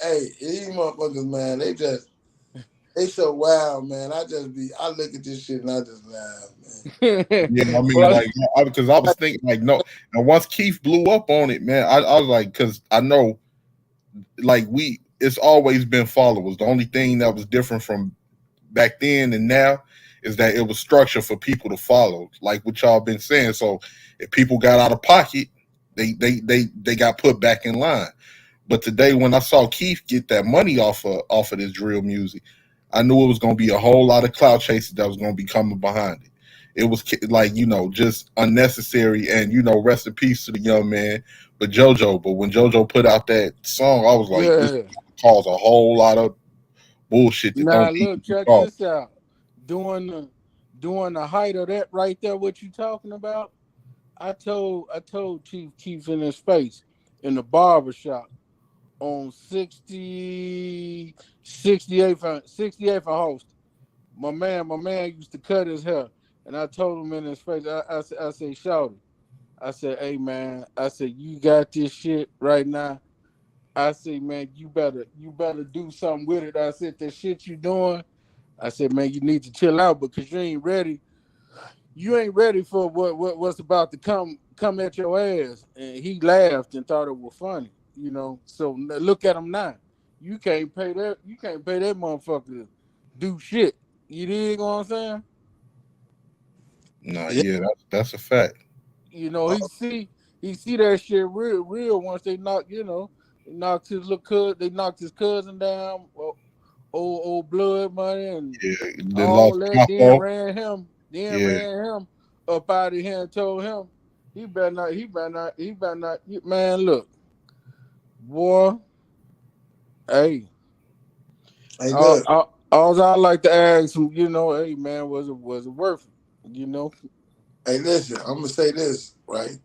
motherfuckers, man, they so wild, man. I look at this shit and I just laugh, man. Yeah, I mean, because I was thinking, like, no. And once Keith blew up on it, man, I was like, because I know, like, it's always been followers. The only thing that was different from back then and now is that it was structured for people to follow, like what y'all been saying. So if people got out of pocket, they got put back in line. But today, when I saw Keith get that money off of this drill music, I knew it was going to be a whole lot of clout chasers that was going to be coming behind it. It was like, just unnecessary. And, rest in peace to the young man, but JoJo. But when JoJo put out that song, I was like, this caused a whole lot of bullshit. Now look, check this out. During the height of that right there, what you talking about? I told Chief Keef in his face in the barbershop on 68th and Host. My man used to cut his hair, and I told him in his face, I said, Shawty, I said, hey man, I said, you got this shit right now. I said, man, you better do something with it. I said, the shit you doing, I said, man, you need to chill out because you ain't ready. You ain't ready for what's about to come at your ass. And he laughed and thought it was funny, So look at him now. You can't pay that motherfucker to do shit. You dig what I'm saying? No, yeah, that's a fact. He see that shit real once they knock, they knocked his cousin down, old blood money, and all that. Then ran him up out of here and told him he better not. Man, look, boy. Hey, all I like to ask him, hey man, was it worth it? Hey, listen, I'm gonna say this, right?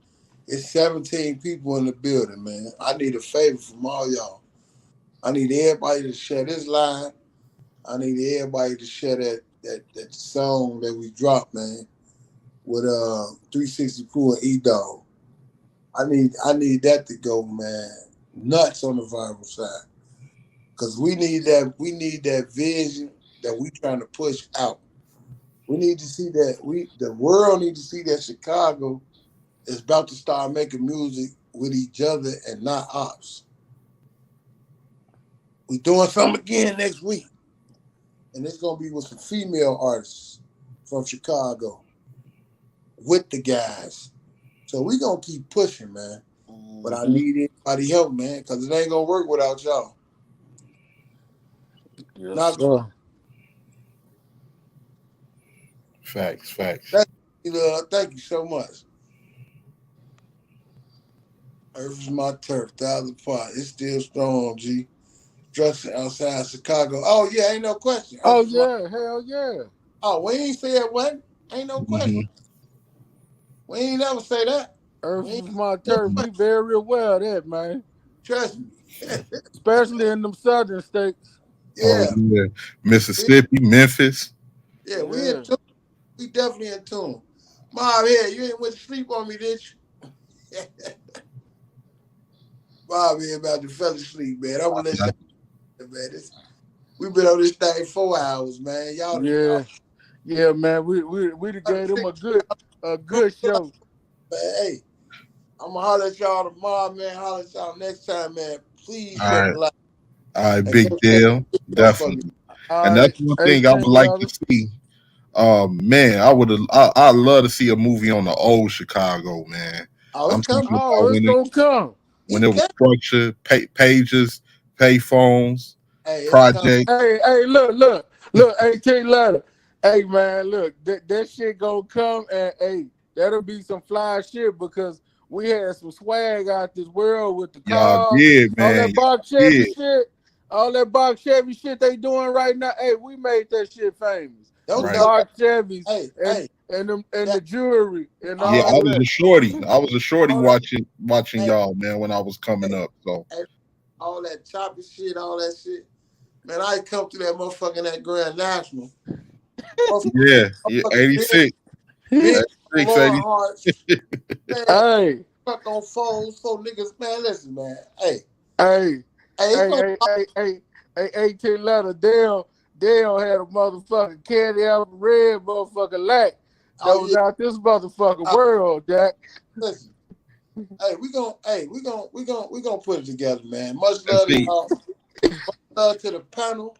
It's 17 people in the building, man. I need a favor from all y'all. I need everybody to share this line. I need everybody to share that song that we dropped, man, with 360 Crew and E-Dog. I need that to go, man, nuts on the viral side. Cause we need that vision that we trying to push out. We need to see that the world need to see that Chicago is about to start making music with each other and not ops. We doing something again next week. And it's gonna be with some female artists from Chicago with the guys. So we gonna keep pushing, man. But I need everybody help, man, because it ain't gonna work without y'all. Yes, Facts. Thank you so much. Earth is my turf, 1,000 pot. It's still strong, G. Dressing outside Chicago. Oh yeah, ain't no question. Hell yeah. Oh, we ain't say it what? Ain't no question. We ain't never say that. Earth is my turf. We very aware of that, man. Trust me. Especially in them southern states. Yeah. Oh, yeah. Mississippi, Memphis. Yeah, we in tune. We definitely in tune. Mom, you ain't went to sleep on me, did you? Bob here about to fell asleep, man. I'm gonna let y'all, man. We've been on this thing 4 hours, man. Y'all, yeah, man. We gave them a good show. Man, hey, I'm gonna holler at y'all tomorrow, man. Holler at y'all next time, man. Please All like. right, big deal, definitely. And that's one thing I would like to see. Man, I'd love to see a movie on the old Chicago, man. It's gonna come. When it was structured, pages, payphones, projects. Hey, look. Hey, T Letter. Hey, man, look, that shit gonna come, and hey, that'll be some fly shit because we had some swag out this world with the cars, man. All that box Chevy shit. All that box Chevy shit they doing right now. Hey, we made that shit famous. Those box Chevys and the jewelry and all I was that. a shorty. I was a shorty watching y'all, man, when I was coming up. So all that choppy shit, all that shit. Man, I come to that motherfucking that Grand National. Yeah, 86. Big 86, hearts. Man, hey, fuck on phones, so niggas, man, listen, man. Hey, T Letter, Dale had a motherfucking candy apple red motherfucking lack that was out this motherfucking world, Jack. Listen, we gonna put it together, man. Much love to y'all. Much love to the panel.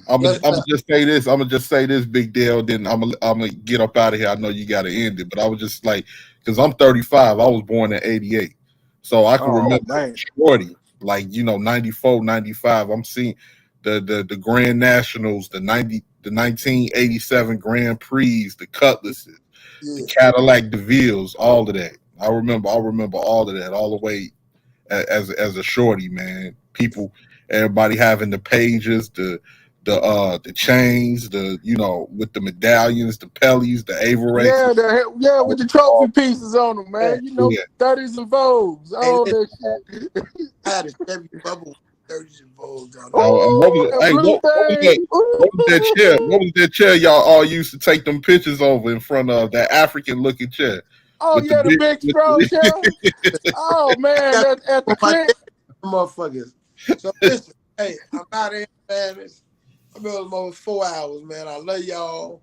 I'm gonna just say this. I'm gonna just say this, big deal. Then I'm gonna get up out of here. I know you got to end it, but I was just like, because I'm 35. I was born in '88, so I can remember Shorty. like 94, 95. I'm seeing the Grand Nationals, the 1987 Grand Prix, the Cutlasses, the Cadillac DeVilles, all of that. I remember all of that, all the way as a shorty, man. Everybody having the pages, the chains, with the medallions, the Pellies, the Avirex. Yeah, with the trophy pieces on them, man. 30s and Vogues, all that shit. I had a Chevy Bubble 30s and Vogues on What was that chair? What was that chair y'all all used to take them pictures over in front of, that African looking chair? Oh yeah, the big strong chair. Oh man, at the click. Motherfuckers. So listen, hey, I'm out of here, man. I've been over 4 hours, man. I love y'all.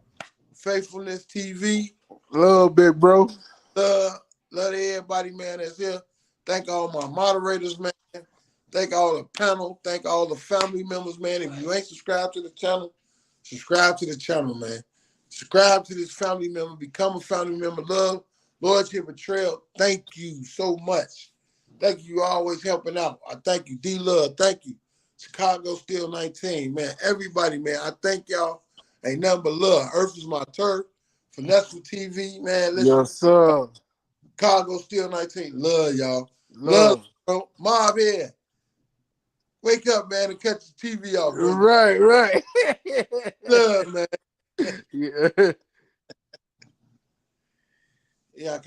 Faithfulness TV. Love, big bro. Love everybody, man, that's here. Thank all my moderators, man. Thank all the panel. Thank all the family members, man. If you ain't subscribed to the channel, subscribe to the channel, man. Subscribe to this family member. Become a family member. Love, loyalty, betrayal. Thank you so much. Thank you. Always helping out. I thank you. D-Love, thank you. Chicago Steel 19, man. Everybody, man. I thank y'all. Ain't nothing but love. Earth is my turf. Finesseful TV, man. Listen, yes, sir. Chicago Steel 19. Love y'all. Love, bro. Mob here. Wake up, man, and catch the TV off. Bro. Right. Love, man. Yeah.